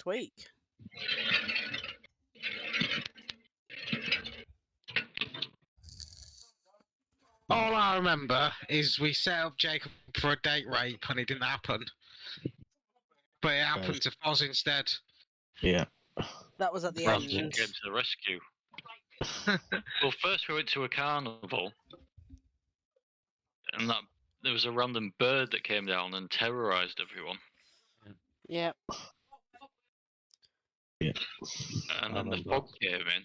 Tweak. All I remember is we set up Jacob for a date rape and it didn't happen. But it happened to Foz instead. Yeah. That was at the Francis end. came to the rescue. Well, first we went to a carnival, and there was a random bird that came down and terrorised everyone. Yep. Yeah. And then the fog came in.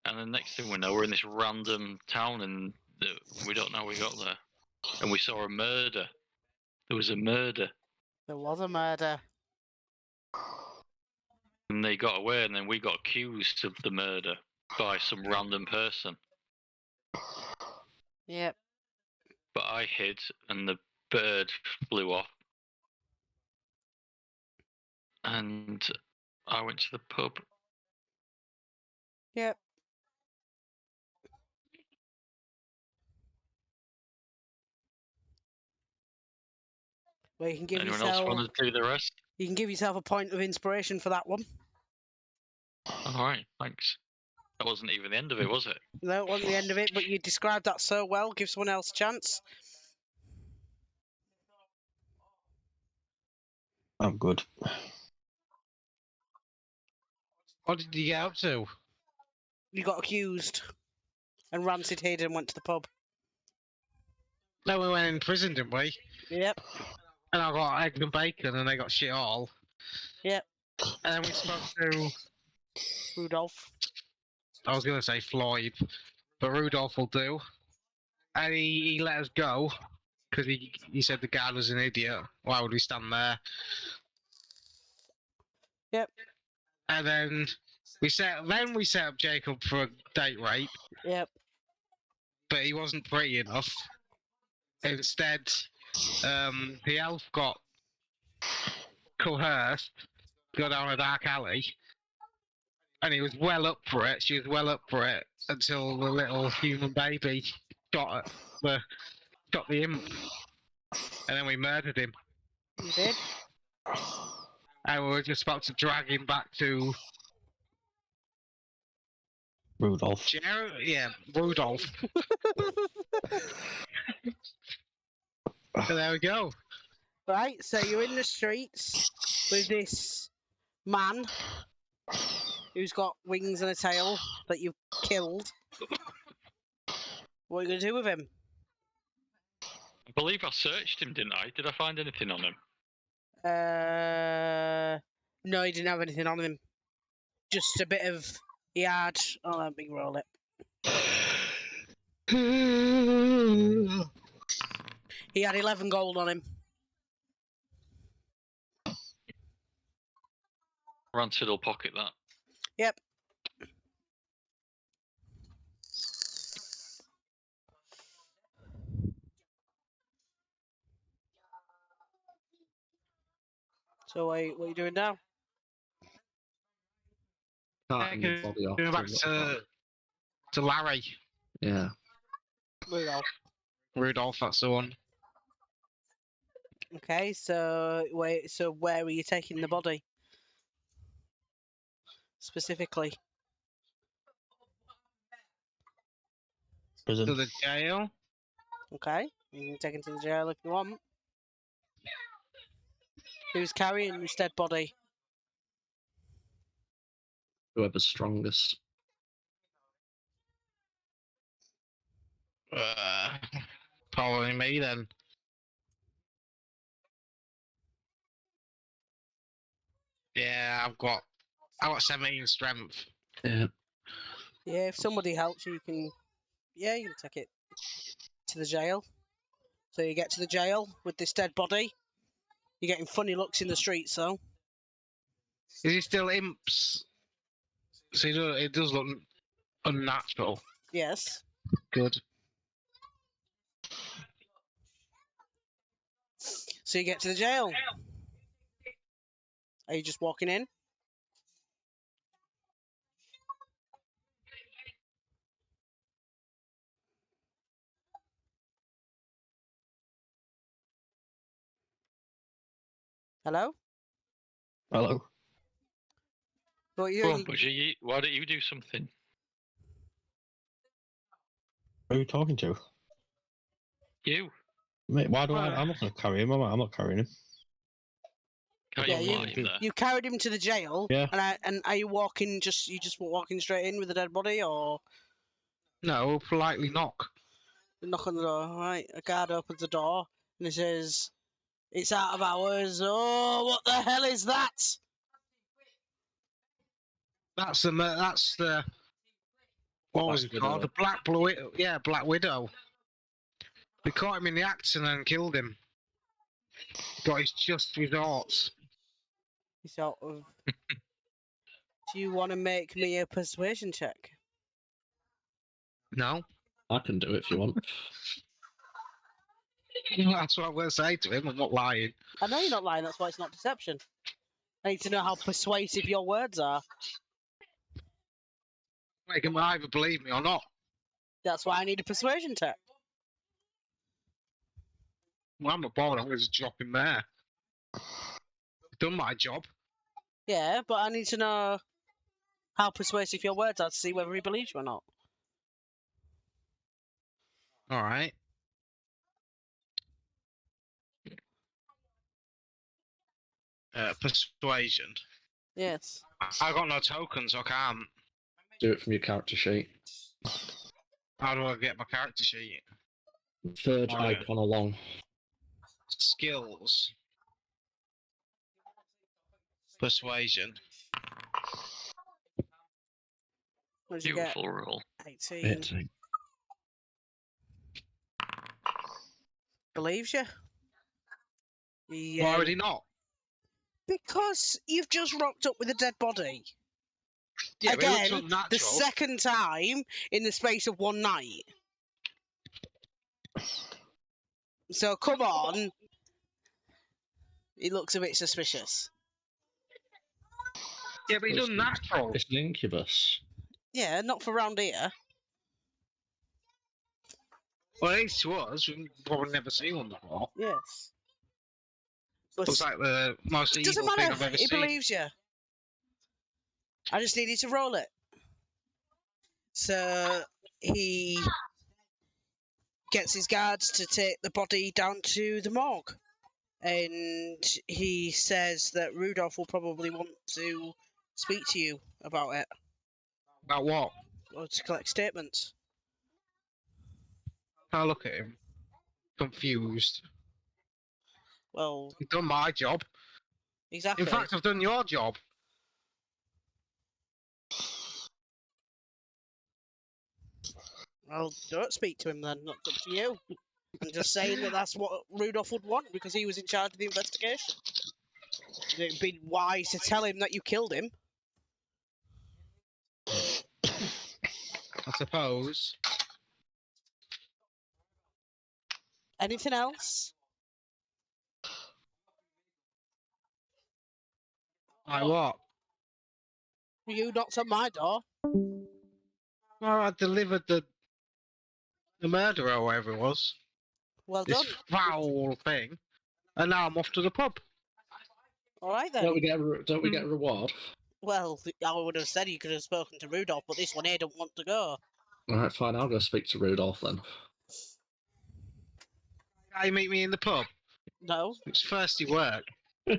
And the next thing we know, we're in this random town, and we don't know how we got there. And we saw a murder. There was a murder. There was a murder. And they got away, and then we got accused of the murder by some random person. Yep. But I hid, and the bird flew off. And I went to the pub. Yep. Well, you can give Anyone yourself. else want to do the rest? You can give yourself a point of inspiration for that one. All right, thanks. That wasn't even the end of it, was it? No, it wasn't the end of it, but you described that so well. Give someone else a chance. I'm good. What did you get up to? You got accused, and Rancid hid and went to the pub. No, we went in prison, didn't we? Yep. And I got egg and bacon and they got shit all. Yep. And then we spoke to... Rudolph. I was going to say Floyd, but Rudolph will do. And he let us go, because he said the guard was an idiot. Why would we stand there? Yep. And then we set up Jacob for a date rape, Yep. but he wasn't pretty enough. Instead, the elf got coerced, go down a dark alley, and he was well up for it. She was well up for it until the little human baby got the imp, and then we murdered him. You did? And we were just about to drag him back to Rudolph. Rudolph. So there we go. Right, so you're in the streets with this man who's got wings and a tail that you've killed. What are you going to do with him? I believe I searched him, didn't I? Did I find anything on him? No, he didn't have anything on him. Just a bit of... He had... Oh, let me roll it. He had 11 gold on him. Rancid will pocket that. Yep. So what are you doing now? Carting the body off. Going back to Larry. Yeah. Rudolph, that's the one. Okay, so where are you taking the body? Specifically. Prison. To the jail. Okay, you can take him to the jail if you want. Who's carrying his dead body? Whoever's strongest. Probably me then. Yeah, I've got 17 strength. Yeah. Yeah, if somebody helps you, you can take it to the jail. So you get to the jail with this dead body. You're getting funny looks in the streets, though. Is he still imps? So it does look unnatural. Yes. Good. So you get to the jail. Are you just walking in? Hello? Hello. But you, Go on, Budgie, why don't you do something? Who are you talking to? You? Mate, why do I'm not going to carry him. I'm not carrying him. Can't Yeah, you you- fly him there? you carried him to the jail. Yeah. And are you walking? You just walking straight in with the dead body, or No, we'll politely knock. knock on the door? Right, a guard opens the door and he says, "It's out of hours." Oh, what the hell is that? That's the what was it Black called? Widow. The Black Blue. Yeah, Black Widow. We caught him in the act and then killed him. Got his just resorts. He sort of. Do you want to make me a persuasion check? No, I can do it if you want. that's what I'm going to say to him. I'm not lying. I know you're not lying. That's why it's not deception. I need to know how persuasive your words are. Make him either believe me or not. That's why I need a persuasion check. Well, I'm not bothered. I'm going to just drop him there. I've done my job. Yeah, but I need to know how persuasive your words are to see whether he believes you or not. All right. Persuasion. Yes. I got no tokens. I can't. Do it from your character sheet. How do I get my character sheet? Third Alright. icon along. Skills. Persuasion. What did you get? Beautiful roll. 18. Believes you? Yeah. Why would he not? Because you've just rocked up with a dead body. Yeah, but he Again, looks unnatural. the second time in the space of one night. So come on. He looks a bit suspicious. Yeah, but he's It's- unnatural. It's an incubus. Yeah, not for round here. Well, at least to us, we've probably never seen one before. Yes. But Looks like the most it doesn't evil thing I've matter. ever He seen. believes you. I just need you to roll it. So he gets his guards to take the body down to the morgue. And he says that Rudolph will probably want to speak to you about it, About what? or to collect statements. I look at him. Confused. Well, You've done my job. exactly. In fact, I've done your job. Well, don't speak to him then. That's up to you. I'm just saying that that's what Rudolph would want because he was in charge of the investigation. It'd be wise to tell him that you killed him. I suppose. Anything else? Like what? You knocked on my door. Well, I delivered the murderer or whatever it was. Well This done. foul thing. And now I'm off to the pub. All right then. Don't we get a reward? Well, I would have said you could have spoken to Rudolph, but this one here don't want to go. Alright, fine, I'll go speak to Rudolph then. How you meet me in the pub? No, It's thirsty work. you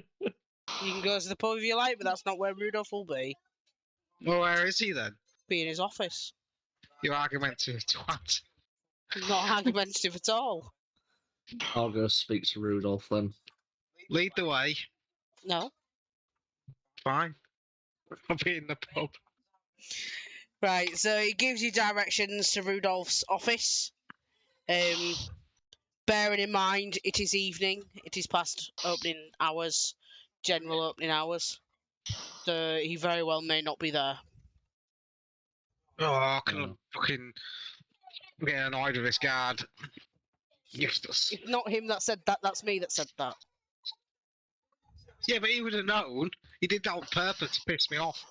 can go to the pub if you like, but that's not where Rudolph will be. Well, where is he then? Be in his office. You argumentative twat. Not argumentative at all. I'll go speak to Rudolph then. Lead the way. No. Fine. I'll be in the pub. Right, so he gives you directions to Rudolph's office. Bearing in mind it is evening, it is past opening hours, general opening hours. So he very well may not be there. Oh, I can fucking get annoyed with this guard. Useless. It's not him that said that, that's me that said that. Yeah, but he would have known. He did that on purpose to piss me off.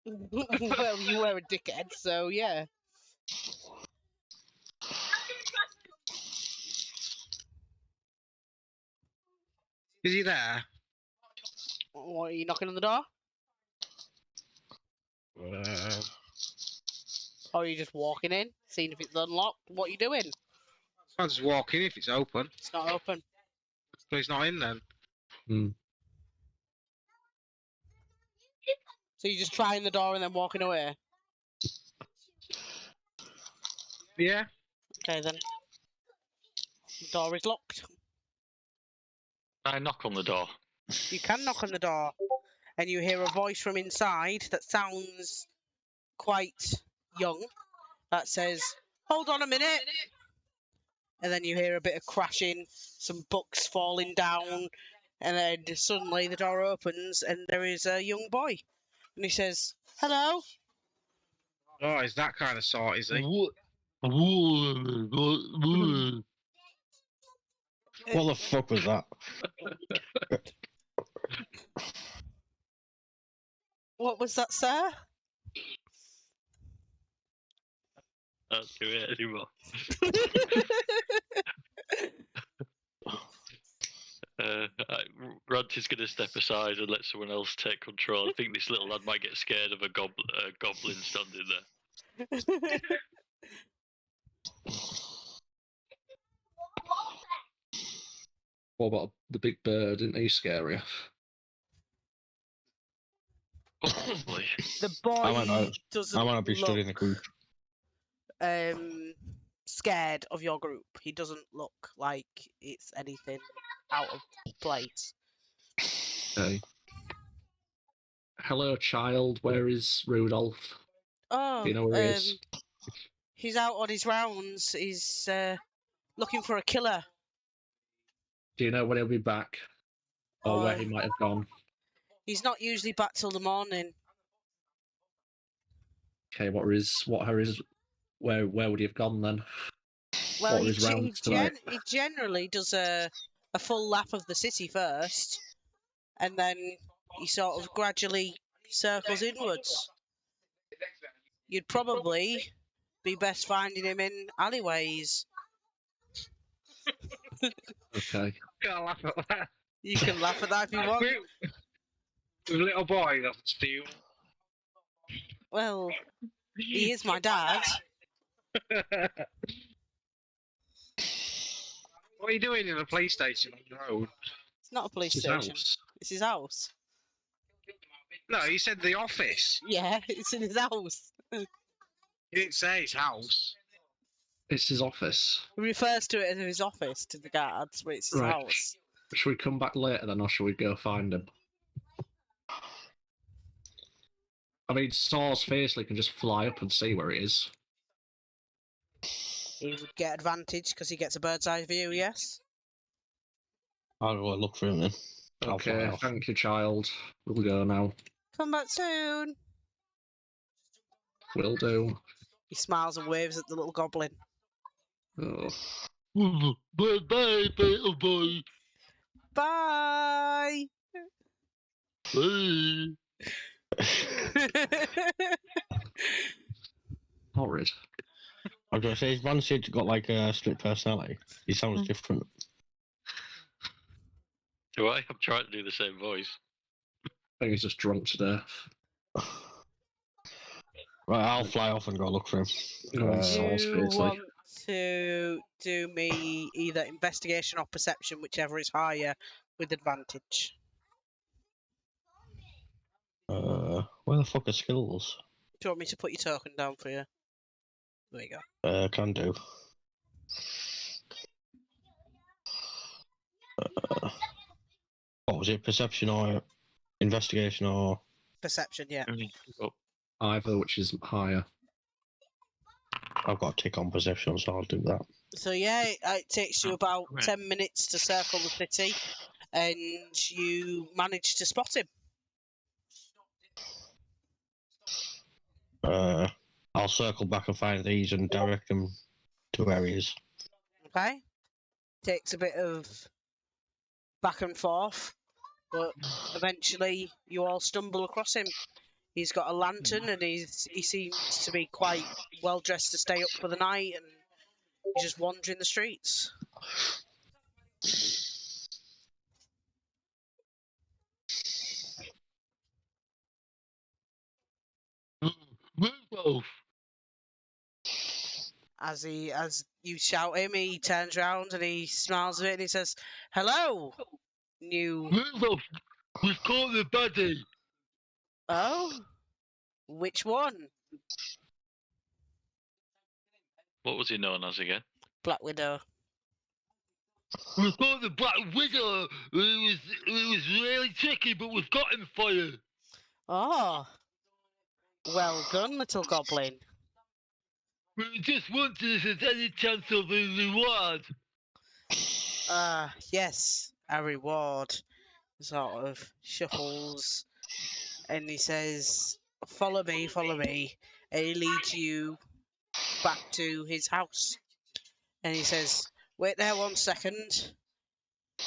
Well, you were a dickhead, so yeah. Is he there? What, are you knocking on the door? Or are you just walking in, seeing if it's unlocked? What are you doing? I'll just walk in if it's open. It's not open. So he's not in then. So you're just trying the door and then walking away? Yeah. Okay then. The door is locked. I knock on the door. You can knock on the door, and you hear a voice from inside that sounds quite young that says, "Hold on a minute." And then you hear a bit of crashing, some books falling down, and then suddenly the door opens and there is a young boy. And he says, "Hello." Oh, he's that kind of sort, is he? What the fuck was that? What was that, sir? I don't do it anymore. Grant is going to step aside and let someone else take control. I think this little lad might get scared of a goblin standing there. What about the big bird? Isn't he scary? Probably. The I boy might not doesn't be stood in a look group. scared of your group. He doesn't look like it's anything out of place. Okay. Hello, child. Where is Rudolph? Oh, Do you know where he is? he's out on his rounds. He's looking for a killer. Do you know when he'll be back? Or where he Um, might have gone? He's not usually back till the morning. Okay, where would he have gone then? Well, What were his rounds tonight? he generally does a full lap of the city first, and then he sort of gradually circles inwards. You'd probably be best finding him in alleyways. Okay. Can't laugh at that. You can laugh at that if you want. The little boy doesn't steal. Well, he is my dad. What are you doing in a police station on your own? It's not a police It's his station. house. It's his house. No, he said the office. Yeah, it's in his house. He didn't say his house. It's his office. He refers to it as his office to the guards, but it's his Right. house. Should we come back later then, or should we go find him? I mean, Saw's Faceley can just fly up and see where he is. He would get advantage because he gets a bird's eye view, yes? I'll go look for him then. I'll fly Okay, off. thank you, child. We'll go now. Come back soon. Will do. He smiles and waves at the little goblin. Oh. Bye, little boy. Bye! Bye. Horrid. I was gonna say, his man said got like a split personality. He sounds different. Do I? I'm trying to do the same voice. I think he's just drunk to death. Right, I'll fly off and go look for him. Go on, Uh, Saw's You Faceley. want to do me either investigation or perception, whichever is higher, with advantage. Where the fuck are skills? Do you want me to put your token down for you? There you go. Can do. What was it? Perception or investigation or? Perception, yeah. Oh, Either, which is higher. I've got a tick on perception, so I'll do that. So yeah, it takes you about Right. 10 minutes to circle the city, and you manage to spot him. I'll circle back and find these and direct them to where he is. Okay? Takes a bit of back and forth, but eventually you all stumble across him. He's got a lantern and he seems to be quite well dressed to stay up for the night, and he's just wandering the streets. Rudolph! As you shout him, he turns round and he smiles a bit and he says, "Hello, new." Rudolph! We've caught the body! Oh, which one? What was he known as again? Black Widow. We've got the Black Widow! It was really tricky, but we've got him for you! Oh, well done, little goblin. We just wanted if there's any chance of a reward. Yes, a reward. Sort of shuffles and he says, follow me, and he leads you back to his house. And he says, wait there 1 second.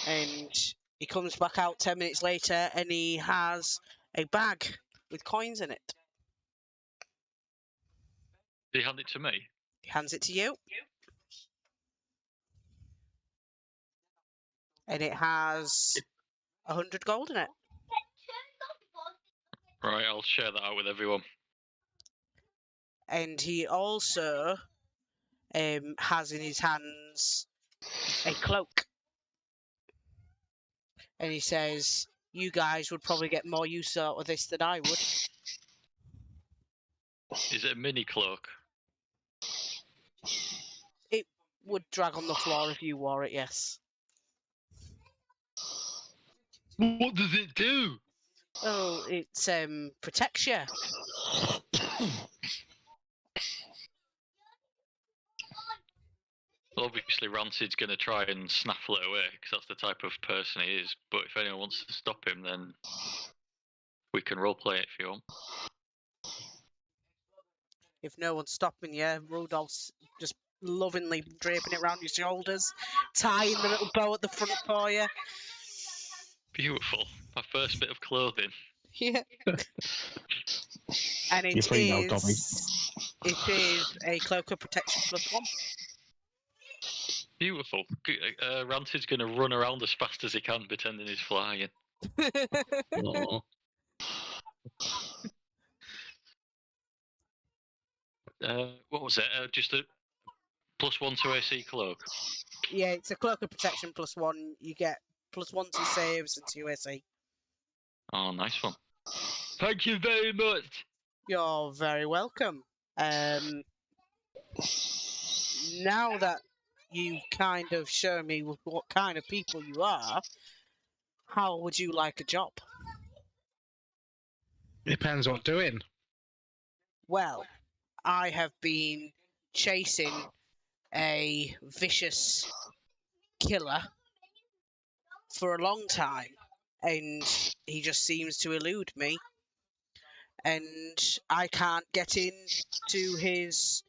And he comes back out 10 minutes later and he has a bag with coins in it. Did he hand it to me? He hands it to you. And it has 100 gold in it. Right, I'll share that out with everyone. And he also has in his hands a cloak. And he says, you guys would probably get more use out of this than I would. Is it a mini cloak? It would drag on the floor if you wore it, yes. What does it do? Oh, it protects you. Obviously, Rancid's going to try and snaffle it away, because that's the type of person he is. But if anyone wants to stop him, then we can roleplay it if you want. If no one's stopping you, Rudolph's just lovingly draping it around your shoulders, tying the little bow at the front for you. Beautiful. My first bit of clothing. Yeah. And You're free now, Dobby. it is a cloak of protection +1. Beautiful. Rancid's going to run around as fast as he can, pretending he's flying. Aw. What was it? Just a +1 to AC cloak. Yeah, it's a cloak of protection +1. You get +1 to saves and to AC. Oh, nice one. Thank you very much. You're very welcome. Now that you kind of show me what kind of people you are, how would you like a job? Depends what doing. Well, I have been chasing a vicious killer for a long time, and he just seems to elude me. And I can't get into his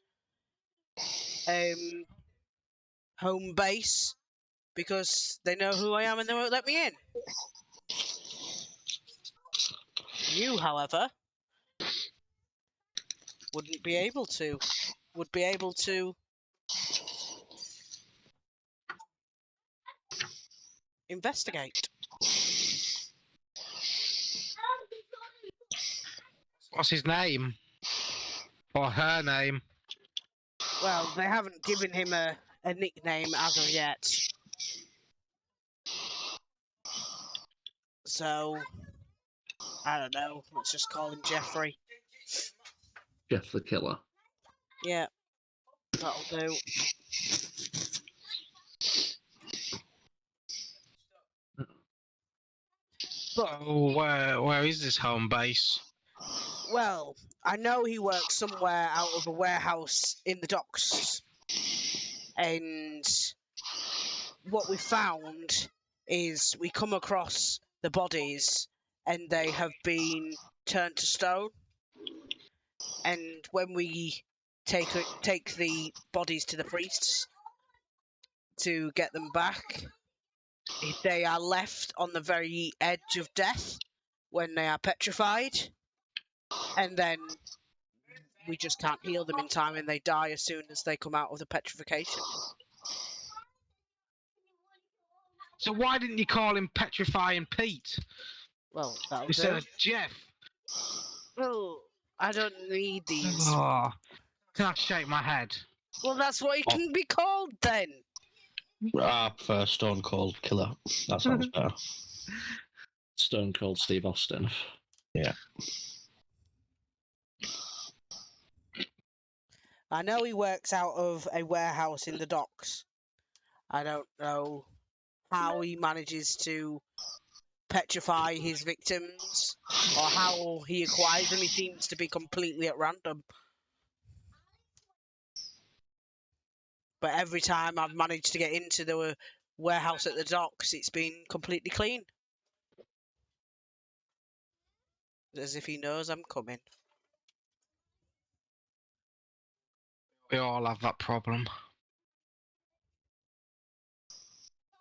home base because they know who I am and they won't let me in. You, however, would be able to investigate. What's his name? Or her name? Well, they haven't given him a nickname as of yet. So, I don't know. Let's just call him Jeffrey. Jeff the Killer. Yeah, that'll do. So, where is this home base? Well, I know he works somewhere out of a warehouse in the docks. And what we found is we come across the bodies and they have been turned to stone. And when we take the bodies to the priests to get them back, they are left on the very edge of death when they are petrified. And then we just can't heal them in time and they die as soon as they come out of the petrification. So why didn't you call him Petrifying Pete Well, that'll instead do. of Jeff? Well, I don't need these. Oh, can I shake my head? Well, that's what it can be called then. I prefer Stone Cold Killer. That sounds better. Stone Cold Steve Austin. I know he works out of a warehouse in the docks. I don't know how he manages to petrify his victims or how he acquires them. He seems to be completely at random. But every time I've managed to get into the warehouse at the docks, it's been completely clean. As if he knows I'm coming. We all have that problem.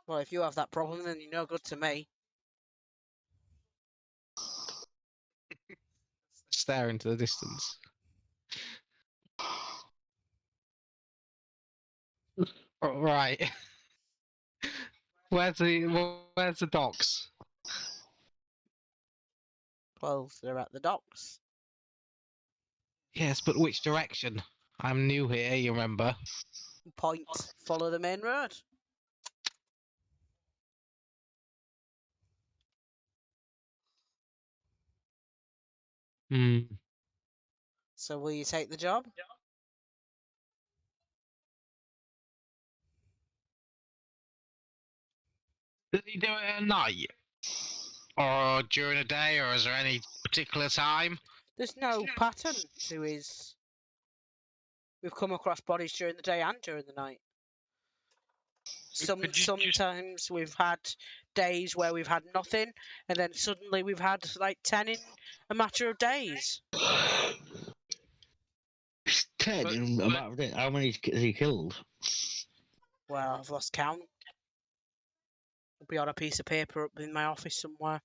Well, if you have that problem, then you're no good to me. Stare into the distance. Oh, right. Where's the docks? Well, they're at the docks. Yes, but which direction? I'm new here, you remember? Point, follow the main road. Hmm. So will you take the job? Does he do it at night? Or during the day, or is there any particular time? There's no pattern to his. We've come across bodies during the day and during the night. Could you just- Sometimes we've had days where we've had nothing, and then suddenly we've had like 10 in a matter of days. 10 But- in a matter of days. How many has he killed? Well, I've lost count. It'll be on a piece of paper up in my office somewhere.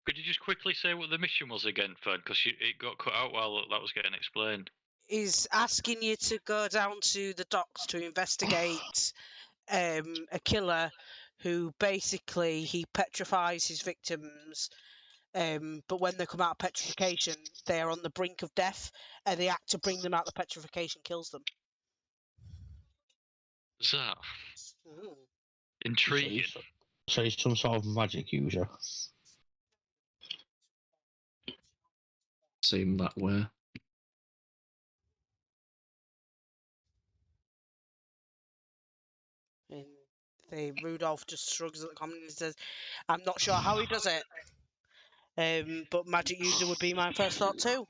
Could you just quickly say what the mission was again, Fern? Because it got cut out while that was getting explained. Is asking you to go down to the docks to investigate a killer who basically he petrifies his victims, but when they come out of petrification, they are on the brink of death, and the act to bring them out of petrification kills them. Is that Mm. intriguing? So he's some sort of magic user. Seemed that way. And Rudolph just shrugs at the comment and says, "I'm not sure how he does it, but magic user would be my first thought too."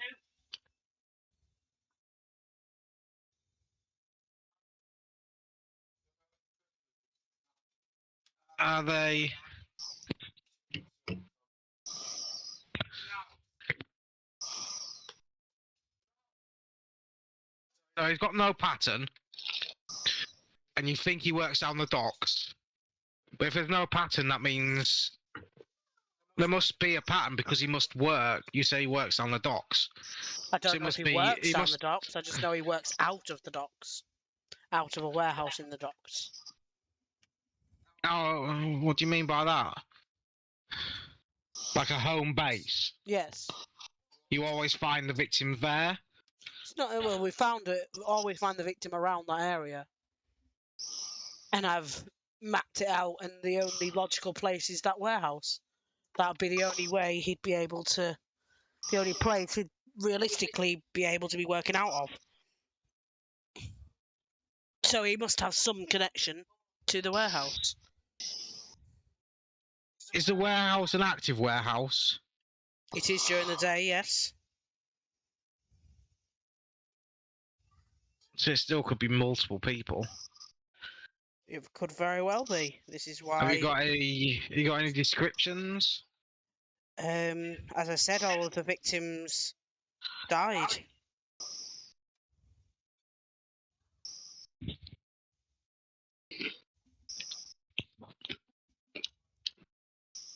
Are they? So he's got no pattern, and you think he works down the docks. But if there's no pattern, that means there must be a pattern because he must work. You say he works on the docks. I don't So it know if must he be- works he down must- the docks. I just know he works out of the docks, out of a warehouse in the docks. Oh, what do you mean by that? Like a home base? Yes. You always find the victims there? It's not. Well, we found it. We always find the victim around that area, and I've mapped it out. And the only logical place is that warehouse. That would be the only way he'd be able to. The only place he'd realistically be able to be working out of. So he must have some connection to the warehouse. Is the warehouse an active warehouse? It is during the day, yes. So it still could be multiple people. It could very well be. This is Have why. you got any descriptions? As I said, all of the victims died.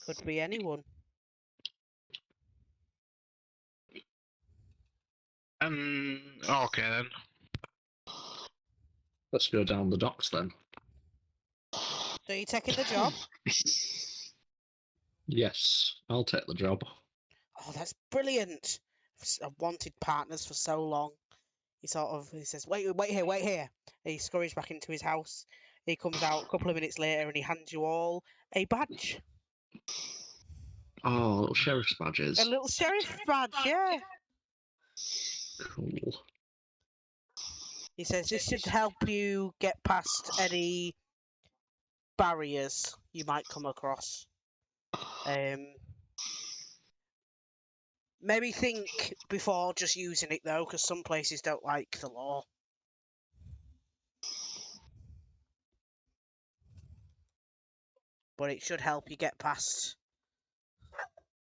Could be anyone. Okay then. Let's go down the docks then. So you taking the job? Yes, I'll take the job. Oh, that's brilliant. I've wanted partners for so long. He says, wait here. And he scurries back into his house. He comes out a couple of minutes later and he hands you all a badge. Oh, little sheriff's badges. A little sheriff's badge, yeah. Cool. He says this should help you get past any barriers you might come across. Maybe think before just using it though, because some places don't like the law. But it should help you get past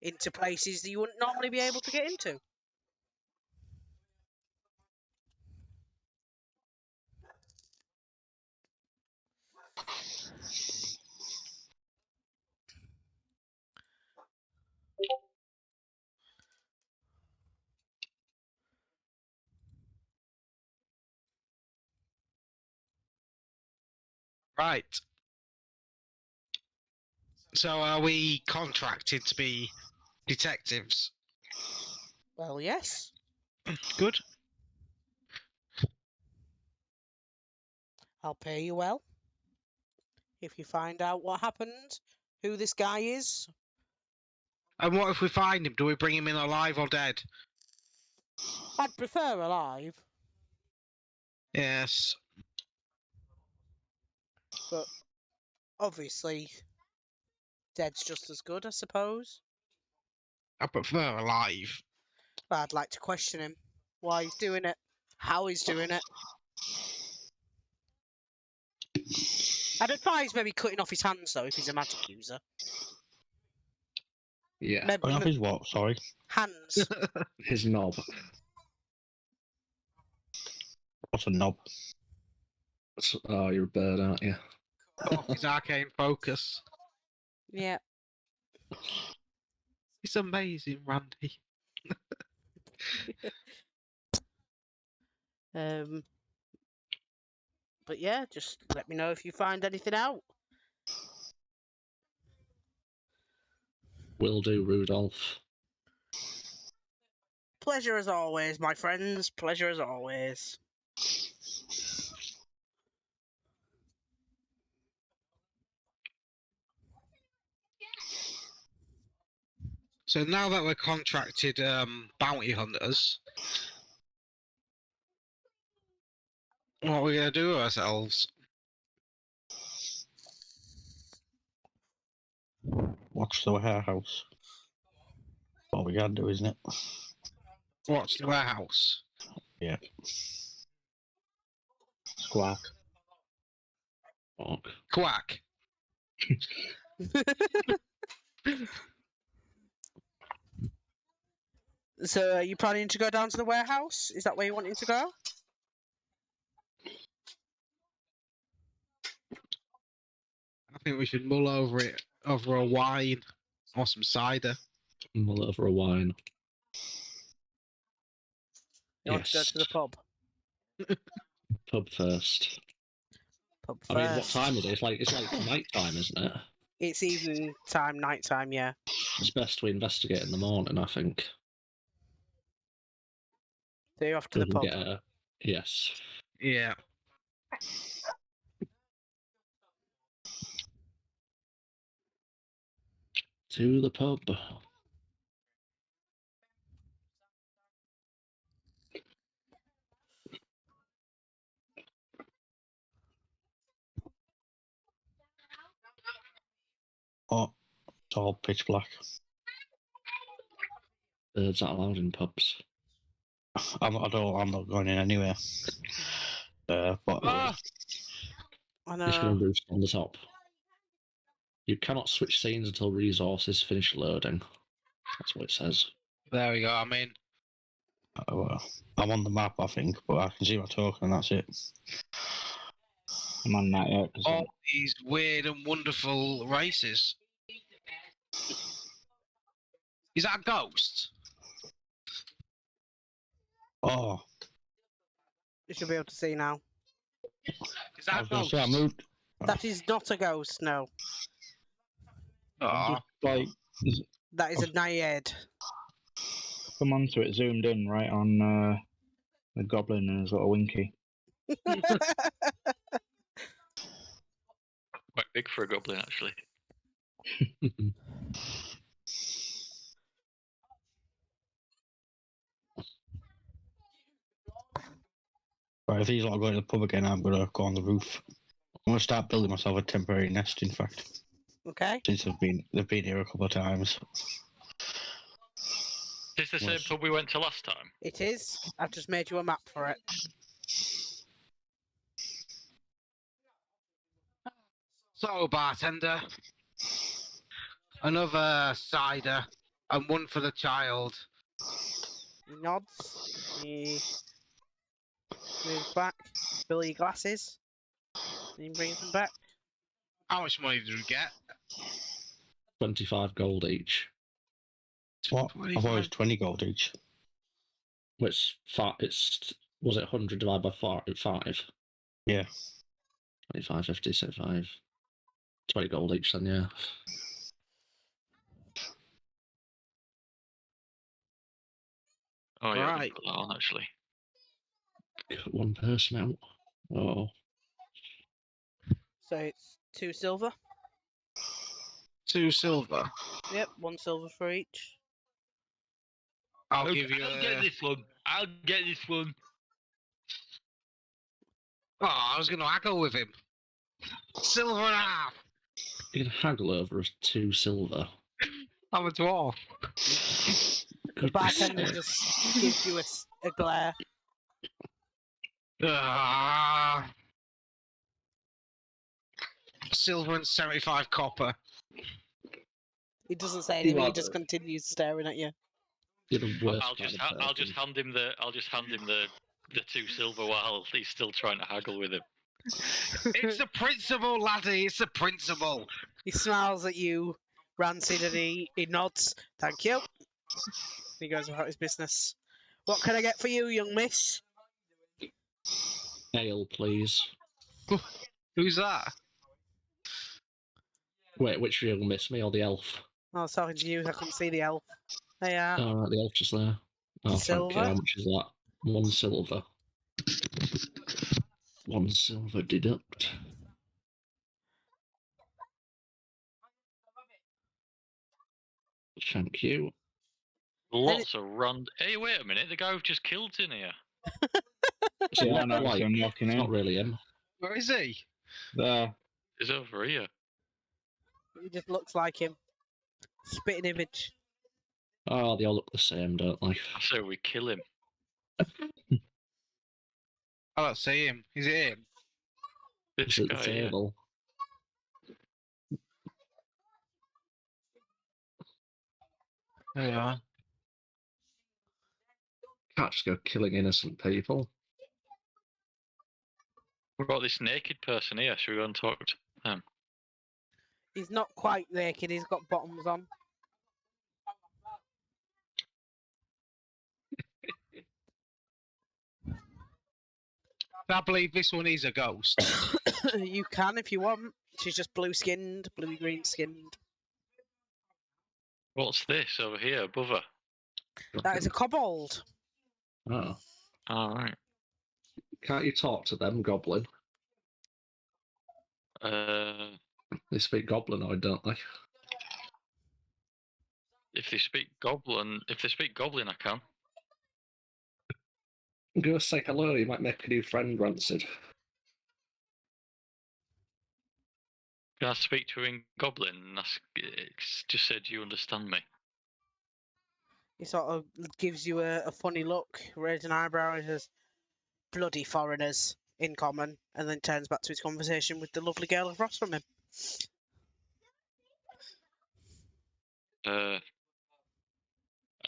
into places that you wouldn't normally be able to get into. Right. So are we contracted to be detectives? Well, yes. Good. I'll pay you well. If you find out what happened, who this guy is. And what if we find him? Do we bring him in alive or dead? I'd prefer alive, Yes. but obviously dead's just as good, I suppose. I prefer alive. But I'd like to question him. Why he's doing it. How he's doing it. I'd advise maybe cutting off his hands, though, if he's a magic user. Yeah, Maybe Going off his what? Sorry. hands. his knob. What's a knob? Oh, you're a bird, aren't you? Off his arcane focus. Yeah. It's amazing, Randy. But yeah, just let me know if you find anything out. Will do, Rudolph. Pleasure as always, my friends. Pleasure as always. So now that we're contracted bounty hunters, what are we going to do with ourselves? Watch the warehouse. What we gotta do, isn't it? Watch the warehouse. Yeah. Squawk. Squawk. Quack. So, are you planning to go down to the warehouse? Is that where you're wanting to go? I think we should mull over it over a wine or some cider. Mull over a wine. You want to go to the pub? Pub first. Pub I mean, what first. time is it? It's like night time, isn't it? It's evening time, night time, yeah. It's best we investigate in the morning, I think. So you're off to the We can pub. get a... Yes. Yeah. To the pub. Oh, it's all pitch black. Birds aren't allowed in pubs. I'm not going in anywhere. But Ah! I It's going know. to roost on the top. You cannot switch scenes until resources finish loading. That's what it says. There we go. I'm in. I'm on the map, I think, but I can see my token and that's it. I'm on 98%. All these weird and wonderful races. Is that a ghost? Oh, You should be able to see now. Is I that a was going to ghost? say I moved. That is not a ghost, no. Aw. Like, That is a naiad. come onto it, zoomed in right on the goblin and his little winky. Quite big for a goblin, actually. Right, if he's not going to the pub again, I'm gonna go on the roof. I'm gonna start building myself a temporary nest. In fact, Okay. since they've been here a couple of times. Is this the same Yes. pub we went to last time? It is. I've just made you a map for it. So, bartender, another cider and one for the child. He nods. He moves back. Fill your glasses. And he brings them back. How much money did we get? 25 gold each. What? I thought it was 20 gold each. Which it's was it 100 divided by 5? Yeah. 25, 50, 75. 20 gold each then, yeah. Oh, yeah, I Right. didn't put that on, actually. Cut one person out. Oh. So it's 2 silver. 2 silver. Yep, 1 silver for each. I'll give you this one. I'll get this one. Oh, I was going to haggle with him. Silver and a half. You can haggle over as 2 silver. I'm a dwarf. The bartender just gives you a glare. Silver and 75 copper. He doesn't say anything. He Well, just continues staring at you. You're the worst I'll just kind of I'll just person. hand him the 2 silver while he's still trying to haggle with him. It's the principle, laddie. It's the principle. He smiles at you, rancid, and he nods. Thank you. He goes about his business. What can I get for you, young miss? Ale, please. Who's that? Wait, which you'll miss me or the elf? I was talking to you. I couldn't see the elf. They are. Alright, the elf just there. Oh, thank you. Silver. How much is that? 1 silver. 1 silver deduct. Thank you. Lots of run. Hey, wait a minute. The guy we've just killed's in here. So Yeah, I what, know. like, I'm walking it's in. not really him. Where is he? There. He's over here. He just looks like him. Spitting image. Oh, they all look the same, don't they? I say we kill him. I don't see him. Is it him? This It's at the guy here. table. There you are. Can't just go killing innocent people. What about this naked person here? Should we go and talk to them? He's not quite naked. He's got bottoms on. I believe this one is a ghost. You can if you want. She's just blue-skinned, bluey-green skinned. What's this over here above her? That is a kobold. Oh. Alright. Can't you talk to them, goblin? They speak goblinoid, don't they? If they speak goblin, I can. Go say hello, you might make a new friend, Rancid. Can I speak to her in goblin and just say, do you understand me? He sort of gives you a funny look, raises an eyebrow, and says, "Bloody foreigners," in common, and then turns back to his conversation with the lovely girl across from him.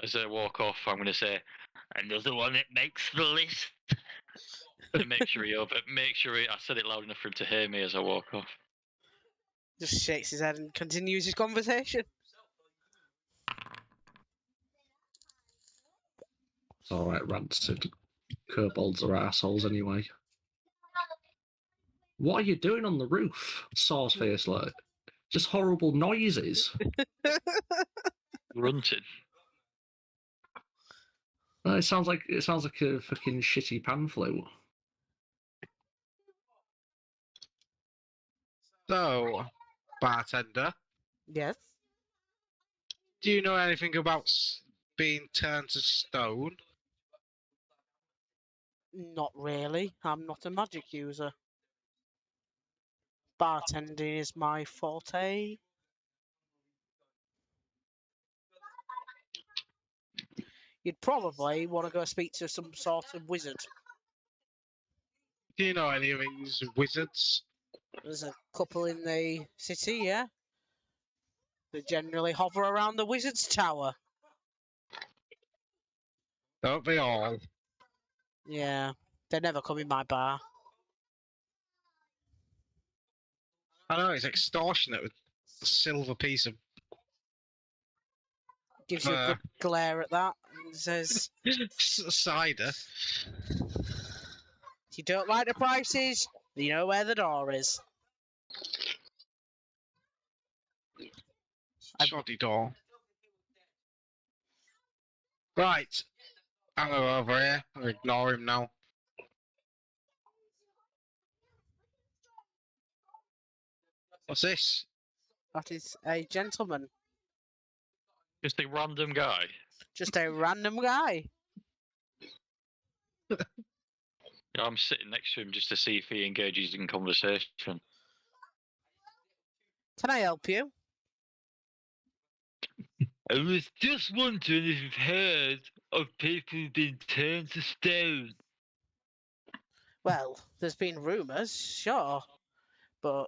As I walk off, I'm going to say, another one that makes the list. To make sure I said it loud enough for him to hear me as I walk off. Just shakes his head and continues his conversation. It's alright, Rancid. Kobolds are assholes anyway. What are you doing on the roof? Saw's face like. Just horrible noises. Grunting. It sounds like a fucking shitty pan flute. So, bartender, Yes. do you know anything about being turned to stone? Not really. I'm not a magic user. Bartending is my forte. You'd probably want to go speak to some sort of wizard. Do you know any of these wizards? There's a couple in the city, yeah? They generally hover around the wizard's tower. Don't they all? Yeah. They never come in my bar. I know it's extortionate with a silver piece of Gives you a good glare at that and says, cider. if you don't like the prices, you know where the door is. Shoddy door. Right. I'll go over here. I'll ignore him now. What's this? That is a gentleman. Just a random guy. Just a random guy. I'm sitting next to him just to see if he engages in conversation. Can I help you? I was just wondering if you've heard of people being turned to stone. Well, there's been rumours, sure, but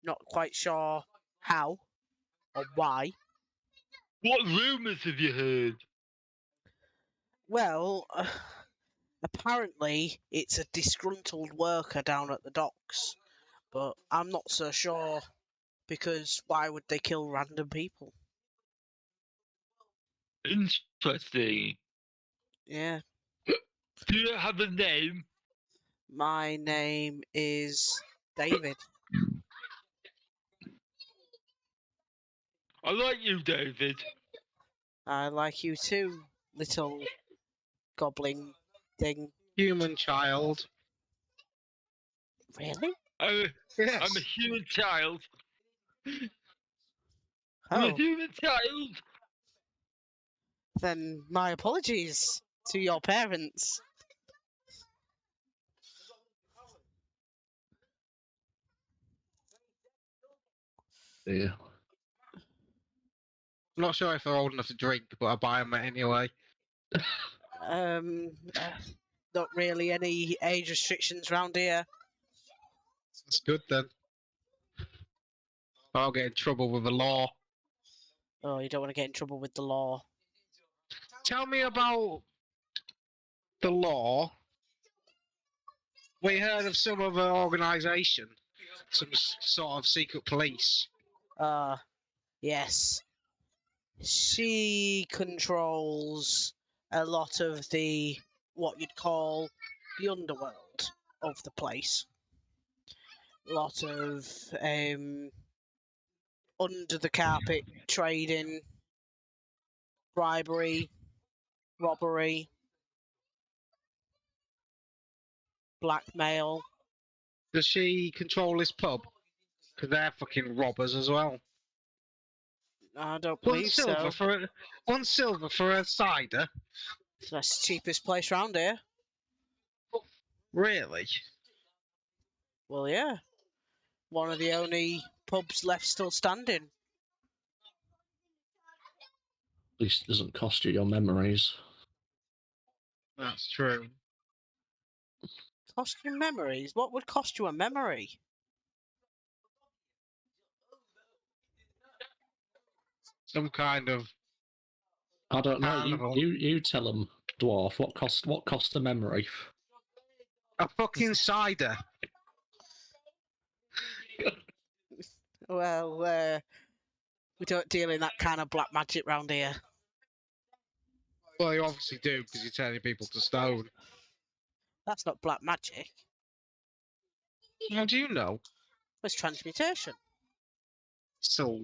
not quite sure how or why. What rumours have you heard? Well, apparently it's a disgruntled worker down at the docks, but I'm not so sure because why would they kill random people? Interesting. Yeah, Do you have a name? my name is David. I like you, David. I like you too, little goblin thing. Human child. Really? Yes. I'm a human child. I'm a Oh, human child. then my apologies to your parents. Yeah. I'm not sure if they're old enough to drink, but I buy them anyway. Not really any age restrictions around here. That's good then. I'll get in trouble with the law. Oh, you don't want to get in trouble with the law. Tell me about the law. We heard of some other organisation, some sort of secret police. Yes. She controls a lot of the, what you'd call, the underworld of the place. A lot of under the carpet trading, bribery, robbery, blackmail. Does she control this pub? Because they're fucking robbers as well. I don't One believe silver so. for a cider. That's the cheapest place round here. Really? Well, yeah. One of the only pubs left still standing. At least it doesn't cost you your memories. That's true. Cost you memories? What would cost you a memory? Some kind of I don't know. carnival. You tell them, dwarf. What cost a memory? A fucking cider. Well, we don't deal in that kind of black magic round here. Well, you obviously do because you're turning people to stone. That's not black magic. How do you know? It's transmutation. Still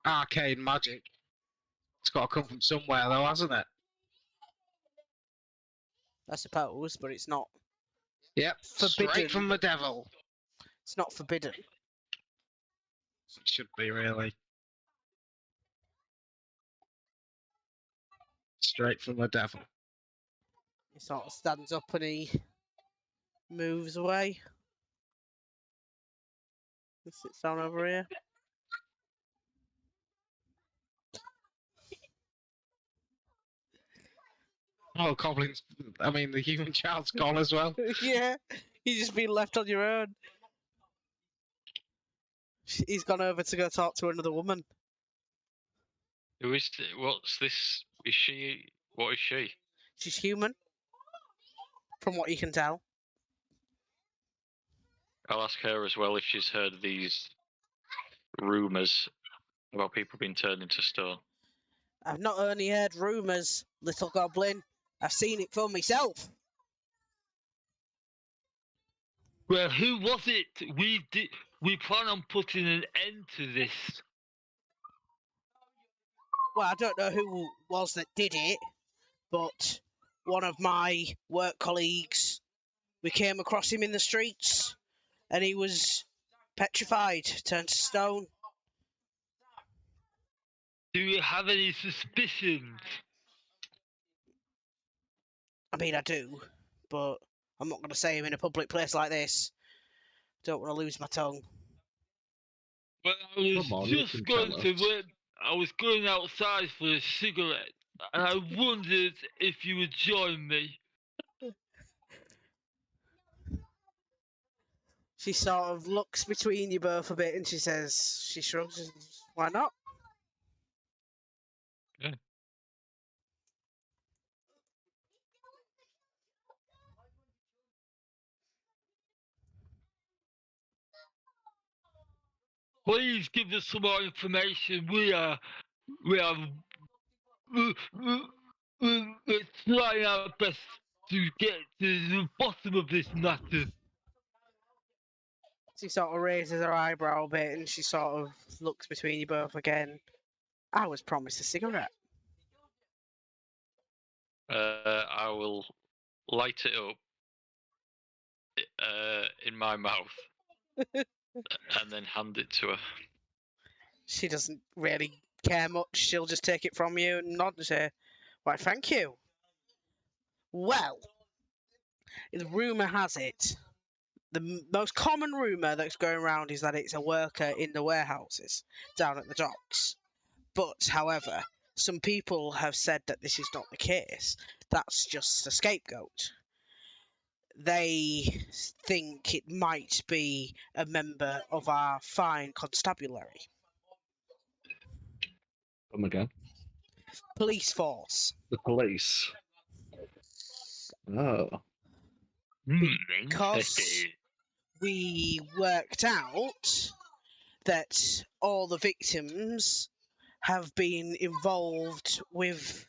arcane magic. It's got to come from somewhere, though, hasn't it? I suppose, but it's not. Yep. Forbidden. Straight from the devil. It's not forbidden. It should be, really. Straight from the devil. He sort of stands up and he moves away. He sits down over here. Oh, Goblin's. I mean, the human child's gone as well. Yeah, he's just been left on your own. He's gone over to go talk to another woman. Who is? What's this? Is she? What is she? She's human, from what you can tell. I'll ask her as well if she's heard these rumours about people being turned into stone. I've not only heard rumours, little goblin. I've seen it for myself. Well, who was it? We plan on putting an end to this. Well, I don't know who it was that did it, but one of my work colleagues, we came across him in the streets, and he was petrified, turned to stone. Do you have any suspicions? I mean, I do, but I'm not going to say him in a public place like this. Don't want to lose my tongue. Well, I was Come on, you just can going tell to us. work. I was going outside for a cigarette, and I wondered if you would join me. She sort of looks between you both a bit and she says, she shrugs, and says, why not? Please give us some more information. We're trying our best to get to the bottom of this matter. She sort of raises her eyebrow a bit and she sort of looks between you both again. I was promised a cigarette. I will light it up in my mouth and then hand it to her. She doesn't really care much. She'll just take it from you and nod and say, why, thank you. Well, the rumour has it, the most common rumour that's going around is that it's a worker in the warehouses down at the docks. But, however, some people have said that this is not the case. That's just a scapegoat. They think it might be a member of our fine constabulary. Come again. Police force. The police. Oh. Because we worked out that all the victims have been involved with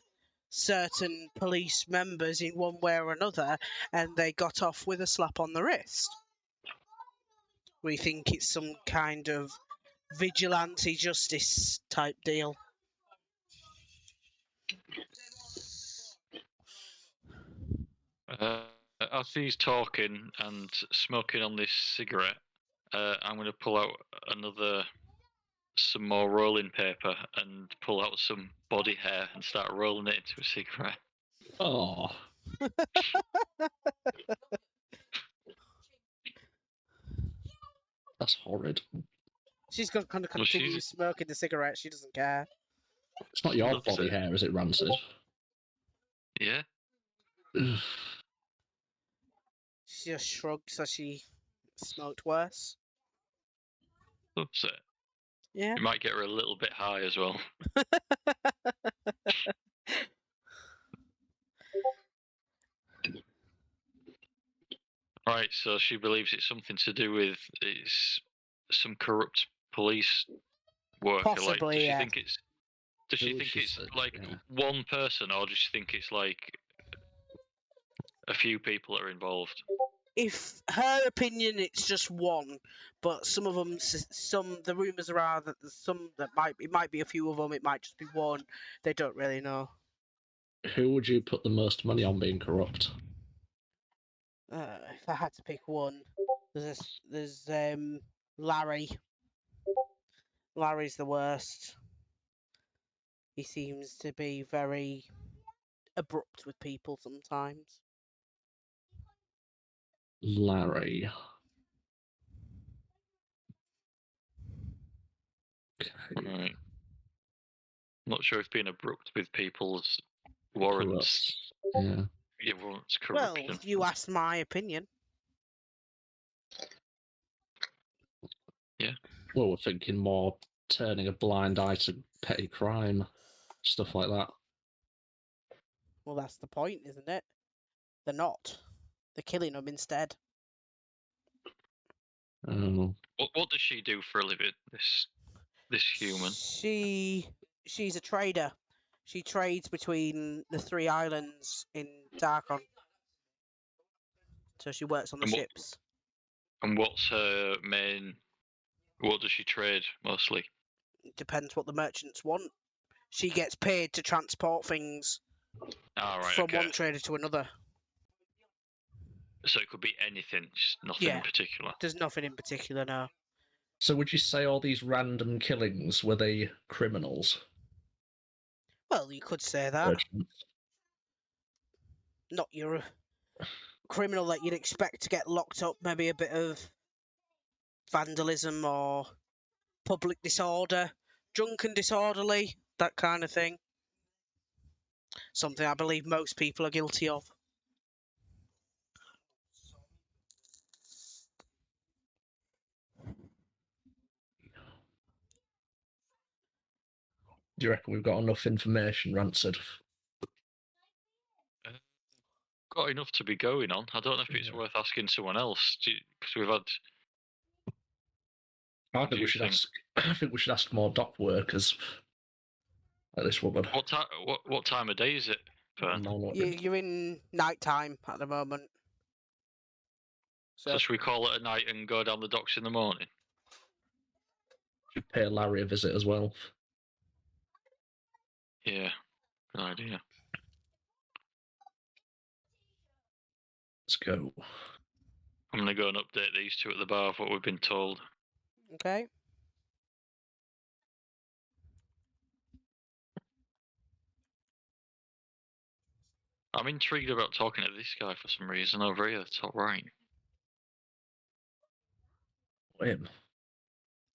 certain police members in one way or another, and they got off with a slap on the wrist. We think it's some kind of vigilante justice type deal. As he's talking and smoking on this cigarette, I'm going to pull out some more rolling paper and pull out some body hair and start rolling it into a cigarette. Oh. That's horrid. She's going to kind of continue smoking the cigarette. She doesn't care. It's not your Loves body it. hair, is it, Rancid? Yeah. She just shrugs as she smoked worse. Loves it. Yeah. You might get her a little bit high as well. Right, so she believes it's something to do with some corrupt police worker. Possibly, does she yeah. think it's? Does she think it's like yeah. one person, or does she think it's like a few people that are involved? if her opinion, it's just one, but some of them, the rumours are that there's some that might be a few of them, it might just be one. They don't really know. Who would you put the most money on being corrupt? If I had to pick one, there's Larry. Larry's the worst. He seems to be very abrupt with people sometimes. Larry. Okay. Right. Not sure if being abrupt with people's warrants. Yeah. Yeah, warrants Well, corruption. you asked my opinion. Well, we're thinking more turning a blind eye to petty crime, stuff like that. Well, that's the point, isn't it? They're not. They're killing them instead. What does she do for a living? This human. She's a trader. She trades between the 3 islands in Darkon. So she works on the ships. And what's her main? What does she trade mostly? It depends what the merchants want. She gets paid to transport things from one trader to another. So it could be anything, just nothing in particular. There's nothing in particular, no. So would you say all these random killings, were they criminals? Well, you could say that. Merchants? Not your criminal that you'd expect to get locked up, maybe a bit of vandalism or public disorder, drunken disorderly, that kind of thing. Something I believe most people are guilty of. Do you reckon we've got enough information, Rancid? Got enough to be going on. I don't know if it's worth asking someone else because we've had. I think we should ask. I think we should ask more dock workers. Like this woman. What time of day is it, Fern? You're in night time at the moment. So should we call it a night and go down the docks in the morning? Should pay Larry a visit as well. Yeah, good idea. Let's go. I'm gonna go and update these two at the bar of what we've been told. Okay. I'm intrigued about talking to this guy for some reason over here. Top right. Him.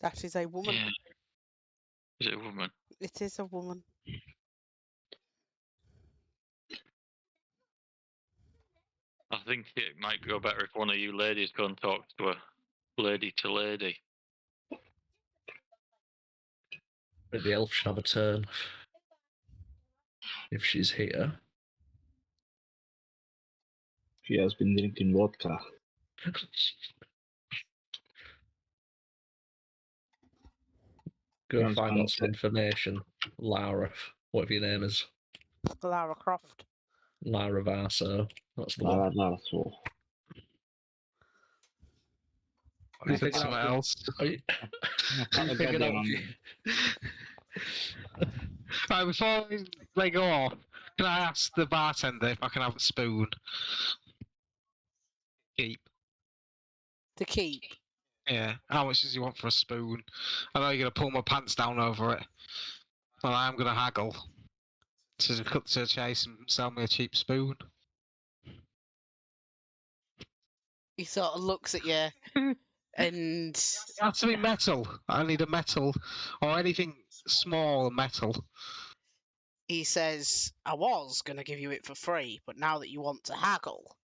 That is a woman. Yeah. Is it a woman? It is a woman. I think it might go better if one of you ladies go and talk to a lady to lady. But the elf should have a turn. If she's here. She has been drinking vodka. Go and find out some information. Lara, whatever your name is. Lara Croft. Lara Varso. That's the one. Lara Varso. I think something else. Right, before they go off, can I ask the bartender if I can have a spoon? Keep. To keep? Yeah. How much does he want for a spoon? I know you're going to pull my pants down over it. But I am going to haggle to cut to the chase and sell me a cheap spoon. He sort of looks at you and... It has to be metal. I need a metal or anything small metal. He says, I was going to give you it for free, but now that you want to haggle...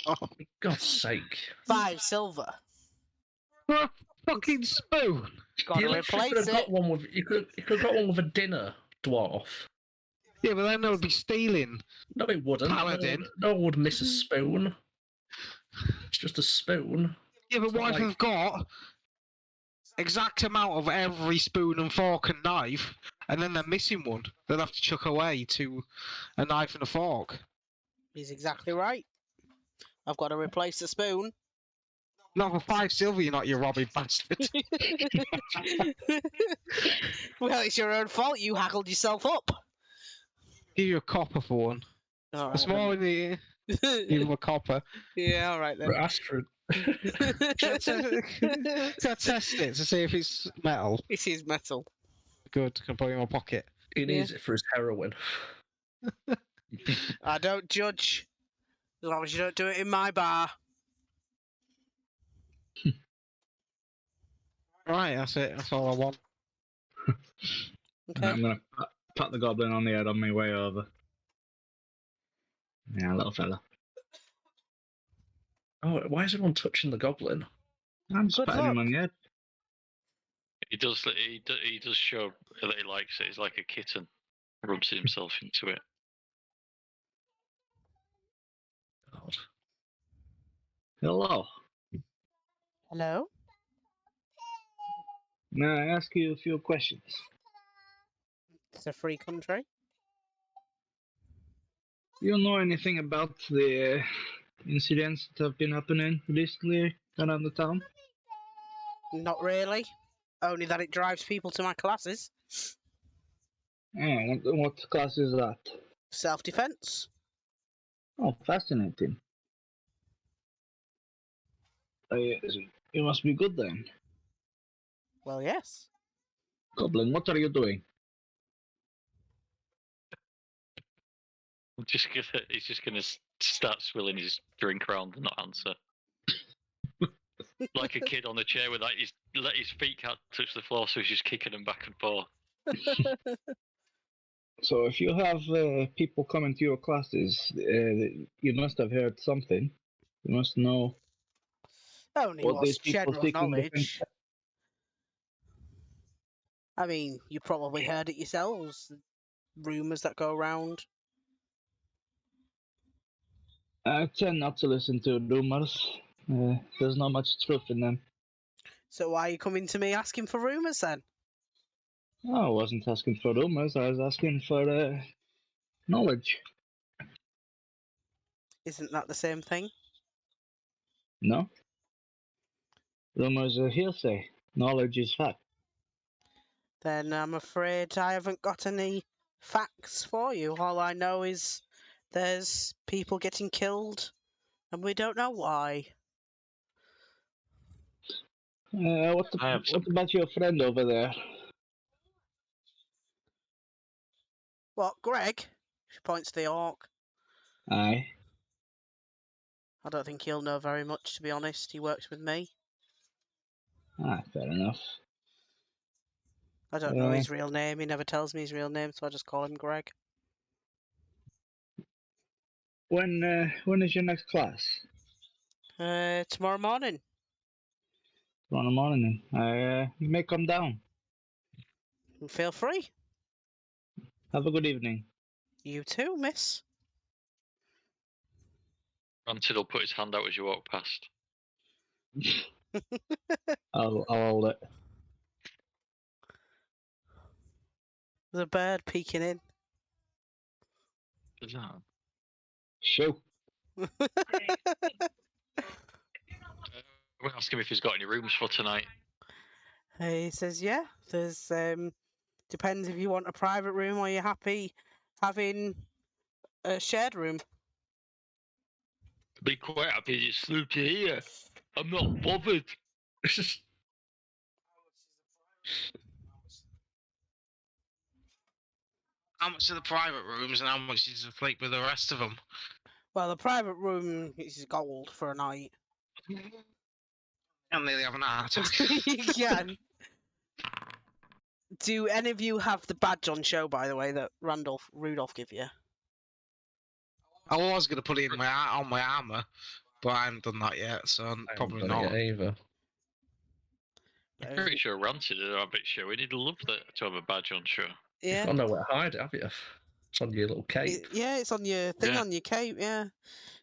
Oh, for God's sake. 5 silver. For a fucking spoon? Gotta You replace could have it. got one with. You could have got one with a dinner, dwarf. Yeah, but then they would be stealing. No, it wouldn't. Paladin. No one would miss a spoon. It's just a spoon. Yeah, but It's what not if like- I've got exact amount of every spoon and fork and knife, and then they're missing one? They'll have to chuck away to a knife and a fork. He's exactly right. I've got to replace the spoon. Not for 5 silver, you're not, you robbing bastard. Well, it's your own fault. You haggled yourself up. Give you a copper for one. All A right, small in the give him a copper. yeah, all right then. Astrid. To test it to see if it's metal. It is metal. Good, can put it in my pocket. He needs it for his heroin. I don't judge. As long as you don't do it in my bar. Right, that's it. That's all I want. Okay. I'm gonna pat the goblin on the head on my way over. Yeah, little fella. Oh, why is everyone touching the goblin? I'm just Good patting him luck. on the head. He does show that he likes it. He's like a kitten. Rubs himself into it. God. Hello. Hello? May I ask you a few questions? It's a free country. You know anything about the incidents that have been happening recently around the town? Not really. Only that it drives people to my classes. Oh, what class is that? Self-defense. Oh, fascinating. You must be good then. Well, yes. Goblin, what are you doing? He's just gonna start swilling his drink around and not answer. Like a kid on the chair with let his feet can't touch the floor, so he's just kicking them back and forth. So if you have people coming to your classes, you must have heard something. You must know Only what these what's people general seeking knowledge. defense. I mean, you probably heard it yourselves. Rumours that go around. I tend not to listen to rumors. There's not much truth in them. So why are you coming to me asking for rumours then? I wasn't asking for rumors. I was asking for knowledge. Isn't that the same thing? No. Rumors are hearsay. Knowledge is fact. Then I'm afraid I haven't got any facts for you. All I know is there's people getting killed and we don't know why. What about your friend over there? What, Greg? She points to the orc. Aye. I don't think he'll know very much, to be honest. He works with me. Ah, fair enough. I don't know his real name. He never tells me his real name, so I just call him Greg. When is your next class? Tomorrow morning. Tomorrow morning. You may come down. Feel free. Have a good evening. You too, miss. Granted, he'll put his hand out as you walk past. I'll hold it. There's a bird peeking in. Shoo. We'll ask him if he's got any rooms for tonight. He says, yeah, there's, depends if you want a private room or you're happy having a shared room. Be quite happy to sleep here. I'm not bothered. How much are the private rooms and how much is to sleep with the rest of them? Well, the private room is gold for a night. I'm nearly having a heart attack. You can. Do any of you have the badge on show, by the way, that Rudolph gave you? I was going to put it in on my armour, but I haven't done that yet, so probably not. Either. I'm pretty sure Rancid did a bit show. He'd love to have a badge on show. Yeah. I know where to hide it, have you? It's on your little cape. Yeah, it's on your thing Yeah. on your cape, yeah.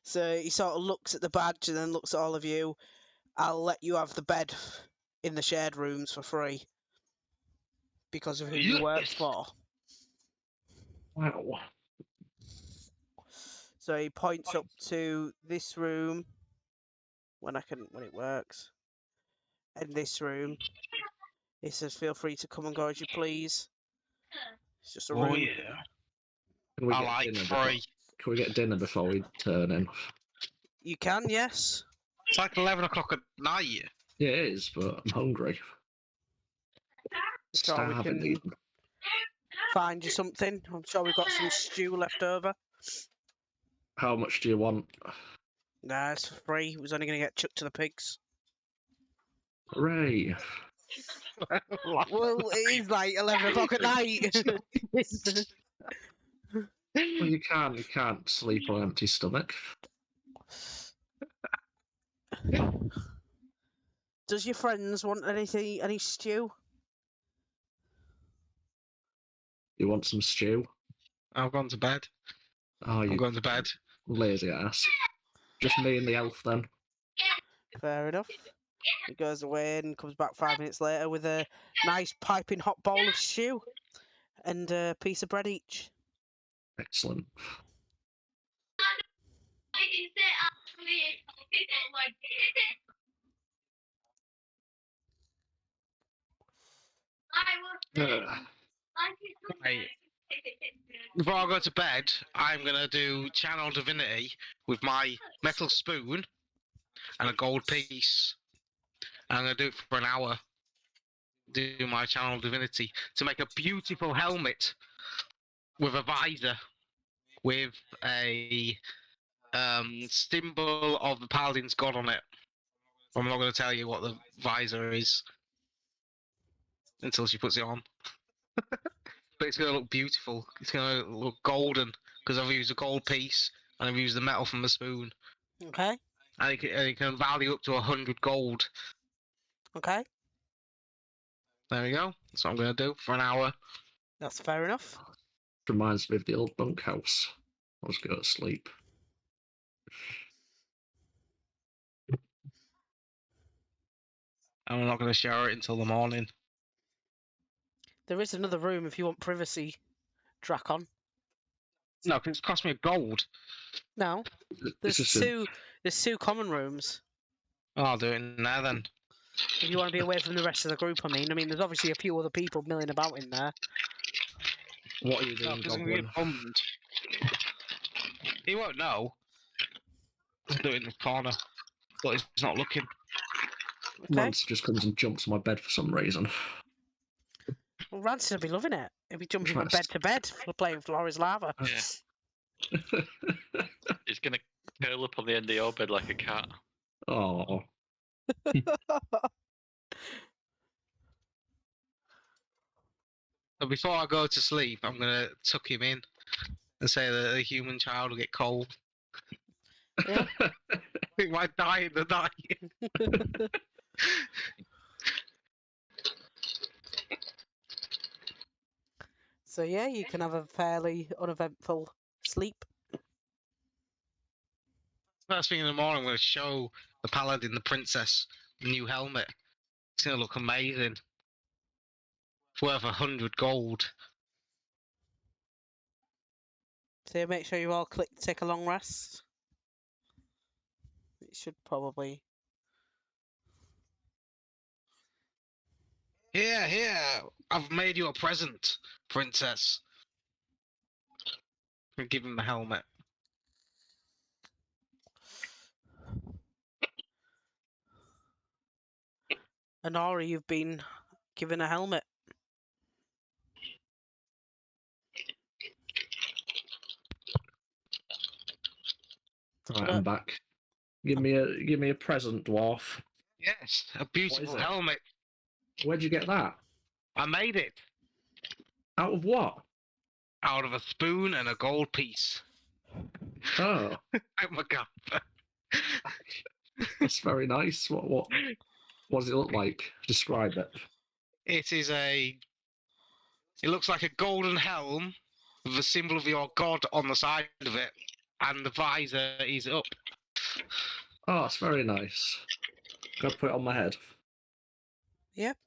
So he sort of looks at the badge and then looks at all of you. I'll let you have the bed in the shared rooms for free. Because of who you work Yes. for. Wow. So he points up to this room when it works. In this room, it says feel free to come and go as you please. It's just a room. Oh yeah. Can we I get like dinner free. Can we get dinner before we turn in? You can, yes. It's like 11 o'clock at night. Yeah, it is, but I'm hungry. So we Starving can even. find you something. I'm sure we've got some stew left over. How much do you want? Nah, it's for free. It was only going to get chucked to the pigs. Hooray! Well, it is like 11 o'clock at night. Well, you can't sleep on an empty stomach. Does your friends want any stew? You want some stew? I've gone to bed. Oh, I'm you going to bed. lazy ass. Just me and the elf then. Fair enough. He goes away and comes back 5 minutes later with a nice piping hot bowl of stew and a piece of bread each. Excellent. Right. Before I go to bed, I'm going to do Channel Divinity with my metal spoon and a gold piece. I'm going to do it for an hour. Do my Channel Divinity to make a beautiful helmet with a visor with a symbol of the Paladin's god on it. I'm not going to tell you what the visor is until she puts it on. But it's going to look beautiful. It's going to look golden because I've used a gold piece and I've used the metal from the spoon. Okay. And it can value up to 100 gold. Okay. There we go. That's what I'm going to do for an hour. That's fair enough. Reminds me of the old bunkhouse. I was going to sleep. I'm not going to shower it until the morning. There is another room if you want privacy, Dracon. No, because it's cost me a gold. No. There's It's just there's two common rooms. Oh, I'll do it in there then. If you want to be away from the rest of the group, I mean, there's obviously a few other people milling about in there. What are you No, doing, because I'm going to Goblin? get bummed. He won't know. I'll do it in the corner. But he's not looking. Okay. Lance just comes and jumps on my bed for some reason. Well, Rancid will be loving it. He'll be jumping from Right. bed to bed, playing Flora's Lava. Yeah. He's gonna curl up on the end of your bed like a cat. Oh, So before I go to sleep, I'm going to tuck him in and say that the human child will get cold. Yeah. He might die in the night. So yeah, you can have a fairly uneventful sleep. First thing in the morning, I'm going to show the Paladin, the princess, the new helmet. It's going to look amazing. It's worth 100 gold. So you make sure you all take a long rest. It should probably. Here, I've made you a present, princess. And give him the helmet. Anori, you've been given a helmet. right, I'm back. Give me a present, dwarf. Yes, a beautiful it? helmet. Where'd you get that? I made it Out of what? out of a spoon and a gold piece. Oh, Oh my god. that's very nice. What does it look like? Describe it. It looks like a golden helm with the symbol of your god on the side of it, and the visor is up. Oh, it's very nice. Gotta put it on my head. Yep.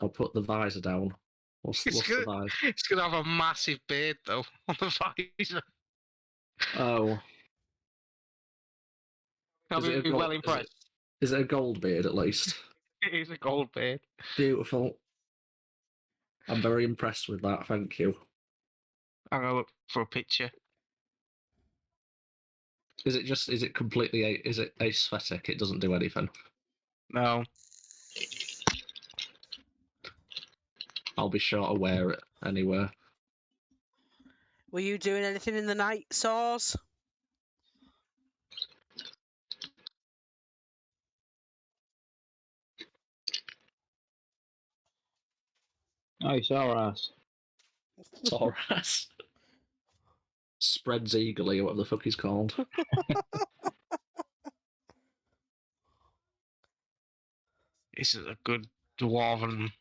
I'll put the visor down. What's It's the good. visor? It's gonna have a massive beard though on the visor. Oh, I'll Is it a be gold- well impressed. Is it a gold beard at least? It is a gold beard. Beautiful. I'm very impressed with that. Thank you. I'll go look for a picture. Is it completely is it aesthetic? It doesn't do anything. No. I'll be sure to wear it anywhere. Were you doing anything in the night, Saws? Nice, alright. Taurus. Spreads eagerly, or whatever the fuck he's called. This is a good dwarven.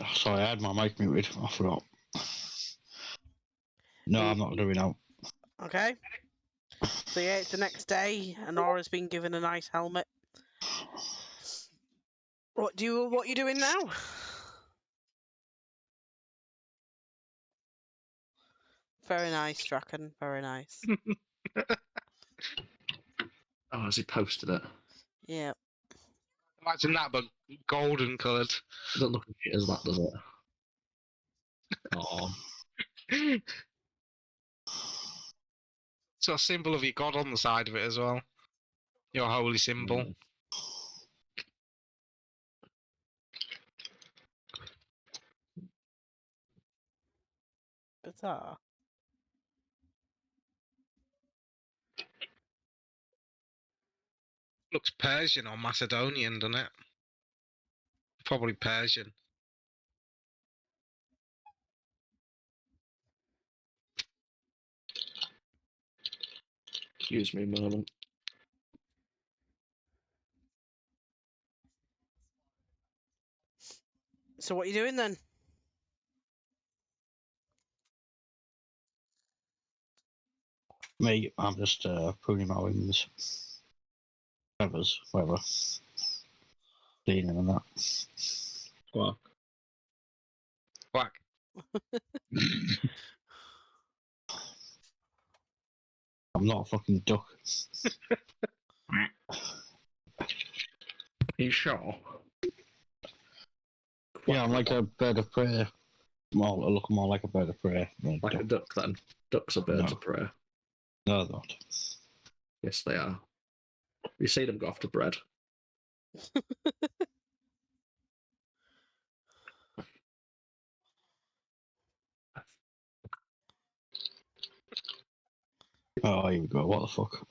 Oh, sorry, I had my mic muted. I forgot. No, I'm not doing out. Okay. So yeah, it's the next day, and Nora's been given a nice helmet. What you doing now? Very nice, Draken. Very nice. Oh, has he posted it? Yeah. Imagine that, but golden coloured. It doesn't look as shit as that, does it? Oh, It's got a symbol of your god on the side of it as well. Your holy symbol. Bizarre. Looks Persian or Macedonian, doesn't it? Probably Persian. excuse me a moment. So what are you doing then? Me, I'm just pruning my wings. Feathers, whatever. Cleaning and that. Squawk. Quack. I'm not a fucking duck. Are you sure? Yeah, I'm like a bird of prey. I look more like a bird of prey than a Like a duck. duck then. Ducks are birds No. of prey. No, they're not. Yes, they are. You see them go after bread. Oh, here we go. What the fuck?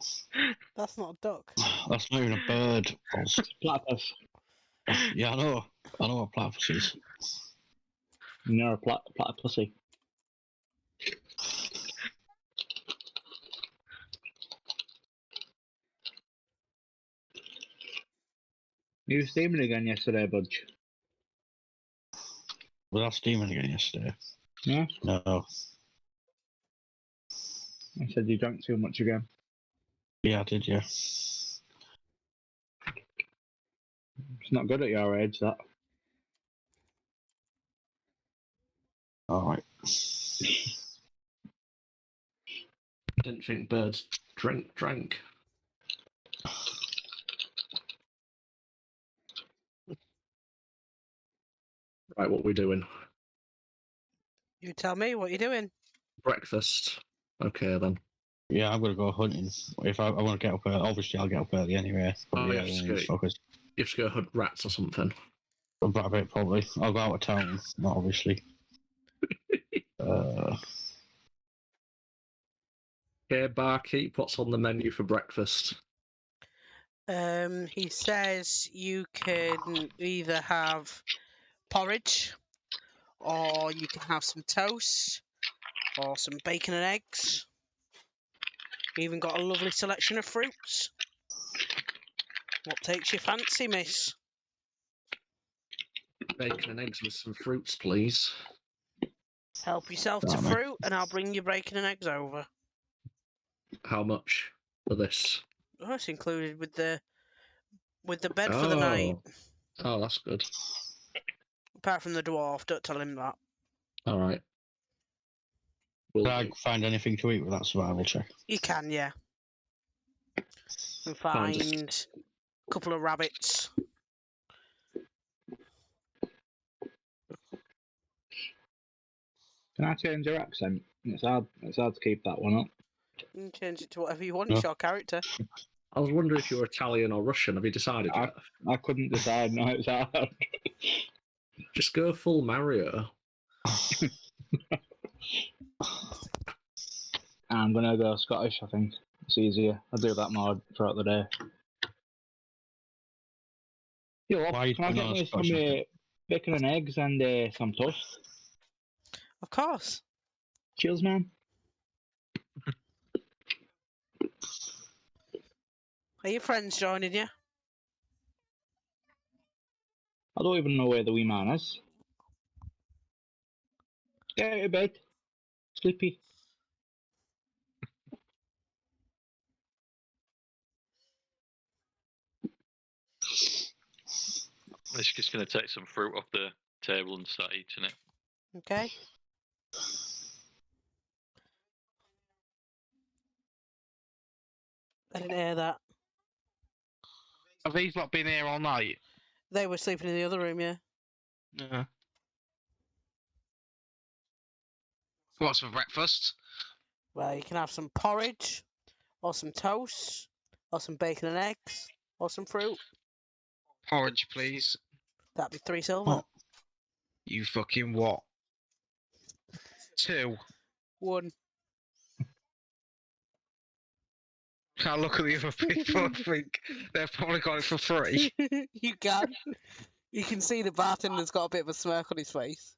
That's not a duck. That's not even a bird. Balls. Platypus. Yeah, I know. I know what platypus is. You're a platypussy. You were steaming again yesterday, Budge. Was I steaming again yesterday? Yeah? No. I said you drank too much again. Yeah, I did, yeah. It's not good at your age, that. Alright. Didn't think birds drank. Right, what we doing? You tell me what you're doing. Breakfast. Okay then. Yeah, I'm gonna go hunting. If I want to get up early, obviously I'll get up early anyway. But Oh, yeah, yeah, these it's fuckers. You have to go hunt rats or something. About a bit, probably. I'll go out of town, not obviously. Okay, barkeep, what's on the menu for breakfast? He says you can either have porridge, or you can have some toast, or some bacon and eggs. Even got a lovely selection of fruits. What takes your fancy, miss? Bacon and eggs with some fruits, please. Help yourself to Damn it. fruit, and I'll bring you bacon and eggs over. How much for this? Oh, it's included with the bed for the night. Oh, that's good. Apart from the dwarf, don't tell him that. All right. Will Can I do. find anything to eat with that survival check? You can, yeah. and Found find a couple of rabbits. Can I change your accent? It's hard to keep that one up. You can change it to whatever you want. Yeah. It's your character. I was wondering if you were Italian or Russian. Have you decided yet? I couldn't decide. No, it's hard. Just go full Mario. I'm gonna go Scottish. I think it's easier. I do that more throughout the day. Yo, Why can I do you get know me some Scottish? bacon and eggs and some toast? Of course. Cheers, man. Are your friends joining you? I don't even know where the wee man is. Get out of bed. Sleepy. It's just going to take some fruit off the table and start eating it. Okay. I didn't hear that. Have these lot been here all night? They were sleeping in the other room, yeah. Yeah. What's for breakfast? Well, you can have some porridge, or some toast, or some bacon and eggs, or some fruit. Porridge, please. That'd be 3 silver. Oh. You fucking what? 2. 1. Can't look at the other people and think they've probably got it for free. You can. You can see the bartender's got a bit of a smirk on his face.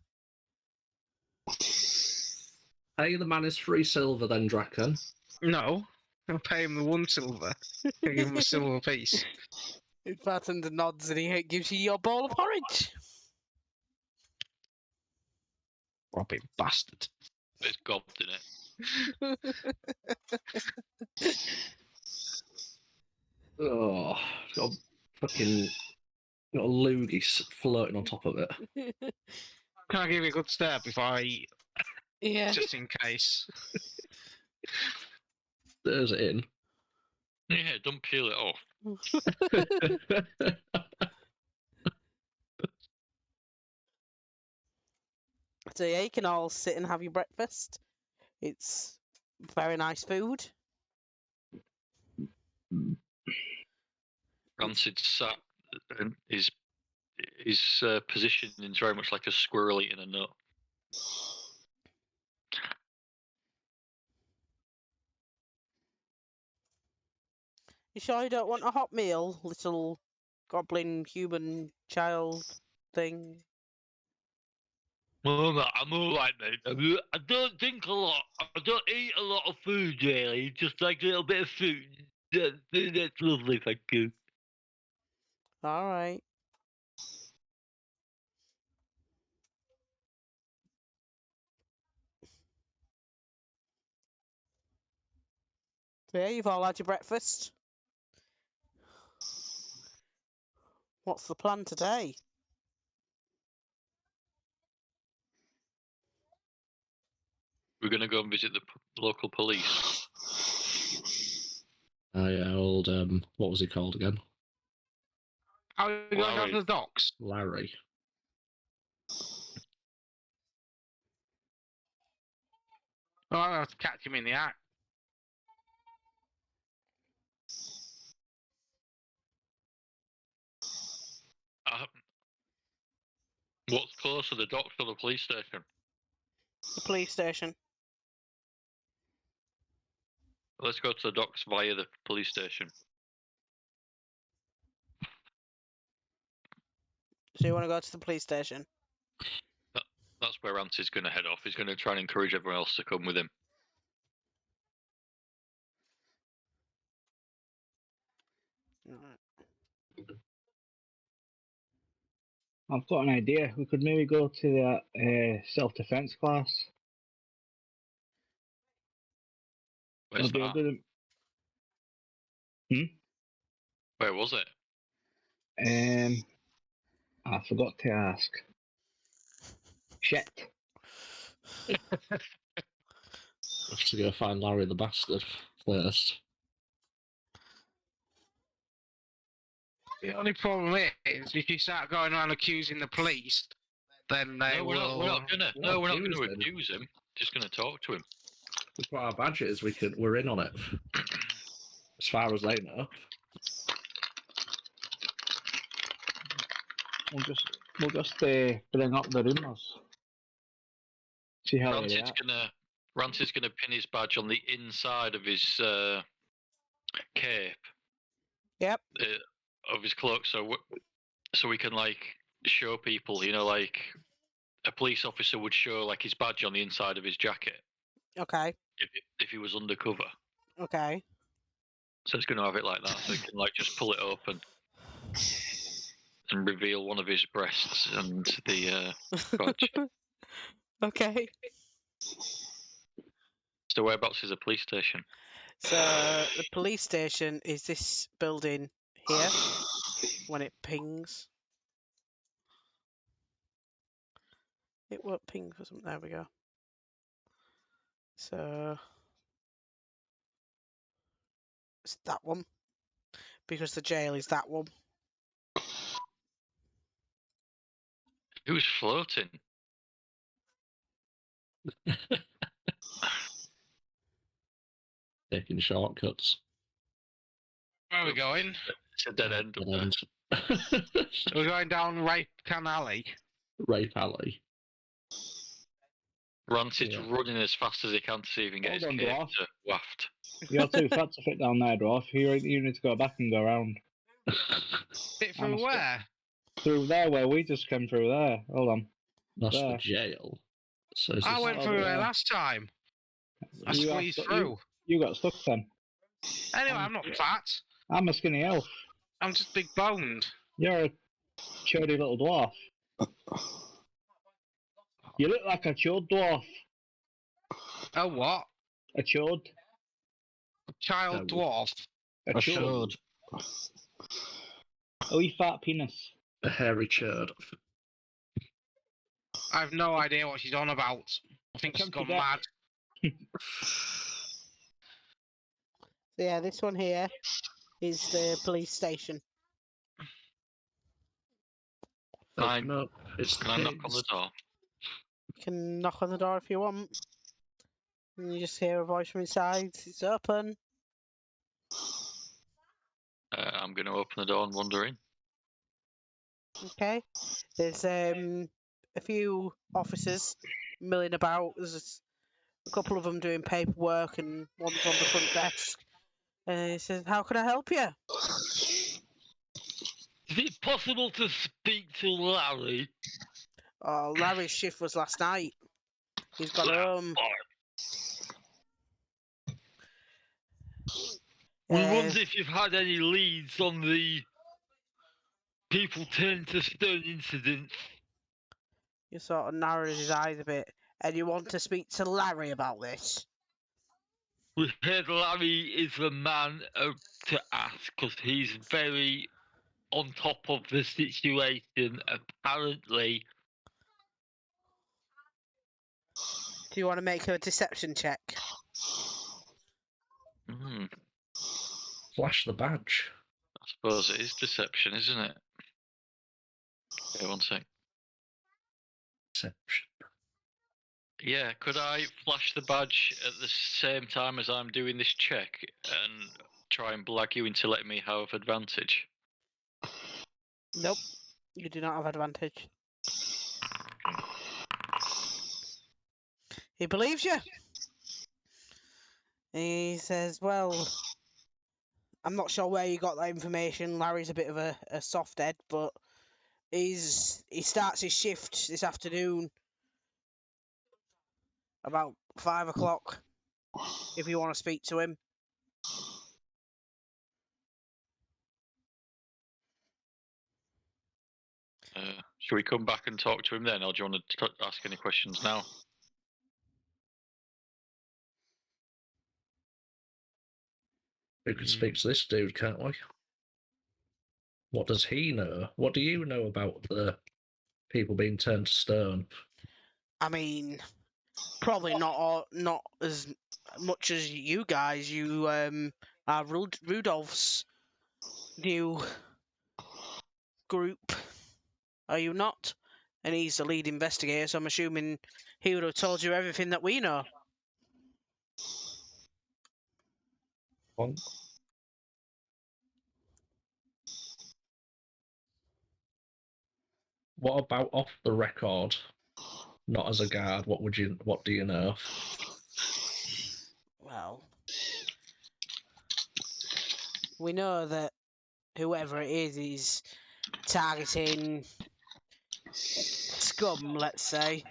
Hey, the man is 3 silver then, Draken. No, I'll pay him the 1 silver. I'll give him a silver piece. The bartender nods and he gives you your bowl of porridge. Robbing bastard. It's gobbed in it. Oh, it's got got a loogie floating on top of it. Can I give you a good stab if I eat, Yeah. just in case? There's it in. Yeah, don't peel it off. So yeah, you can all sit and have your breakfast. It's very nice food. Rancid sat and his position is very much like a squirrel eating a nut. You sure you don't want a hot meal, little goblin human child thing? I'm alright, mate. I don't think a lot. I don't eat a lot of food, really. Just like a little bit of food. That's lovely, thank you. All right. So yeah, you've all had your breakfast. What's the plan today? We're going to go and visit the local police. Yeah, old, what was he called again? How are you going down Larry. to the docks? Larry. Oh, I'll have to catch him in the act. What's closer, the docks or the police station? The police station. Let's go to the docks via the police station. So you want to go to the police station? That's where Rancy's going to head off. He's going to try and encourage everyone else to come with him. I've got an idea. We could maybe go to that self-defense class. Where's It'll be a that? good. Where was it? I forgot to ask. Shit. Have to go find Larry the bastard first. The only problem is, if you start going around accusing the police, then they No, will. we're not gonna. We're No, not we're not gonna accusing. accuse him. Just gonna talk to him. We've got our badges. We're in on it. As far as they know. We'll just bring up the rumours. See how they react. Rancid's gonna pin his badge on the inside of his cape. Yep. Of his cloak, so we can like show people, you know, like a police officer would show like his badge on the inside of his jacket Okay. if he was undercover. Okay. So it's going to have it like that, so he can like just pull it open and reveal one of his breasts and the badge. Okay. So whereabouts is a police station? So the police station is this building here. When it pings, it won't ping for something. There we go. So it's that one because the jail is that one. Who's floating? Taking shortcuts. Where are we going? It's a dead end. Up there. And We're going down Rape Can Alley. Rape Alley. Rancid's running as fast as he can to see if he can get his Hold on, cape Dwarf. to waft. You're too fat to fit down there, Dwarf. You need to go back and go around. Fit I'm through where? Through there where we just came through there. Hold on. That's There. the jail. So is I this- went Oh, through yeah. there last time. I You got squeezed stuck- through. You got stuck then. Anyway, I'm not fat. I'm a skinny elf. I'm just big boned. You're a chody little dwarf. You look like a chode dwarf. Oh, what? A chode. Child No. dwarf. A I chode. should. A wee fat penis. a hairy churd. I have no idea what she's on about. I think she's Come gone to mad. Yeah, this one here is the police station. Open up. It's Can I knock on pigs. the door? You can knock on the door if you want. And you just hear a voice from inside. It's open. I'm going to open the door and wander in. Okay. There's a few officers milling about. There's a couple of them doing paperwork, and one's on the front desk. And he says, "How can I help you?" Is it possible to speak to Larry? Oh, Larry's shift was last night. He's gone home. We Uh, wonder if you've had any leads on the people turned to stone incident. You sort of narrows his eyes a bit. And you want to speak to Larry about this? We heard Larry is the man to ask because he's very on top of the situation. Apparently, Do you want to make a deception check? Hmm. Flash the badge. I suppose it is deception, isn't it? Okay, one sec. Deception. Yeah, could I flash the badge at the same time as I'm doing this check and try and blag you into letting me have advantage? Nope. You do not have advantage. He believes you. He says, "Well, I'm not sure where you got that information. Larry's a bit of a soft head, but he starts his shift this afternoon about 5 o'clock. If you want to speak to him." Should we come back and talk to him then, or do you want to ask any questions now? We could speak to this dude, can't we? What does he know? What do you know about the people being turned to stone? I mean, probably not as much as you guys. You are Rudolph's new group, are you not? And he's the lead investigator, so I'm assuming he would have told you everything that we know. One. What about off the record? Not as a guard. What do you know? Well, we know that whoever it is targeting scum, let's say.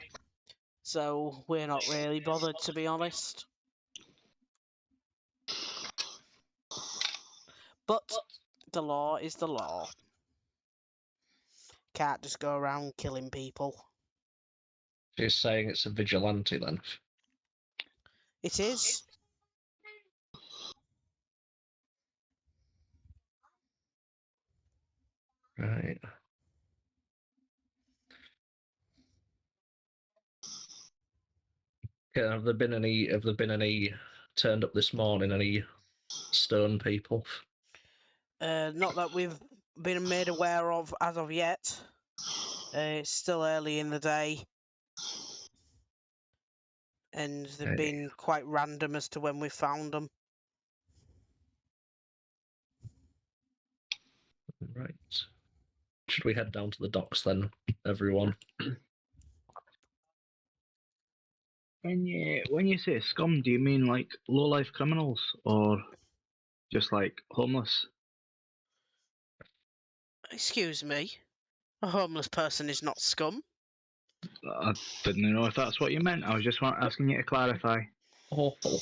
So we're not really bothered, to be honest. But the law is the law. Can't just go around killing people. She's saying it's a vigilante then. It is. Right. Okay, have there been any turned up this morning? Any stone people? Not that we've been made aware of as of yet. It's still early in the day. And they've Hey. been quite random as to when we found them. Right. Should we head down to the docks then, everyone? When you say scum, do you mean like low life criminals or just like homeless? Excuse me. A homeless person is not scum. I didn't know if that's what you meant. I was just asking you to clarify. Awful.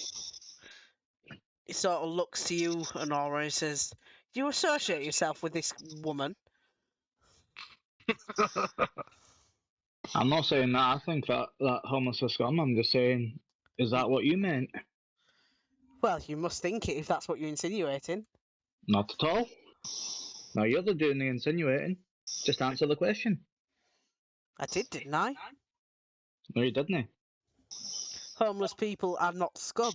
He sort of looks to you, Honora, and says, "Do you associate yourself with this woman?" I'm not saying that I think that homeless are scum. I'm just saying, is that what you meant? Well, you must think it if that's what you're insinuating. Not at all. Now you're the doing the insinuating. Just answer the question. I did, didn't I? No, you didn't. Homeless people are not scum.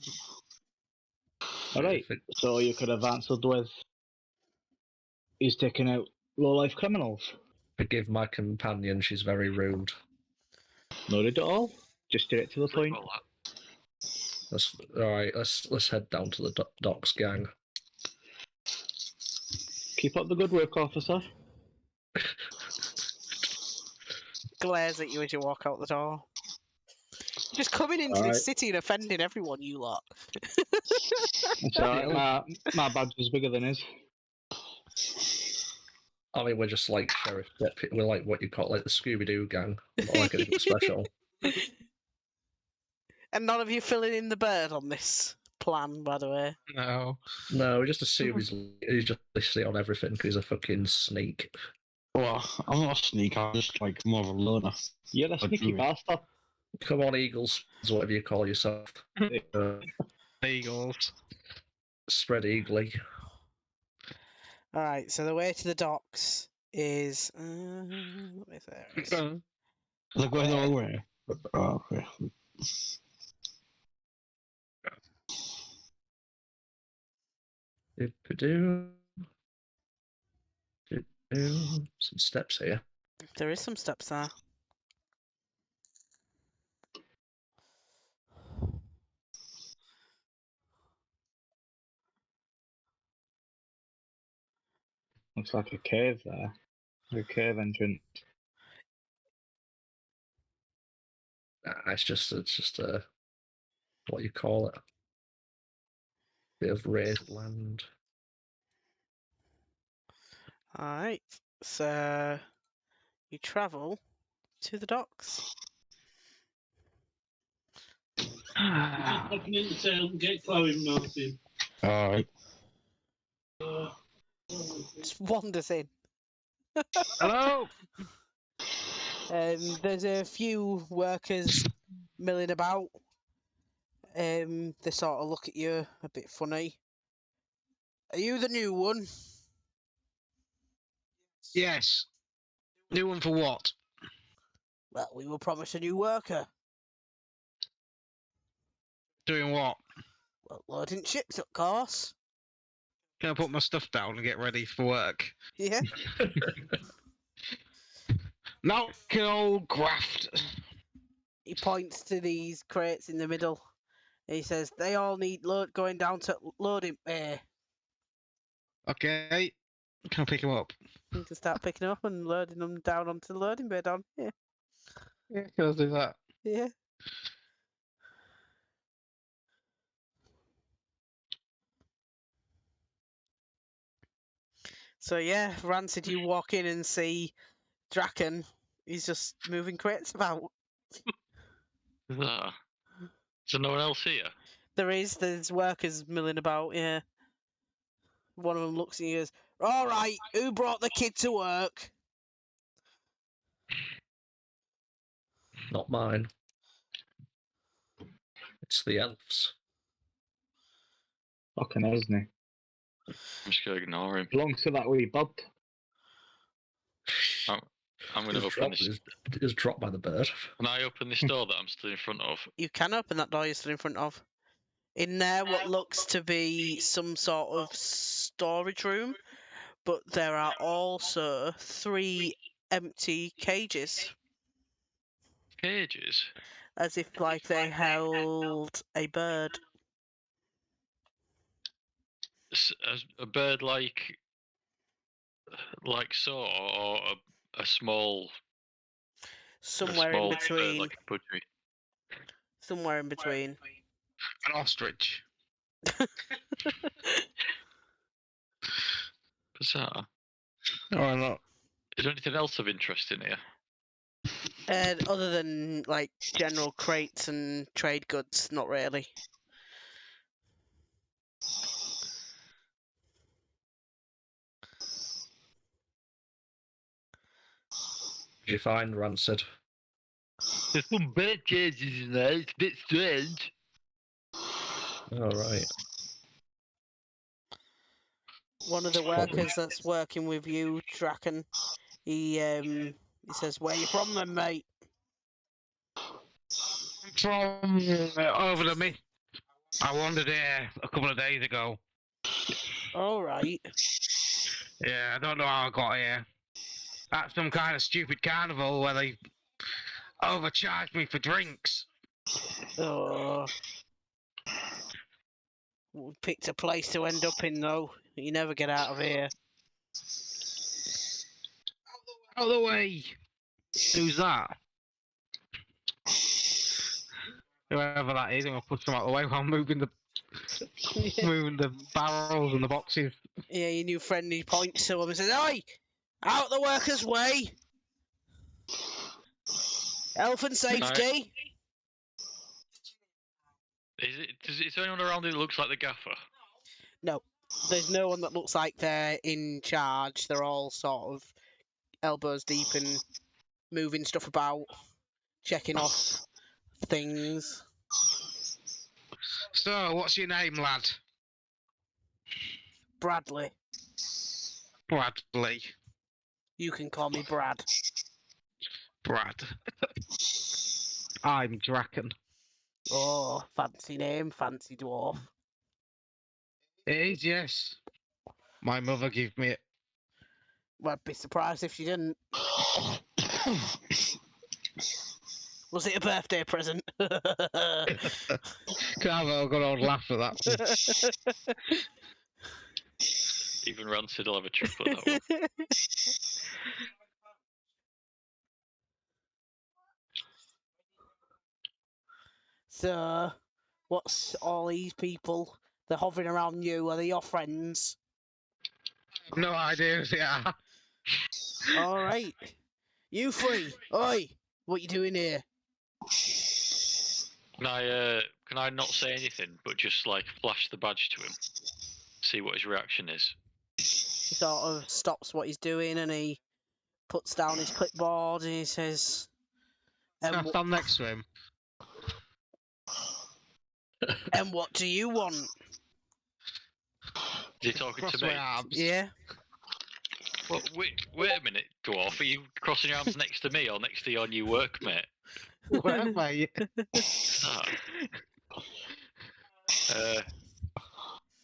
Alright, so you could have answered with, he's taking out low life criminals. Forgive my companion, she's very rude. Not at all. Just straight to the point. Alright, let's head down to the docks, gang. Keep up the good work, officer. Glares at you as you walk out the door. Just coming into Alright. this city and offending everyone, you lot. It's alright, my badge is bigger than his. I mean, we're just like sheriff deputy. We're like what you call like the Scooby-Doo gang. Not like anything special. And none of you filling in the bird on this plan, by the way. No. No, we just assume he's just listening on everything because he's a fucking sneak. Well, I'm not a sneak, I'm just like more of a loner. You're a sneaky bastard. Come on, Eagles, whatever you call yourself. Eagles. Spread eagly. Alright, so the way to the docks is... let me see. They're going the wrong way. Oh, okay. Some steps here. There is some steps there. Looks like a cave there. A cave entrance. It's just what you call it. Bit of raised land. Alright, so you travel to the docks. Get going, Martin. Alright. Just wanders in. Hello. There's a few workers milling about. They sort of look at you a bit funny. Are you the new one? Yes. New one for what? Well, we were promised a new worker. Doing what? Well, loading ships, of course. Can I put my stuff down and get ready for work? Yeah. No, old graft. He points to these crates in the middle. And he says, they all need going down to loading bay. Okay. Can I pick him up? You can start picking them up and loading them down onto the loading bay down here. Yeah, can I do that? Yeah. So yeah, Rancid, you walk in and see Draken. He's just moving crates about. Ah. Is there no one else here? There's workers milling about, yeah. One of them looks and he goes, all right, who brought the kid to work? Not mine. It's the elves. Fucking isn't he? I'm just gonna ignore him. Belongs to that wee bird. I'm gonna open this. It was dropped by the bird. Can I open this door that I'm still in front of? You can open that door you're still in front of. In there, what looks to be some sort of storage room, but there are also 3 empty cages, Cages? as if like they held a bird. A bird like so, or a small. Somewhere a small in between. Bird, like a budgie. Somewhere in between. An ostrich. Bizarre. Or not? Is there anything else of interest in here? Other than like general crates and trade goods, not really. Did you find Rancid? There's some bird cages in there. It's a bit strange. All right. One of the workers that's working with you, Draken, he says, "Where you from, then, mate?" From over the mist. I wandered here a couple of days ago. All right. Yeah, I don't know how I got here. At some kind of stupid carnival where they overcharged me for drinks. Oh. We picked a place to end up in, though. You never get out of here. Out of the way! Who's that? Whoever that is, I'm gonna push them out of the way while I'm moving the barrels and the boxes. Yeah, your new friend, he points to him and says, "Oi! Out the workers' way! Health and safety!" Is there anyone around here that looks like the gaffer? No, there's no one that looks like they're in charge. They're all sort of elbows deep in moving stuff about, checking off things. So, what's your name, lad? Bradley. Bradley. You can call me Brad. Brad. I'm Draken. Oh, fancy name, fancy dwarf. It is, yes. My mother gave me it. Well, I'd be surprised if she didn't. Was it a birthday present? Can I have a good old laugh at that? Even Rancid will have a chuckle at that one. So, what's all these people? They're hovering around you. Are they your friends? No idea who they are. All right. You three. Oi, what you doing here? Can I not say anything, but just like flash the badge to him, see what his reaction is? He sort of stops what he's doing and he puts down his clipboard and he says, Can I stand next to him? "And what do you want?" Is he talking Cross to my me? arms. Yeah. Well, wait a minute, dwarf. Are you crossing your arms next to me or next to your new workmate? Where, mate?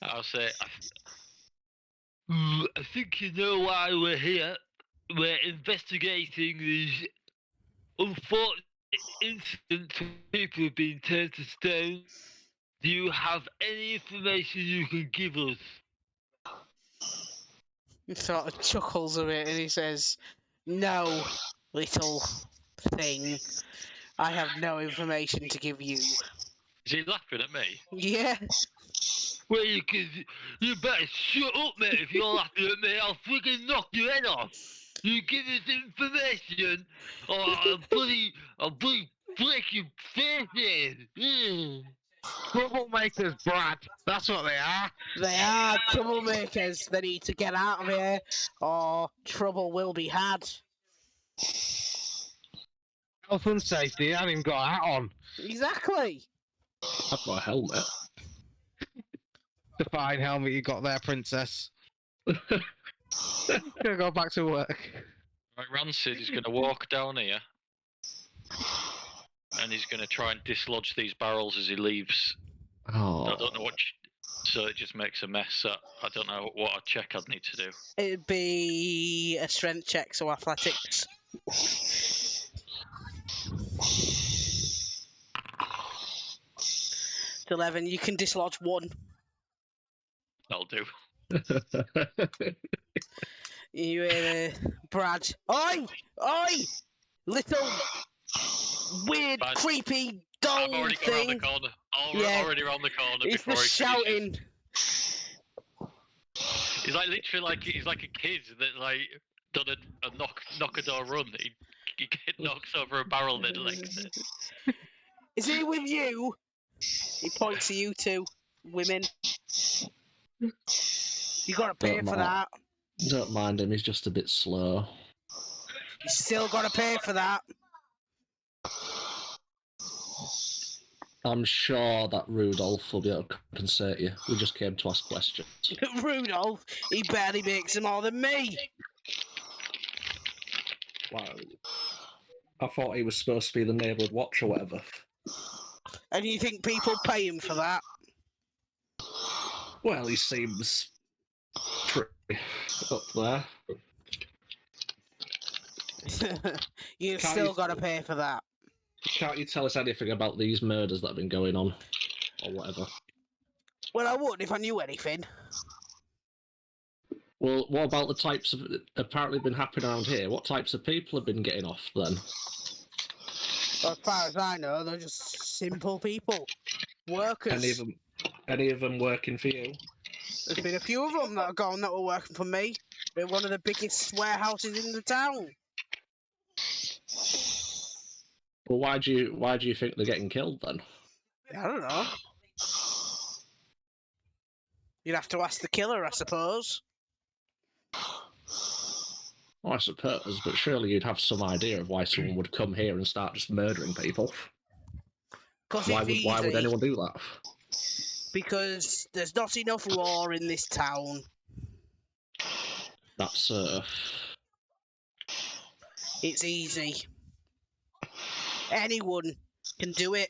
I'll say, I think you know why we're here. we're investigating these unfortunate incidents where people have been turned to stone. Do you have any information you can give us? He sort of chuckles a bit and he says, "No, little thing. I have no information to give you." Is he laughing at me? Yeah. Well, you better shut up, mate. If you're laughing at me, I'll freaking knock your head off. You give us information, or I'll bloody break your face in. Troublemakers, Brad. That's what they are. They are troublemakers. They need to get out of here, or trouble will be had. Health and safety, I haven't even got a hat on. Exactly. I've got a helmet. The fine helmet you got there, princess. Gonna go back to work. Right, Rancid is going to walk down here. And he's going to try and dislodge these barrels as he leaves. Oh. I don't know what... So it just makes a mess. So I don't know what a check I'd need to do. It'd be a strength check, so athletics. It's 11. You can dislodge one. That'll do. You hear Brad. Oi! Oi! Little weird, Bad. creepy I've doll already gone around the thing. corner. Yeah. Already around the corner He's before just he shouting. He's like literally like he's like a kid that like done a knock a door run. He knocks over a barrel and then licks it. Is he with you? He points to you two women. You gotta pay Don't for mind. that. Don't mind him, he's just a bit slow. You still gotta pay for that. I'm sure that Rudolph will be able to compensate you. We just came to ask questions. Rudolph, he barely makes more than me. Wow. I thought he was supposed to be the neighbourhood watch or whatever. And you think people pay him for that? Well, he seems pretty up there. You Can't still you- gotta pay for that. Can't you tell us anything about these murders that have been going on? Or whatever. Well, I would if I knew anything. Well, what about the types of apparently been happening around here? What types of people have been getting off then? Well, as far as I know, they're just simple people. Workers. Any of them working for you? There's been a few of them that are gone that were working for me. They're one of the biggest warehouses in the town. Well, why do you think they're getting killed then? I don't know. You'd have to ask the killer, I suppose. Well, I suppose, but surely you'd have some idea of why someone would come here and start just murdering people. Why would anyone do that? Because there's not enough law in this town. That's It's easy. Anyone can do it.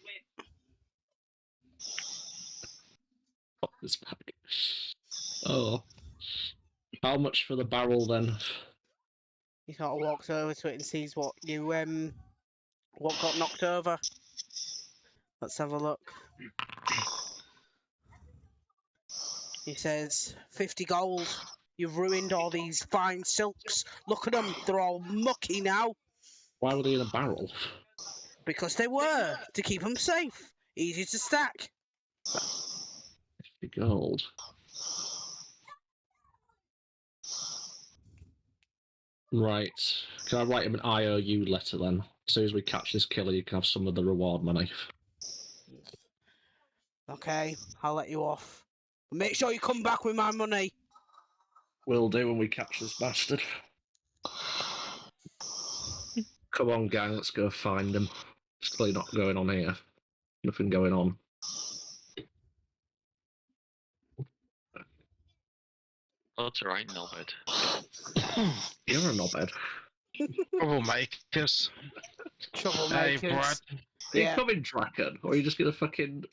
fuck this bag. Oh, how much for the barrel then? He sort of walks over to it and sees what you what got knocked over. Let's have a look. He says, 50 gold. You've ruined all these fine silks. Look at them, they're all mucky now. Why were they in a barrel? Because they were, to keep them safe. Easy to stack. 50 gold. Right. Can I write him an IOU letter then? As soon as we catch this killer, you can have some of the reward money. Okay, I'll let you off. Make sure you come back with my money. Will do when we catch this bastard. Come on, gang, let's go find him. There's clearly not going on here. Nothing going on. Oh, that's alright, Nobed. You're a knobhead. Troublemakers. Hey, Troublemakers. Brad. Are you Yeah. coming, Draken? Or are you just gonna fucking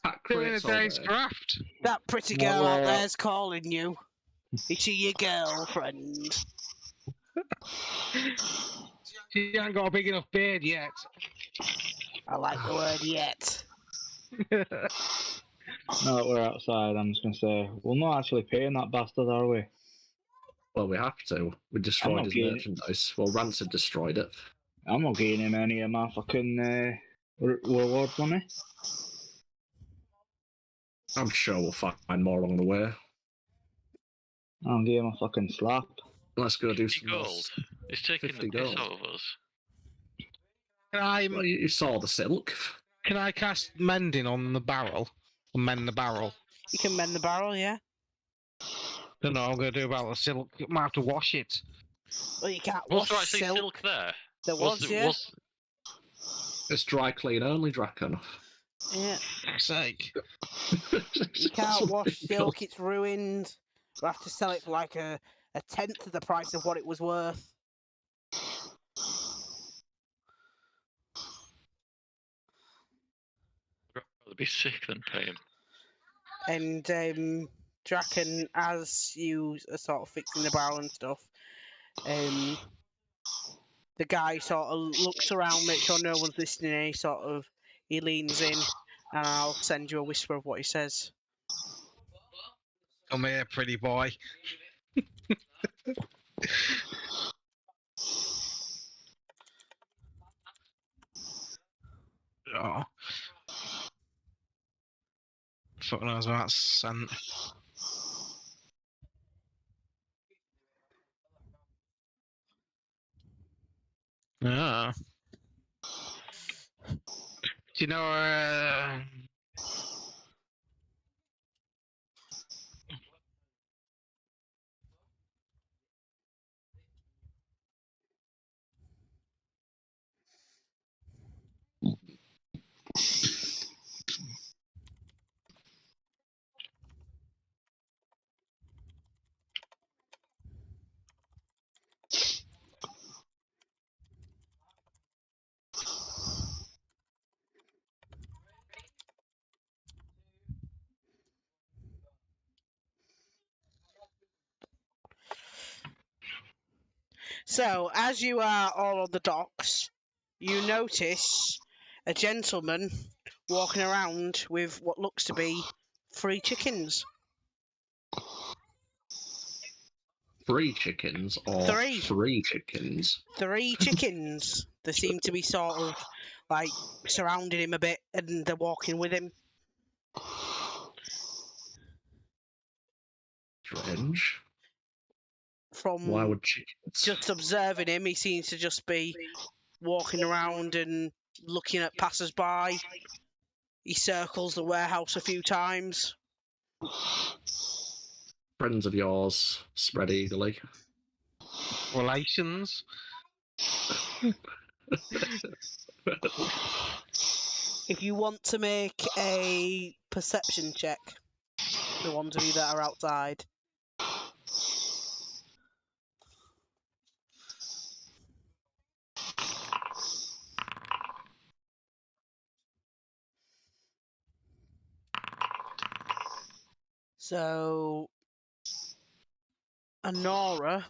pack Doing a crates all day's day? craft. That pretty girl out No. there's calling you. Is she your girlfriend? She ain't got a big enough beard yet. I like the word yet. Now that we're outside, I'm just gonna say we're not actually paying that bastard, are we? Well, we have to. We destroyed not his getting it. merchandise. Well, Rancid destroyed it. I'm not getting him any of my fucking reward money. I'm sure we'll find more along the way. I'll give him a fucking slap. Let's go do 50 some more. gold. It's taking 50 the piss gold. out of us. Well, you saw the silk. Can I cast mending on the barrel? And mend the barrel? You can mend the barrel, yeah. Don't know what I'm going to do about the silk. Might have to wash it. Well, you can't Was wash there actually silk. silk there? There was, yeah. It's dry clean only, Draken. Yeah. Fuck's sake. You can't wash silk, it's ruined. We'll have to sell it for like a tenth of the price of what it was worth. I'd rather be sick than pay him. And Draken, as you are sort of fixing the barrel and stuff, the guy sort of looks around, makes sure no one's listening, and he leans in, and I'll send you a whisper of what he says. Come here, pretty boy. Oh. Fuck knows about scent. Yeah. Do you know So, as you are all on the docks, you notice a gentleman walking around with what looks to be 3 chickens. 3 chickens or 3. 3 chickens? 3 chickens. They seem to be sort of like surrounding him a bit, and they're walking with him. Strange. From Why would chickens? just observing him, he seems to just be walking around and looking at passers-by. He circles the warehouse a few times. Friends of yours spread eagerly. relations? If you want to make a perception check, the ones of you that are outside. So, Honora,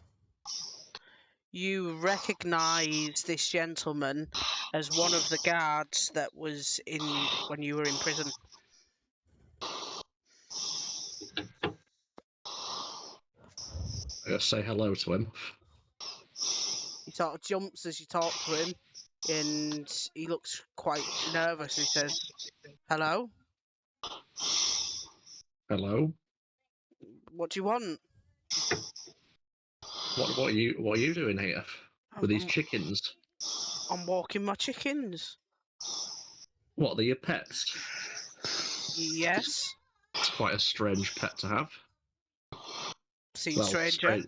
you recognise this gentleman as one of the guards that was in when you were in prison. I gotta say hello to him. He sort of jumps as you talk to him, and he looks quite nervous. He says, "Hello? Hello. What do you want?" What are you doing here with these chickens? I'm walking my chickens. What, they're your pets? Yes. It's quite a strange pet to have. Seems stranger.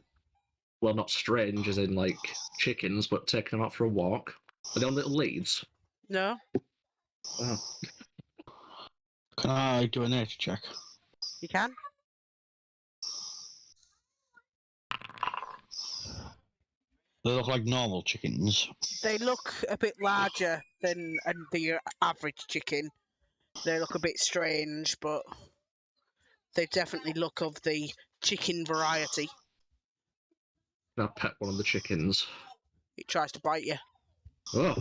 Well, not strange as in like chickens, but taking them out for a walk. Are they on little leads? No. Oh. Can I do a nature check? You can. They look like normal chickens. They look a bit larger than the average chicken. They look a bit strange, but they definitely look of the chicken variety. Can I pet one of the chickens? It tries to bite you. Oh,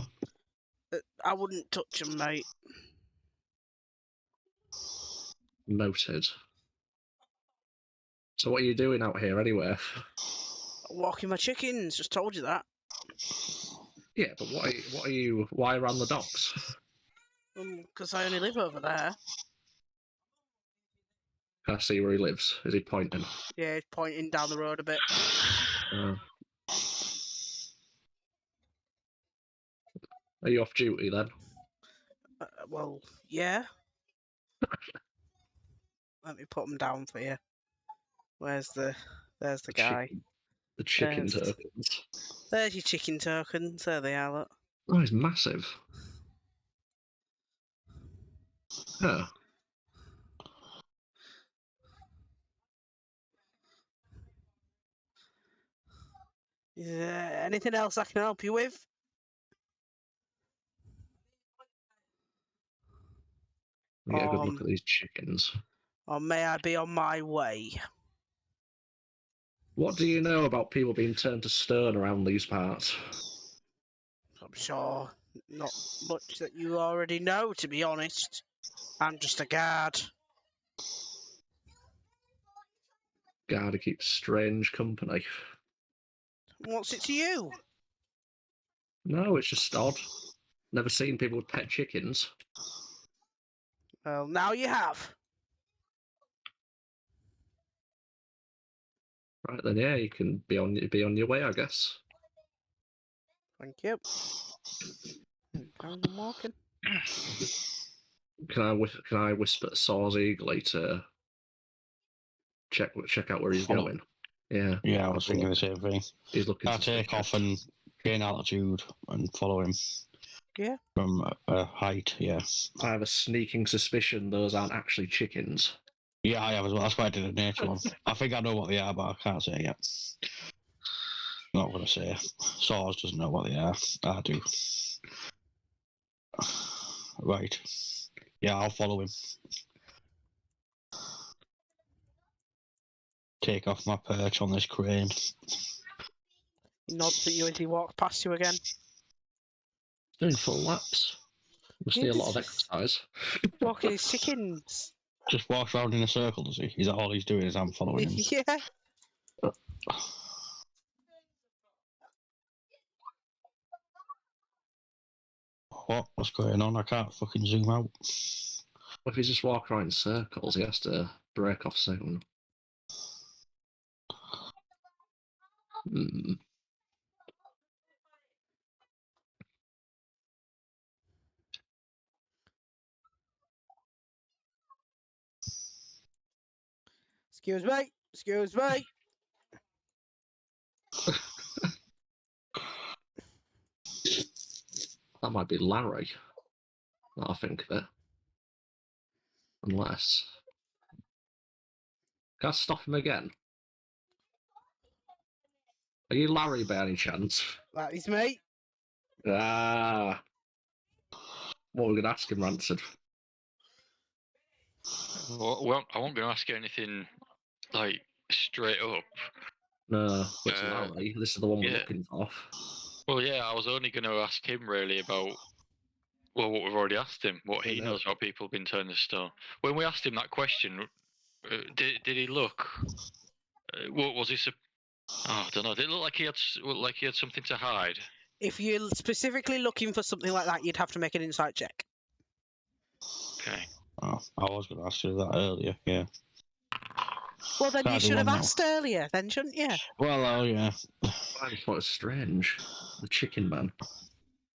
I wouldn't touch him, mate. noted. So what are you doing out here anyway? Walking my chickens. Just told you that. Yeah, but why around the docks? Because I only live over there. Can I see where he lives? Is he pointing? Yeah, he's pointing down the road a bit. Are you off duty then? Well, yeah. Let me put them down for you. There's the guy. The chicken There's- tokens. There's your chicken tokens. There they are, look. Oh, he's massive. Yeah. Is there anything else I can help you with? Get a good look at these chickens. Or may I be on my way? What do you know about people being turned to stone around these parts? I'm sure not much that you already know, to be honest. I'm just a guard. Guard keeps strange company. What's it to you? No, it's just odd. Never seen people with pet chickens. Well, now you have. Right then, yeah, you can be on your way, I guess. Thank you. I'm walking. Can I whisper Saw's eagerly to check out where he's Follow. going? Yeah. Yeah, I was thinking the same thing. He's looking. I take off and gain altitude and follow him. Yeah. From a height, yeah. I have a sneaking suspicion those aren't actually chickens. Yeah, I have as well. That's why I did a nature one. I think I know what they are, but I can't say yet. Not gonna say. Saws doesn't know what they are. I do. Right. Yeah, I'll follow him. Take off my perch on this crane. He nods at you as he walks past you again. Doing full laps. Must need a lot of exercise. Walking his chickens. Just walks around in a circle, does he? Is that all he's doing? Is I'm following him? Yeah. What's going on? I can't fucking zoom out. Well, if he's just walking around in circles, he has to break off soon. Hmm. Excuse me. Excuse me. That might be Larry. I think of it. Unless. Can I stop him again? Are you Larry by any chance? That is me. Ah. What we're going to ask him, Rancid? Well, I won't be asking anything like straight up. No, it's Larry. This is the one we're yeah. looking for. Well, yeah, I was only going to ask him really about what we've already asked him, what he knows about people being turned to stone. When we asked him that question, did he look? What was he? I don't know. Did it look like he had something to hide? If you're specifically looking for something like that, you'd have to make an insight check. Okay. Oh, I was going to ask you that earlier, yeah. Well, then you Can't do should have one now. asked earlier, then, shouldn't you? Well, oh yeah. I just thought it was strange. The chicken man.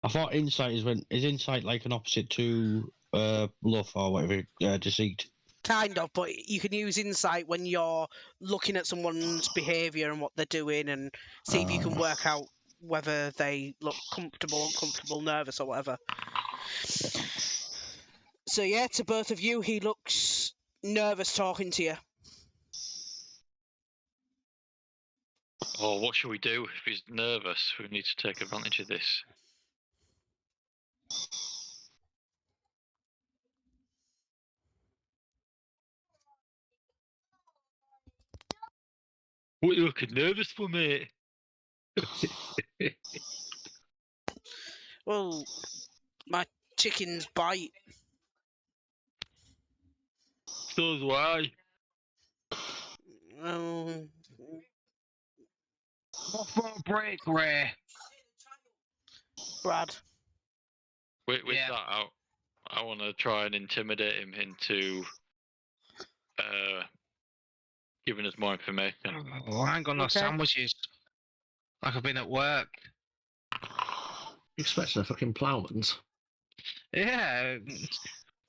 I thought insight is insight like an opposite to bluff or whatever, deceit. Kind of, but you can use insight when you're looking at someone's behaviour and what they're doing and see if you can work out whether they look comfortable, uncomfortable, nervous or whatever. So yeah, to both of you, he looks nervous talking to you. Oh, what should we do if he's nervous? We need to take advantage of this. What are you looking nervous for, mate? Well, my chickens bite. So do I. Um, Off for a break, Ray. Brad. With Yeah. that, I want to try and intimidate him into giving us more information. Oh, I ain't got no Okay. sandwiches. Like I've been at work. You expecting a fucking ploughman's? Yeah.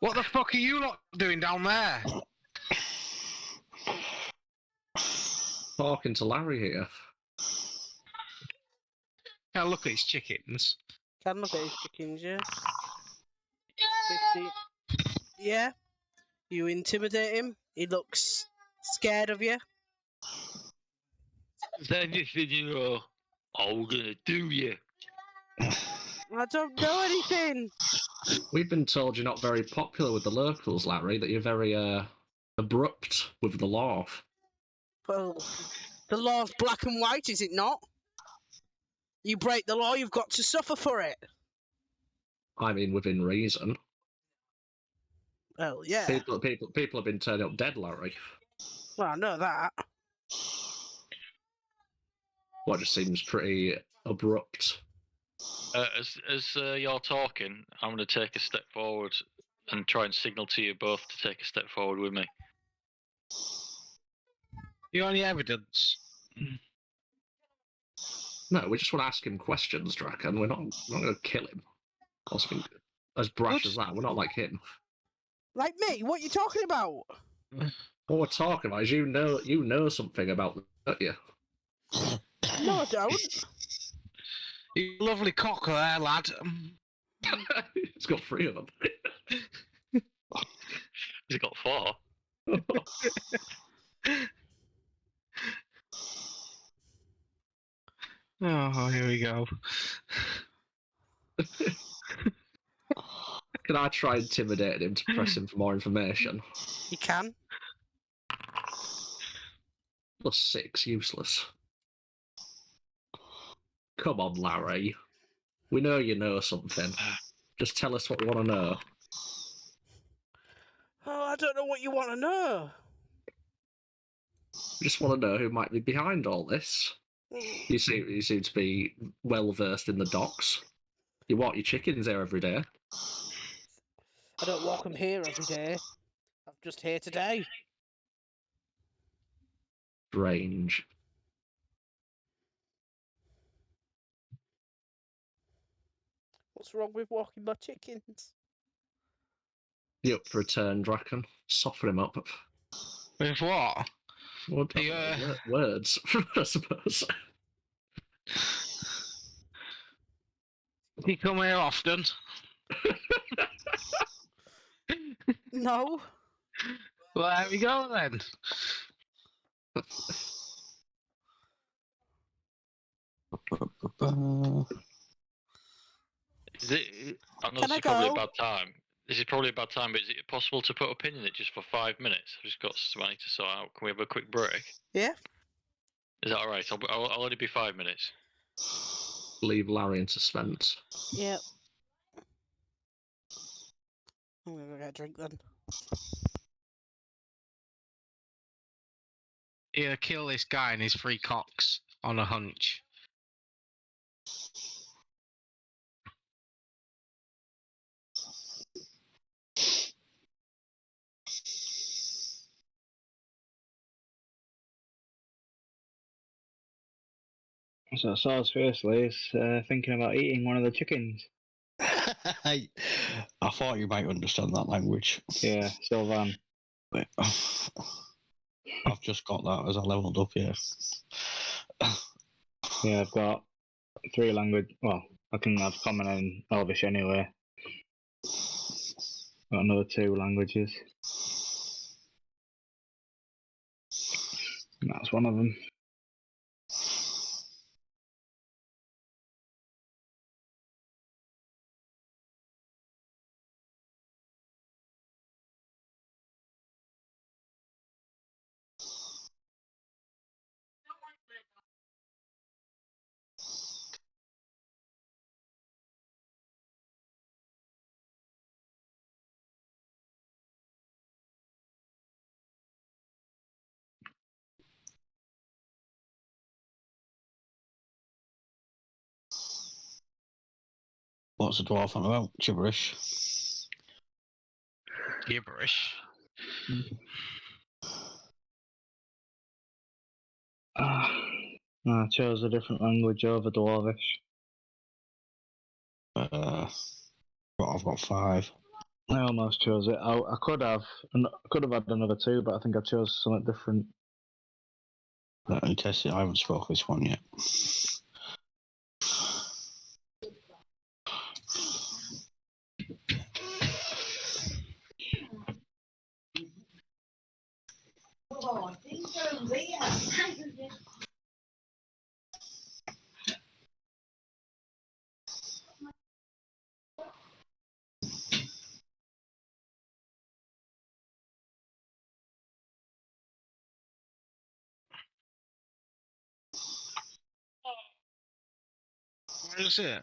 What the fuck are you lot doing down there? Talking to Larry here. Now look at his chickens. Can look at his chickens, yeah. 50. Yeah. You intimidate him. He looks scared of you. Then you said, I'm gonna do you. I don't know anything. We've been told you're not very popular with the locals, Larry, that you're very abrupt with the law. Well, the law's black and white, is it not? You break the law, you've got to suffer for it. I mean, within reason. Well, yeah. People have been turning up dead, Larry. Well, I know that. What just seems pretty abrupt. As you're talking, I'm going to take a step forward and try and signal to you both to take a step forward with me. You got any evidence? No, we just want to ask him questions, Draken. We're not going to kill him. Or something as brash Good. as that. We're not like him. Like me? What are you talking about? What we're talking about is you know something about them, don't you? No, I don't. You lovely cocker there, lad. It's got 3 of them. He's got 4. Oh, here we go. Can I try intimidating him to press him for more information? You can. +6, useless. Come on, Larry. We know you know something. Just tell us what we want to know. Oh, I don't know what you want to know. We just want to know who might be behind all this. You seem to be well versed in the docks. You walk your chickens there every day. I don't walk them here every day. I'm just here today. Strange. What's wrong with walking my chickens? You up for a turn, Draken? Soften him up. With what? What Yeah. words, I suppose. Do you come here often? No. Well, there we go then. Is it? I know Can this I is probably a go? bad time. This is probably a bad time, but is it possible to put a pin in it just for 5 minutes? I've just got something to sort out. Can we have a quick break? Yeah. Is that alright? I'll only be 5 minutes. Leave Larry in suspense. Yeah. I'm gonna go get a drink then. Either kill this guy and his 3 cocks on a hunch. So Saws firstly is thinking about eating one of the chickens. I thought you might understand that language. Yeah, Sylvan. But I've just got that as I leveled up here. Yeah, I've got 3 language. Well, I can have Common and Elvish anyway. Got another 2 languages. And that's one of them. What's a dwarf on about? Gibberish. Gibberish. No, I chose a different language over Dwarvish. I've got 5. I almost chose it. I could have had another 2, but I think I chose something different. Let me test it. I haven't spoken this one yet. Where is it?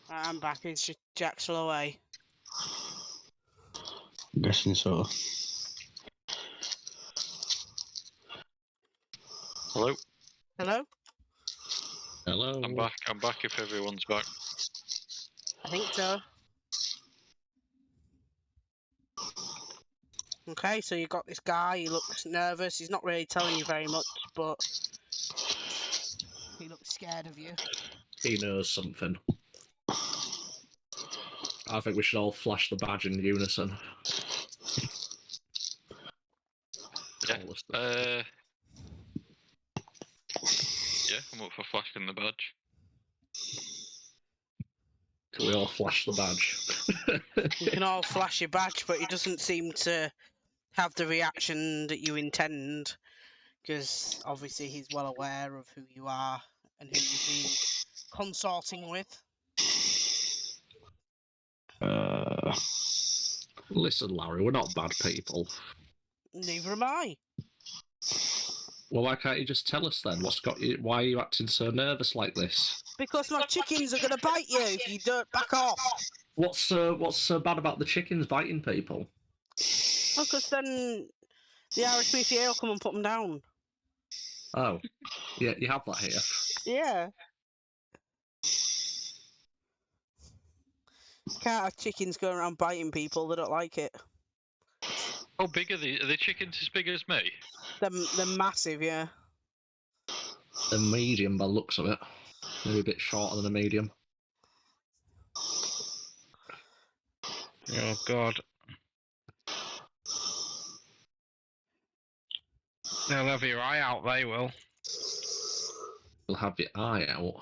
I'm back. It's just Jack still away. I'm guessing so. Hello? Hello? Hello. I'm back. I'm back if everyone's back. I think so. Okay, so you got this guy. He looks nervous. He's not really telling you very much, but he looks scared of you. He knows something. I think we should all flash the badge in unison. Yeah. Call us the- Yeah, I'm up for flashing the badge. Can we all flash the badge? You can all flash your badge, but he doesn't seem to have the reaction that you intend, because obviously he's well aware of who you are and who you've been consorting with. Listen, Larry, we're not bad people. Neither am I. Well, why can't you just tell us then? What's got you? Why are you acting so nervous like this? Because my chickens are going to bite you if you don't back off. What's so bad about the chickens biting people? Because then the RSPCA will come and put them down. Oh, yeah, you have that here. Yeah. Can't have chickens going around biting people. They don't like it. How big are they? Are the chickens as big as me? They're massive, yeah. A medium by the looks of it. Maybe a bit shorter than a medium. Oh God. They'll have your eye out. They will. You'll have your eye out.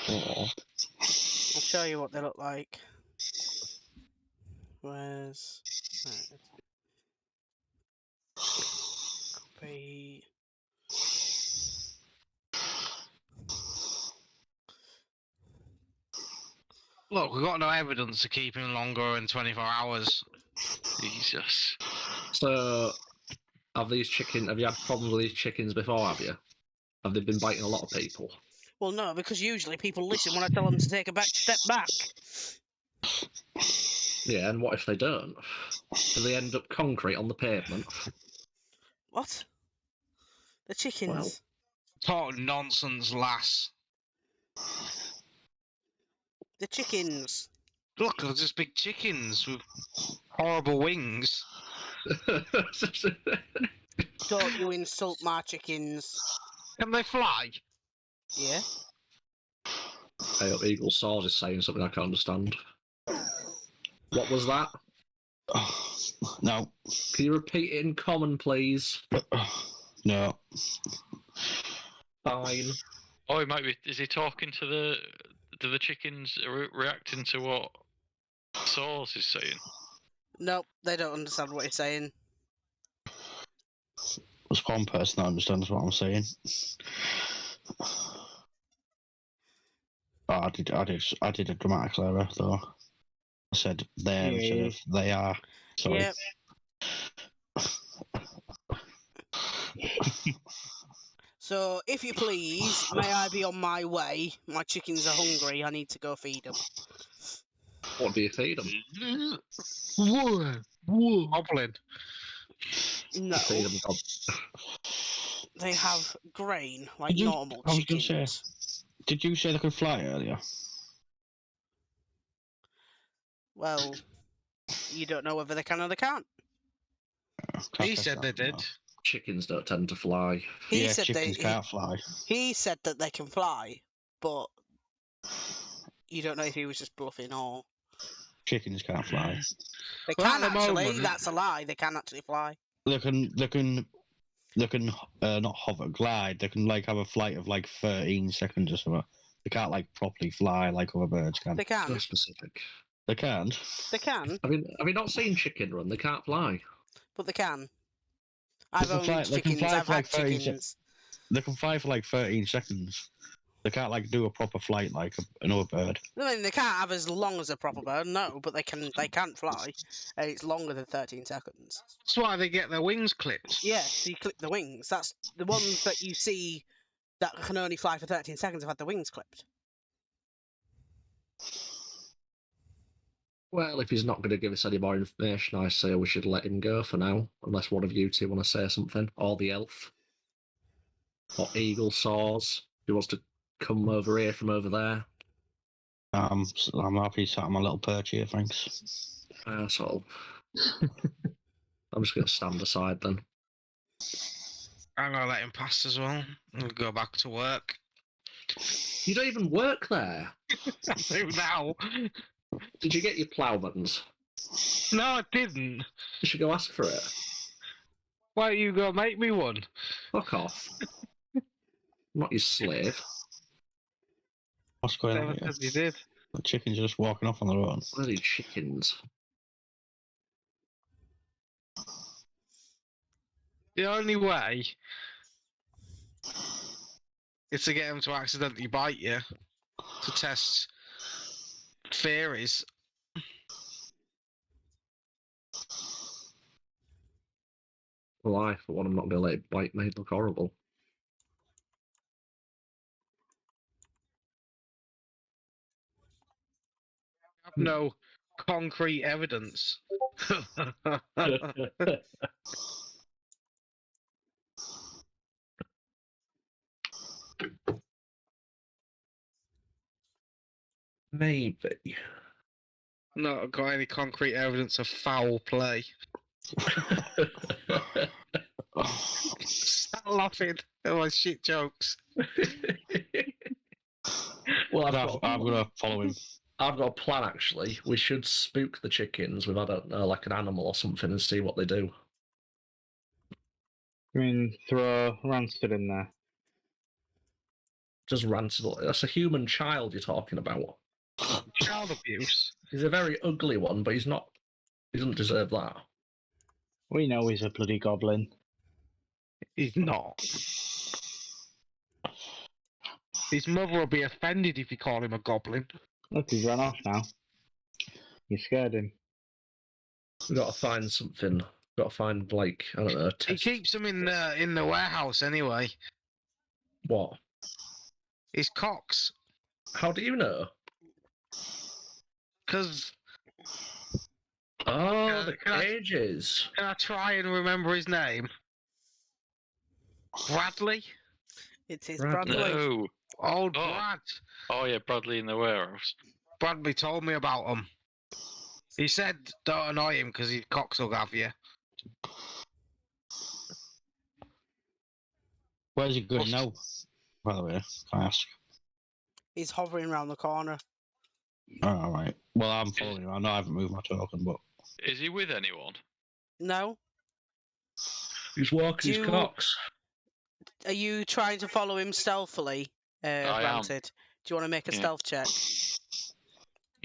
Oh. I'll show you what they look like. Where's... Right. Copy... Look, we've got no evidence to keep him longer than 24 hours. Jesus. So, have you had problems with these chickens before, have you? Have they been biting a lot of people? Well, no, because usually people listen when I tell them to take a step back. Yeah, and what if they don't? Do they end up concrete on the pavement? What? The chickens? Well. Talk nonsense, lass. The chickens. Look, they're just big chickens with horrible wings. Don't you insult my chickens. Can they fly? Yeah? Hey, up, Eagle Saws is saying something I can't understand. What was that? No. Can you repeat it in common, please? No. Fine. Oh, he might be. Is he talking to the? Do the chickens reacting to what Saws is saying? Nope, they don't understand what you're saying. There's one person that understands what I'm saying. Oh, I did a grammatical error though. I said there instead of they are. Sorry. Yep. So, if you please, may I be on my way? My chickens are hungry. I need to go feed them. What do you feed them? Hobbling. No, Feed them they have grain like Did you- normal I was gonna chickens. Did you say they could fly earlier? Well, you don't know whether they can or they can't. He said they did. Chickens don't tend to fly. He Yeah, said chickens they. can't fly. He said that they can fly, but you don't know if he was just bluffing or Chickens can't fly. they Well, can at the actually. moment- That's a lie. They can actually fly. They can not hover, glide. They can like have a flight of like 13 seconds or something. They can't like properly fly like other birds can. They So can. specific. They can't. They can, Have you not seen chicken run? They can't fly. but they can. I've can fly- owned they can chickens. fly I've for had like 30 chickens. They can fly for like 13 seconds. They can't like do a proper flight like another bird. I mean, they can't have as long as a proper bird, no, but they can. They can fly, and it's longer than 13 seconds. That's why they get their wings clipped. Yeah, so you clip the wings. That's the ones that you see that can only fly for 13 seconds have had the wings clipped. Well, if he's not going to give us any more information, I say we should let him go for now, unless one of you two want to say something, or the elf, or Eagle Saws, who wants to come over here from over there. I'm happy sat on my little perch here, thanks. Asshole. I'm just going to stand aside then. I'm gonna let him pass as well. We'll go back to work. You don't even work there. I do now. Did you get your ploughmans? No, I didn't. You should go ask for it. Why you gonna make me one? Fuck off. I'm not your slave. What's going Never on here? said you did. The chickens are just walking off on their own. Bloody chickens. The only way is to get them to accidentally bite you to test theories. Well, I, for one, I'm not going to let it bite me. It'd look horrible. Have no concrete evidence. Maybe. Not got any concrete evidence of foul play. Stop laughing at my shit jokes. Well, I'm gonna follow him. I've got a plan actually. We should spook the chickens with, I don't know, like an animal or something and see what they do. I mean, throw Rancid in there. Just Rancid. That's a human child you're talking about. Child abuse. He's a very ugly one, but he's not. He doesn't deserve that. We know he's a bloody goblin. He's not. His mother will be offended if you call him a goblin. Look, he's run off now. You scared him. We've got to find something. Got to find, like, I don't know. He keeps them in the warehouse anyway. What? His cocks. How do you know? Because Oh, the can I- cages. can I try and remember his name? Bradley? It is Bradley. Bradley. No. Old Oh. Brad. Oh yeah, Bradley in the warehouse. Bradley told me about him. He said don't annoy him because his cocks will have you. Where's he going now? By the way, can I ask? He's hovering around the corner. Oh, all right. Well, I'm following him. I know I haven't moved my token, but Is he with anyone? No? He's walking Do his you- cocks. Are you trying to follow him stealthily, am. Rancid? Do you want to make a Yeah. stealth check?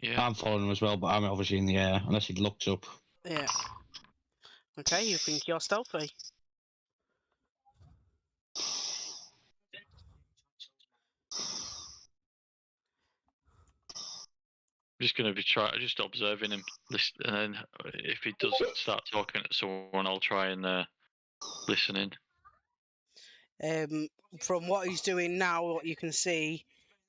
Yeah. I'm following him as well. But I'm obviously in the air unless he looks up. Yeah. Okay, you think you're stealthy. I'm just gonna be just observing him. And then if he does start talking to someone, I'll try and listen in. From what he's doing now, what you can see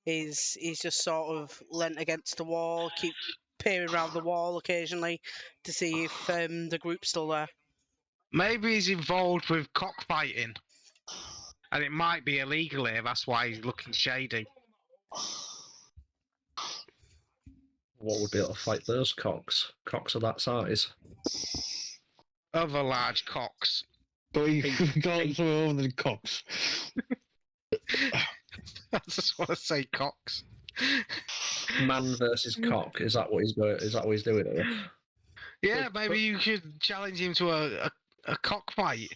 is he's just sort of leant against the wall, keep peering around the wall occasionally to see if the group's still there. Maybe he's involved with cockfighting. And it might be illegal here, that's why he's looking shady. What would be able to fight those cocks? Cocks of that size. Other large cocks. But you've got some over the cocks. I just want to say cocks. Man versus cock. Is that what he's going? Is that what he's doing here? Yeah, maybe you could challenge him to a cockfight.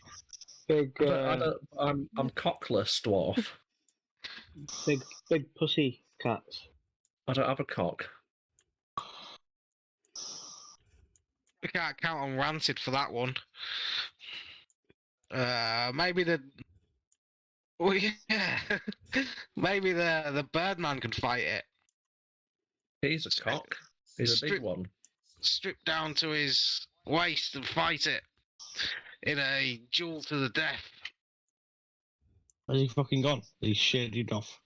Big, I'm cockless, dwarf. big pussy cats. I don't have a cock. We can't count on Rancid for that one. Maybe the. Well, yeah. Maybe the Birdman can fight it. He's a cock. He's a big one. Strip down to his waist and fight it in a duel to the death. Where's he fucking gone? He's shaded off.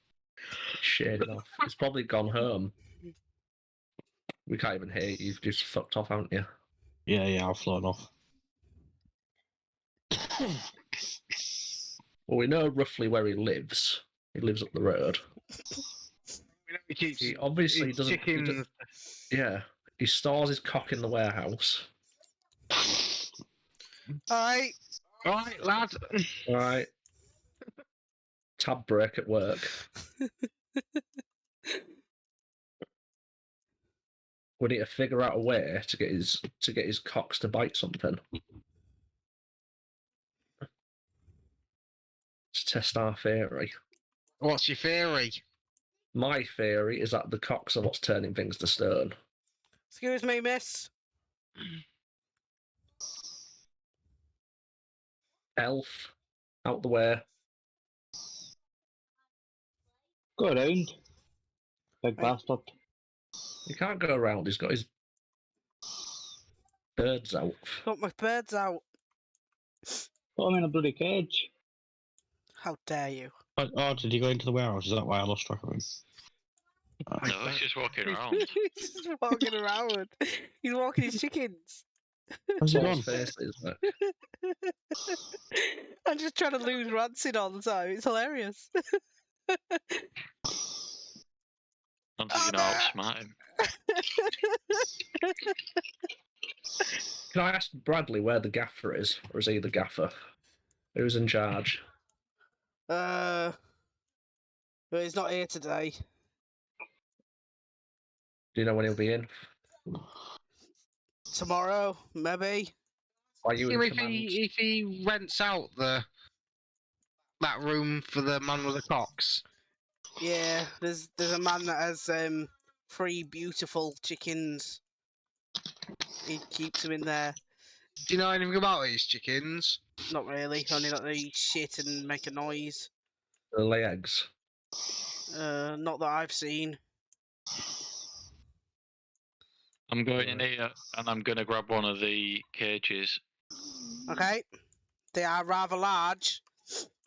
Shaded off. He's probably gone home. We can't even hear you. You've just fucked off, haven't you? Yeah, I've flown off. Well, we know roughly where he lives. He lives up the road. We know he keeps He obviously his doesn't. chicken. Yeah, he stores his cock in the warehouse. Alright, lad. Right. Tab break at work. We need to figure out a way to get his cocks to bite something. To test our theory. What's your theory? My theory is that the cocks are what's turning things to stone. Excuse me, miss. Elf, out the way. Go around. Big bastard. He can't go around. He's got his birds out. Got my birds out. Put him in a bloody cage. How dare you? Oh, did he go into the warehouse? Is that why I lost track of him? No, he's just walking around. He's just walking around. He's walking his chickens. Where's he What gone? his face is, mate. I'm just trying to lose Rancid all the time. It's hilarious. I'm just gonna outsmart him. Can I ask Bradley where the gaffer is? Or is he the gaffer? Who's in charge? But he's not here today. Do you know when he'll be in? Tomorrow, maybe. Are you See in if command? if he rents out that room for the man with the cocks. Yeah, there's a man that has 3 beautiful chickens. He keeps them in there. Do you know anything about these chickens? Not really, only that they eat shit and make a noise. The lay eggs. Not that I've seen. I'm going in here and I'm going to grab one of the cages. Okay, they are rather large.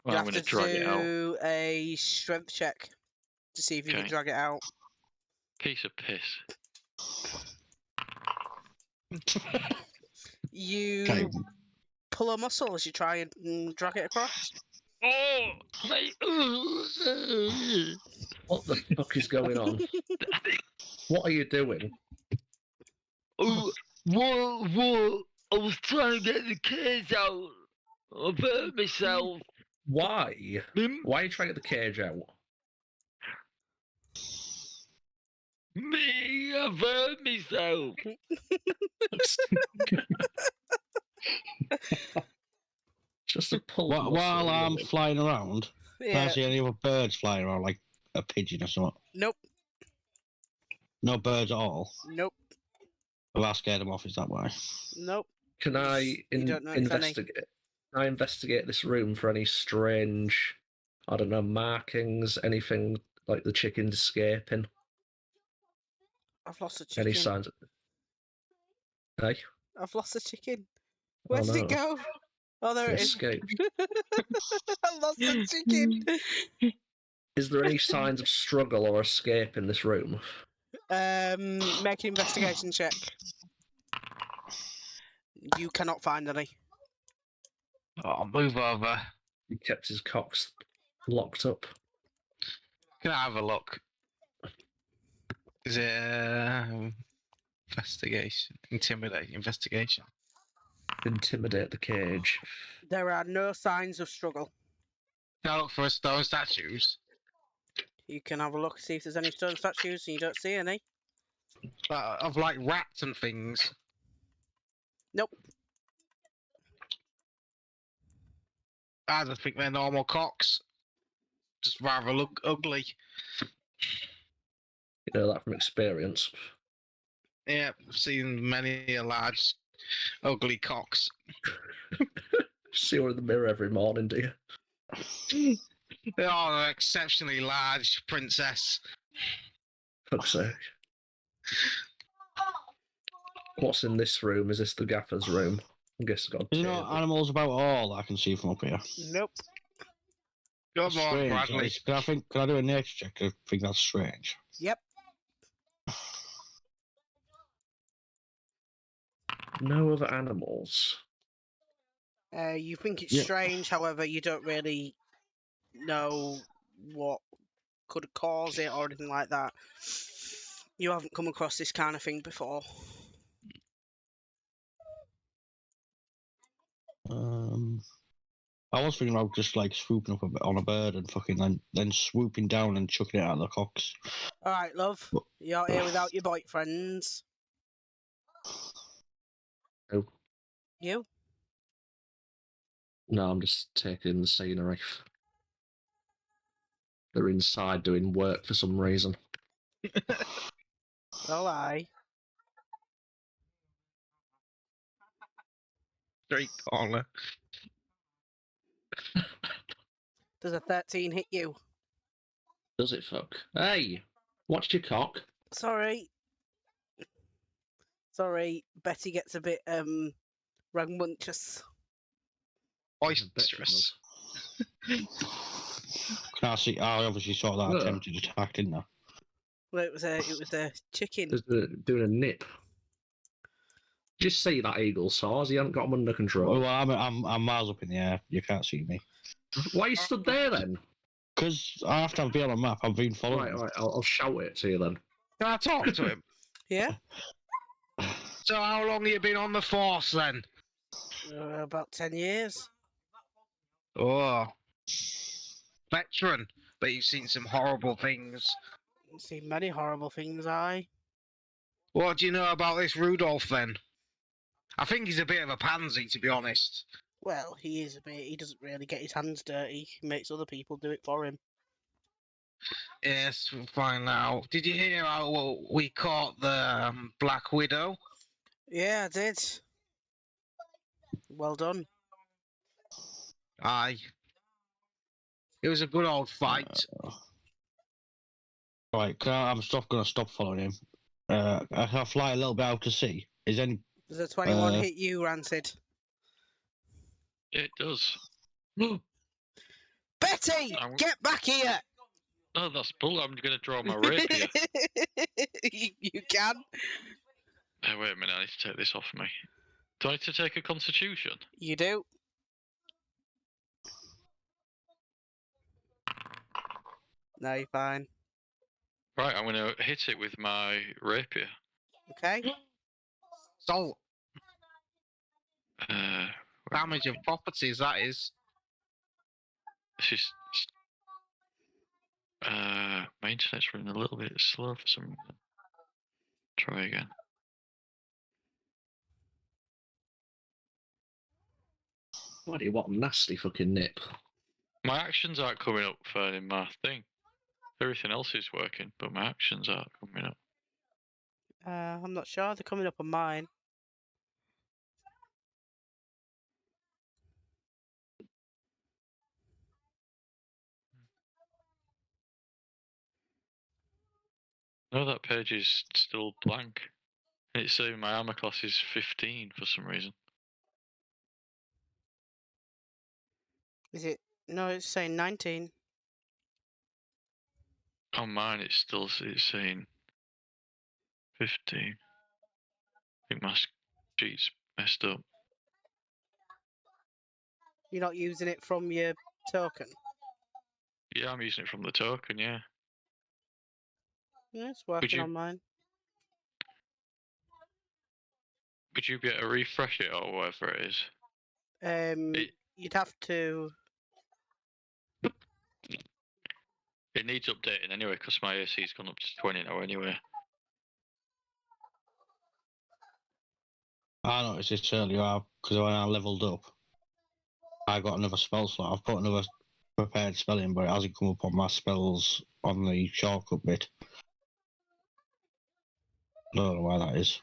Well, You I'm have going to to drag it out. do a strength check to see if you can Okay. drag it out. Piece of piss. You Okay. pull a muscle as you try and drag it across. Oh, mate. What the fuck is going on? What are you doing? Oh, what? I was trying to get the cage out. I've hurt myself. Why? Me, Why are you trying to get the cage out? I've hurt myself. Just a pull. While I'm flying around, can I Yeah. see any other birds flying around, like a pigeon or something? Nope. No birds at all. Nope. Well, I scared them off, is that why? Nope. Can I You don't know if any. investigate? Can I investigate this room for any strange, I don't know, markings, anything like the chickens escaping? I've lost a Any chicken. signs? Hey, I've lost a chicken. Where Oh, did it no. go? Oh, there it it is. escaped. I lost a chicken. Is there any signs of struggle or escape in this room? Make an investigation check. You cannot find any. Oh, move over. He kept his cocks locked up. Can I have a look? Is it investigation? Intimidate? Investigation? Intimidate the cage. There are no signs of struggle. Can I look for stone statues? You can have a look, see if there's any stone statues, and you don't see any. Of like rats and things. Nope. I just think they're normal cocks. Just rather look ugly. You know that from experience. Yeah, I've seen many a large, ugly cocks. See her in the mirror every morning, do you? They are an exceptionally large princess. Fuck's sake. What's in this room? Is this the gaffer's room? I guess it's got a There's no table. animals about all that I can see from up here. Nope. Come on, Strange, Bradley. Can I do a nature check? I think that's strange. Yep. No other animals. You think it's Yeah. strange, however, you don't really know what could cause it or anything like that. You haven't come across this kind of thing before. I was thinking about just like swooping up on a bird and fucking then swooping down and chucking it out of the cocks. All right, love. What? You're here without your boyfriends. Oh. You? No, I'm just taking the scenery. They're inside doing work for some reason. Oh, aye. Straight corner. Does a 13 hit you? Does it fuck? Hey! Watch your cock. Sorry. Sorry, Betty gets a bit rambunctious. Boisterous. Can I see? I obviously saw that Yeah. attempted attack, didn't I? Well, it was a chicken. Just doing a nip. Just see that eagle saws. He hasn't got him under control. Well, I'm miles up in the air. You can't see me. Why you stood there then? Because I have to be on a map. I've been following. Right, I'll shout it to you then. Can I talk to him? Yeah? So how long have you been on the force then? About 10 years. Oh. Veteran. But you've seen some horrible things. I've seen many horrible things, aye. What do you know about this Rudolph then? I think he's a bit of a pansy, to be honest. Well, he is a bit. He doesn't really get his hands dirty. He makes other people do it for him. Yes, we'll find out. Did you hear how we caught the Black Widow? Yeah, I did. Well done. Aye. It was a good old fight. Right, I'm going to stop following him. I'll fly a little bit out to sea. Is any... Does a 21 hit you, Rancid? It does. Betty, get back here! No, that's bull. I'm going to draw my rapier. you can. Hey, wait a minute. I need to take this off me. Do I need to take a constitution? You do. No, you're fine. Right, I'm going to hit it with my rapier. Okay. So, Uh, damage of properties, that is. She's. My internet's running a little bit slow for some reason. Try again. Bloody what a nasty fucking nip. My actions aren't coming up for in my thing. Everything else is working, but my actions aren't coming up. I'm not sure. They're coming up on mine. No, that page is still blank. It's saying my armor class is 15 for some reason. Is it? No, it's saying 19. On mine, it's saying 15. I think my sheet's messed up. You're not using it from your token? Yeah, I'm using it from the token, yeah. Yeah, it's working on mine. Could you be able to refresh it or whatever it is? You'd have to. It needs updating anyway, because my AC's gone up to 20 now anyway. I noticed this earlier because when I leveled up, I got another spell slot. I've put another prepared spell in, but it hasn't come up on my spells on the shortcut bit. I don't know why that is.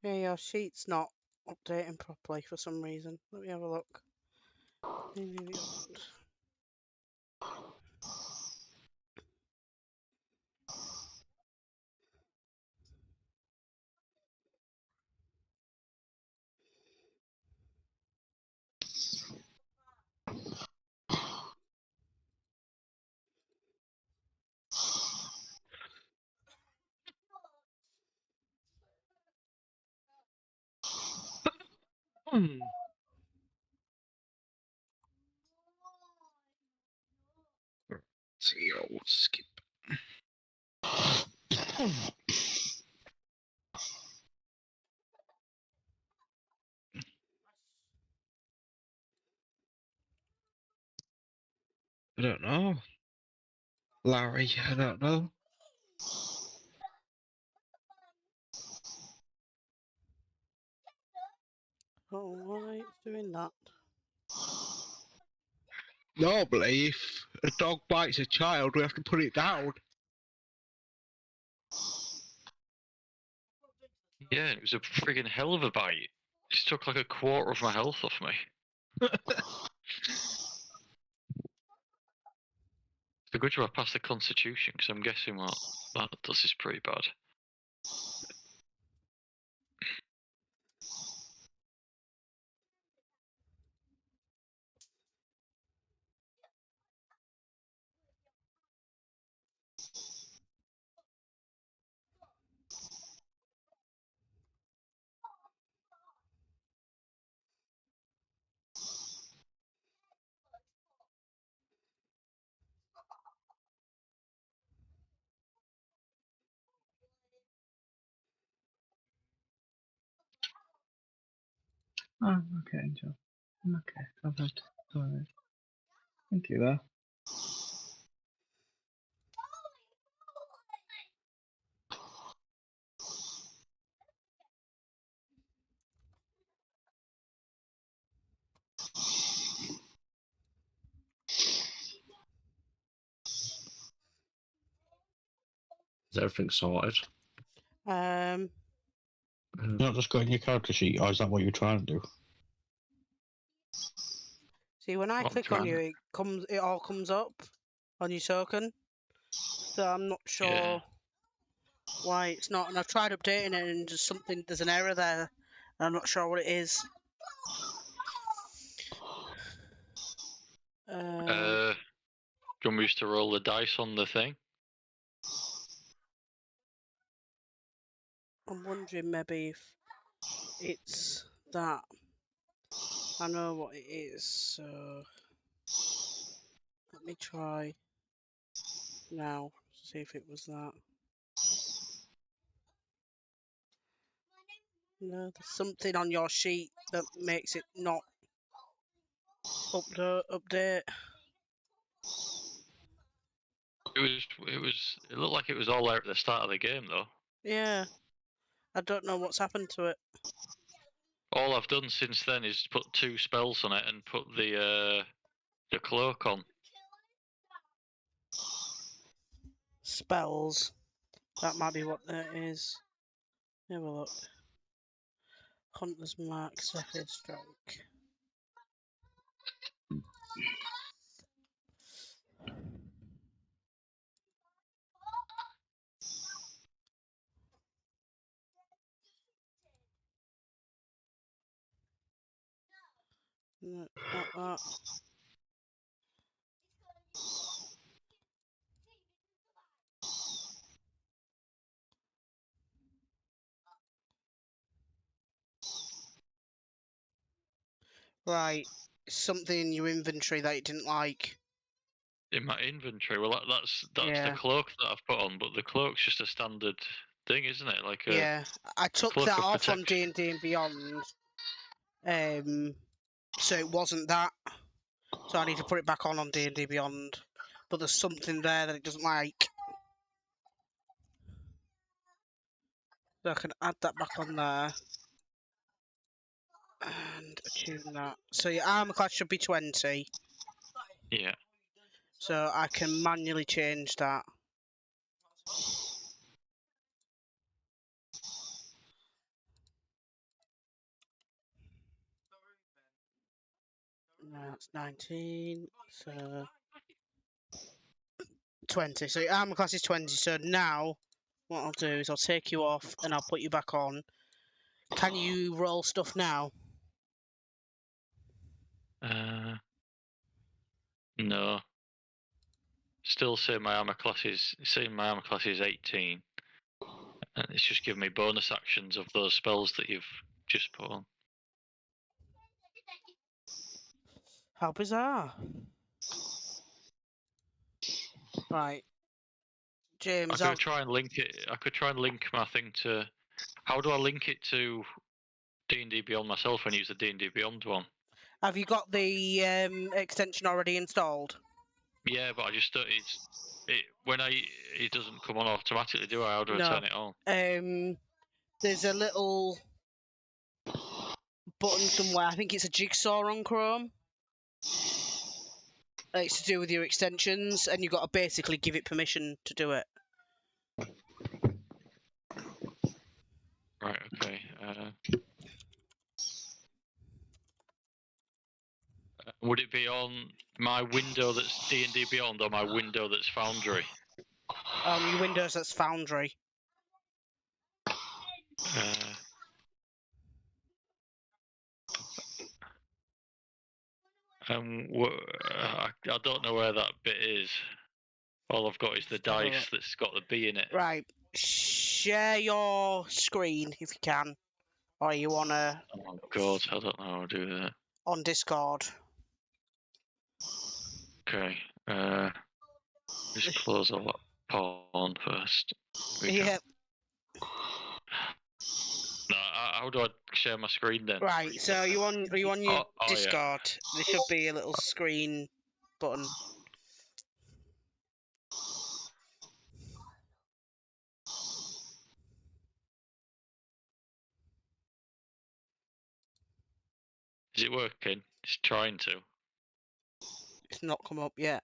Yeah, your sheet's not updating properly for some reason. Let me have a look. Maybe See, old skip. I don't know. Larry, I don't know. Oh, why it's doing that? Normally, if a dog bites a child, we have to put it down. Yeah, it was a friggin' hell of a bite. It just took like a quarter of my health off me. The good job I passed the constitution, because I'm guessing what that does is pretty bad. Oh, okay, Angel. Okay, covered. Sorry. Thank you there. Is everything sorted? Um, You're not just going your character sheet, or is that what you're trying to do? see, when I What I'm click on trying- you, it all comes up on your token. So I'm not sure Yeah. why it's not. And I've tried updating it, and just there's an error there. And I'm not sure what it is. Do you want me to roll the dice on the thing? I'm wondering maybe if it's that. I know what it is, so let me try now, see if it was that. No, there's something on your sheet that makes it not update. It looked like it was all there at the start of the game though. Yeah, I don't know what's happened to it. All I've done since then is put 2 spells on it and put the cloak on. Spells. That might be what that is. Have a look. Hunter's Mark, Zephyr Strike. No, not that. Right, something in your inventory that you didn't like. In my inventory, well, that's Yeah. the cloak that I've put on, but the cloak's just a standard thing, isn't it? Like a Yeah, I took cloak that of off on protection. D&D and Beyond. So it wasn't that. So I need to put it back on D&D Beyond. But there's something there that it doesn't like. So I can add that back on there. And attune that. So your armor class should be 20. Yeah. So I can manually change that. That's 19. So 20. So your armor class is 20. So now what I'll do is I'll take you off and I'll put you back on. Can you roll stuff now? No. Still say my armor class is 18. And it's just giving me bonus actions of those spells that you've just put on. How bizarre. Right. James, I could try and link it. I could try and link my thing to. How do I link it to D&D Beyond myself and use the D&D Beyond one? have you got the extension already installed? Yeah, but I just don't. It doesn't come on automatically, do I? How do I No. turn it on? There's a little button somewhere. I think it's a jigsaw on Chrome. It's to do with your extensions, and you've got to basically give it permission to do it. Right. Okay. Would it be on my window that's D&D Beyond or my window that's Foundry? On your Windows, that's Foundry. I don't know where that bit is. All I've got is the have a dice look. that's got the B in it. Right. Share your screen if you can, or you wanna Oh God, I don't know how to do that. on Discord. Okay. Just close all that porn first. Yeah. No, how do I share my screen then? Right. So are you on your Oh, yeah. Discord? There should be a little screen button. Is it working? It's trying to. It's not come up yet.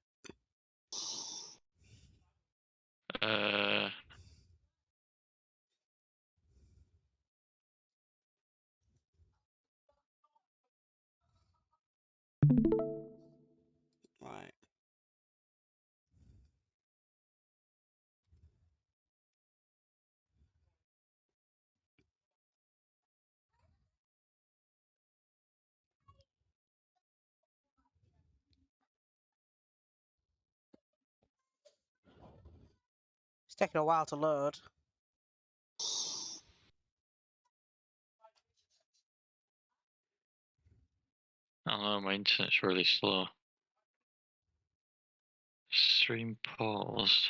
Right. It's taking a while to load. I don't know, my internet's really slow. Stream paused.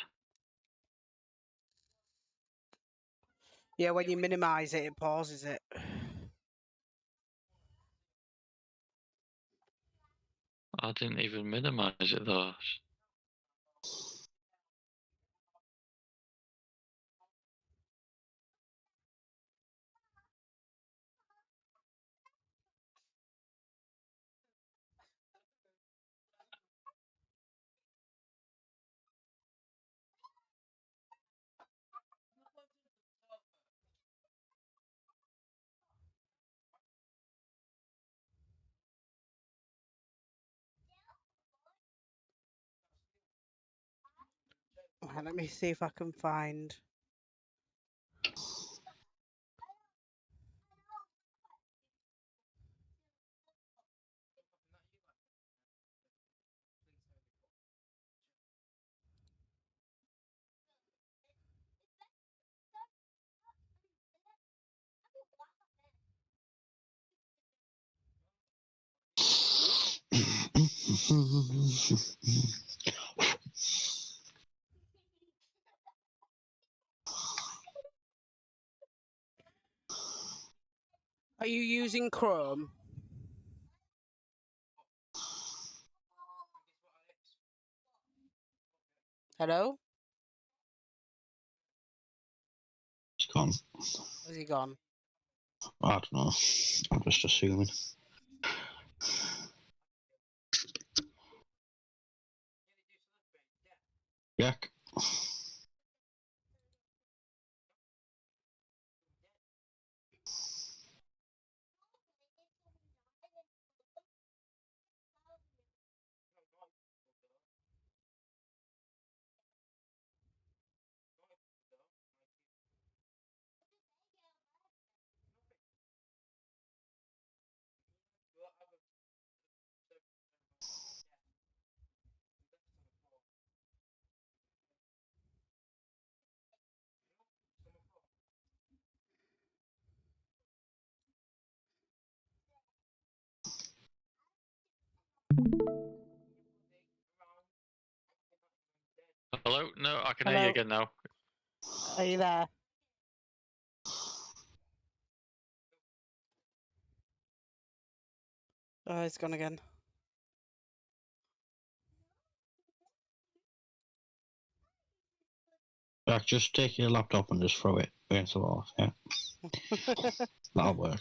Yeah, when you minimise it, it pauses it. I didn't even minimize it though. Right, let me see if I can find. Are you using Chrome? Hello? It's gone. Has he gone? I don't know. I'm just assuming. Jack. Hello? No, I can hear you Hello? again now. Are you there? Oh, he's gone again. Jack, just take your laptop and just throw it against the wall. Yeah, that'll work.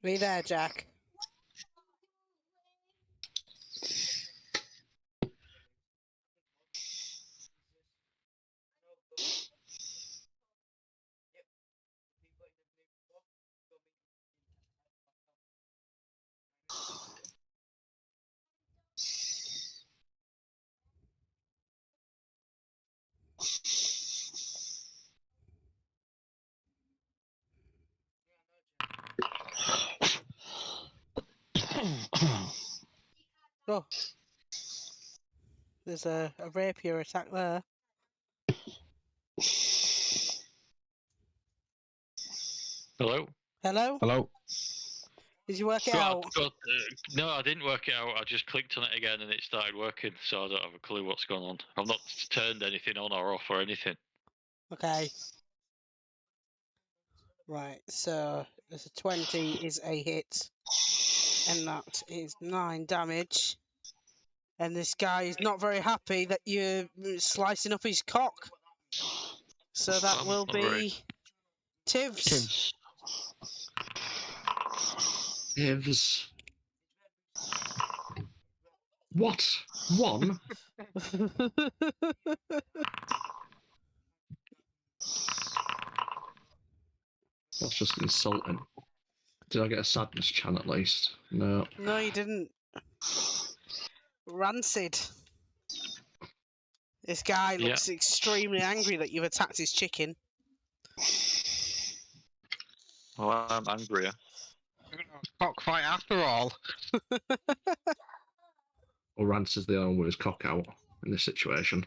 Are you there, Jack? Oh, there's a rapier attack there. Hello? Hello? Hello. Did you work it God, out? God, no, I didn't work it out. I just clicked on it again and it started working, so I don't have a clue what's going on. I've not turned anything on or off or anything. Okay. Right, so there's a 20 is a hit, and that is 9 damage. And this guy is not very happy that you're slicing up his cock. So that I'm will not very- be Tivs. Ivs. What? One? That's just insulting. Did I get a sadness chant at least? No. No, you didn't. Rancid. This guy Yeah. looks extremely angry that you've attacked his chicken. Well, I'm angrier. Cockfight after all. Or Rance is the only one with his cock out in this situation.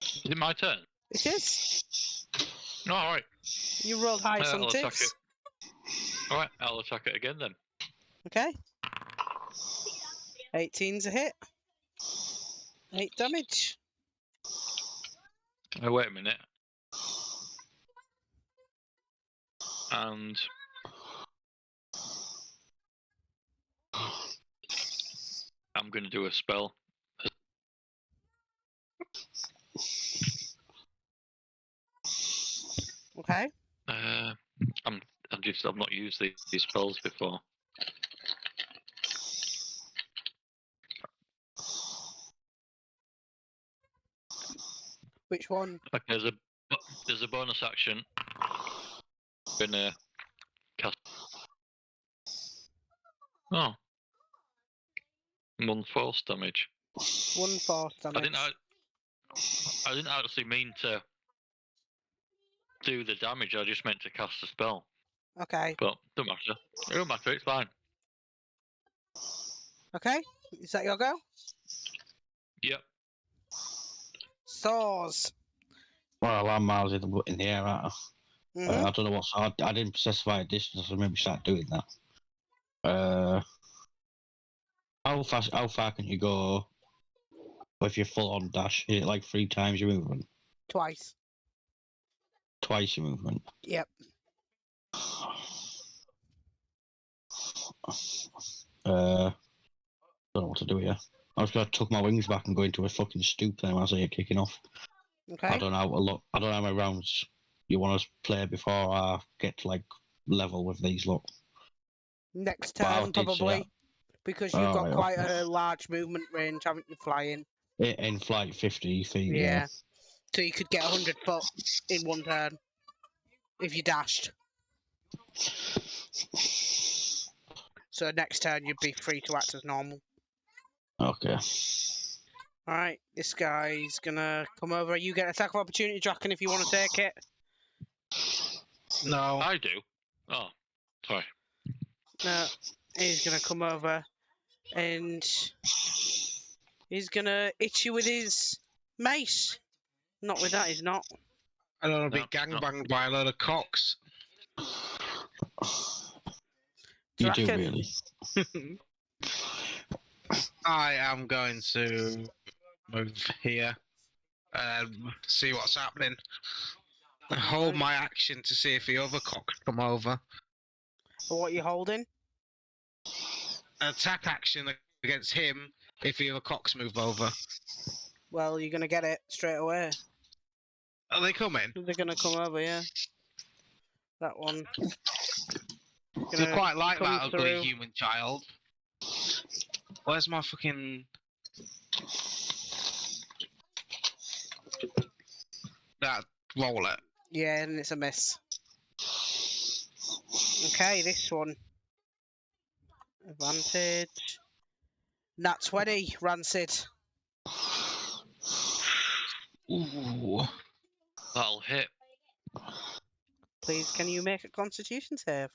Is it my turn? It is. No, alright. You rolled high some I'll attack Tivs. it. Alright, I'll attack it again then. Okay. 18's a hit. 8 damage. Oh, wait a minute. And I'm going to do a spell. Okay. I've not used these spells before. Which one? Okay, there's a bonus action. I'm gonna cast. Oh. 1 force damage. 1 force damage. I didn't actually mean to do the damage. I just meant to cast the spell. Okay. But don't matter. It don't matter. It's fine. Okay. Is that your go? Yep. Saws. Well, I'm miles in the air, aren't I? Mhm. I don't know what. I didn't specify a distance, so maybe start doing that. How far can you go if you're full on dash? Is it like 3 times your movement? Twice. Twice your movement? Yep. Don't know what to do here. I was gonna tuck my wings back and go into a fucking stoop then as I get kicking off. Okay. I don't know how to look. I don't know how many rounds you want to play before I get to like level with these. Look. Next But I turn, did say probably. Because you've Oh, got right, quite okay. a large movement range, haven't you, flying? In flight 50 feet. Yeah. So you could get 100 foot in 1 turn. If you dashed. So next turn you'd be free to act as normal. Okay. Alright, this guy's gonna come over. You get attack of opportunity, Draken, if you want to take it. No. I do. Oh, sorry. No, he's gonna come over and he's gonna hit you with his mace. Not with that, he's not. I don't want to No, be gangbanged by a load of cocks. You do Draken. really. I am going to move here and see what's happening. Hold my action to see if the other cocks come over. What are you holding? An attack action against him if the other cocks move over. Well, you're gonna get it straight away. Are they coming? They're gonna come over, yeah. That one. You're quite like come that ugly through. human child. Where's my fucking... That roll it. Yeah, and it's a miss. Okay, this one. Advantage. Nat 20, Rancid. Ooh. That'll hit. Please, can you make a constitution save?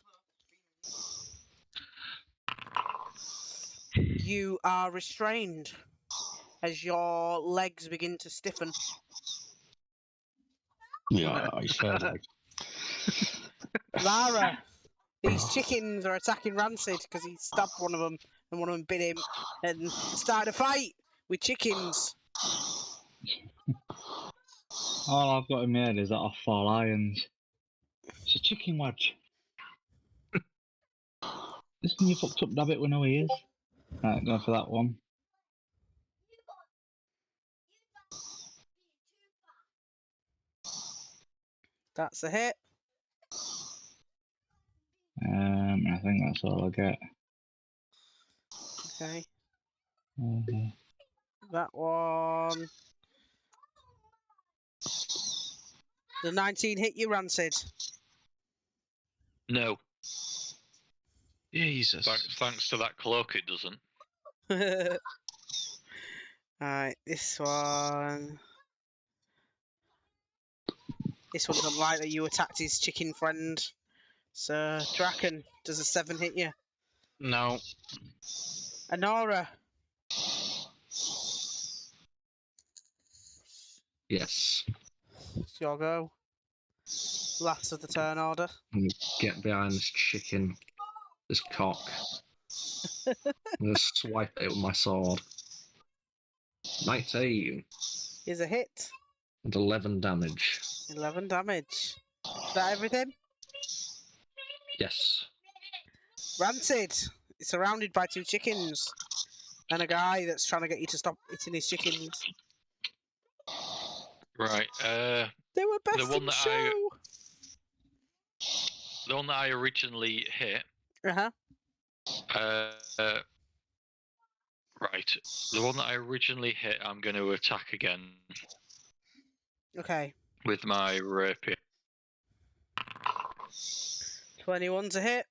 You are restrained as your legs begin to stiffen. Yeah, it's fair. Like. Lara, these chickens are attacking Rancid because he stabbed one of them and one of them bit him and started a fight with chickens. All I've got in my head is that off 4 lions. It's a chicken wedge. Listen, you fucked up rabbit with no ears. Right, go for that one. That's a hit. I think that's all I get. Okay. Mhm. That one. The 19 hit you, Rancid. No. Jesus. Thanks to that cloak, it doesn't. Alright, this one. This one doesn't like that you attacked his chicken friend. So, Draken, does a 7 hit you? No. Anora, Yes. it's your go. Last of the turn order. I'm gonna get behind this chicken, this cock. I'm gonna swipe it with my sword. 19 Is a hit. and 11 damage. 11 damage. Is that everything? Yes. Rancid, it's surrounded by 2 chickens. And a guy that's trying to get you to stop eating his chickens. Right. They were best The one in that show. The one that I originally hit. Uh-huh. Right. The one that I originally hit, I'm going to attack again Okay. with my rapier. 21's a hit.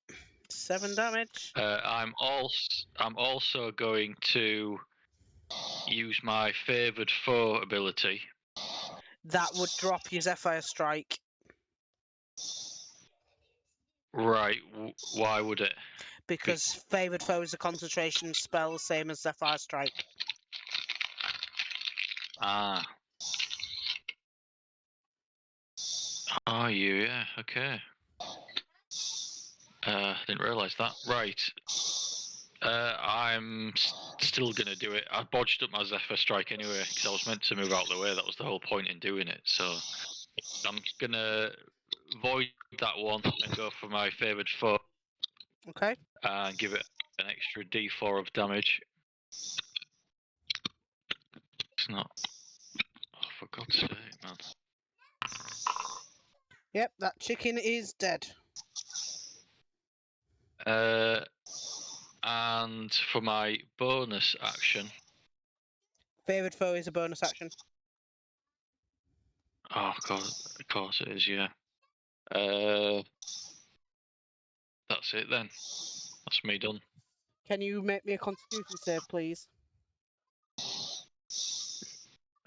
7 damage. I'm also going to use my favoured foe ability. That would drop your Zephyr Strike. Right. Why would it? Because Favoured Foe is a concentration spell, same as Zephyr Strike. Ah. Are you? Yeah. Okay. Didn't realise that. Right. I'm still gonna do it. I bodged up my Zephyr Strike anyway because I was meant to move out of the way. That was the whole point in doing it. So I'm gonna void that one and go for my favoured foe Okay. and give it an extra D4 of damage. It's not. Oh, for God's sake, man. Yep, that chicken is dead. And for my bonus action. Favoured Foe is a bonus action. Oh God, of course it is. Yeah. That's it then. That's me done. Can you make me a Constitution save, please?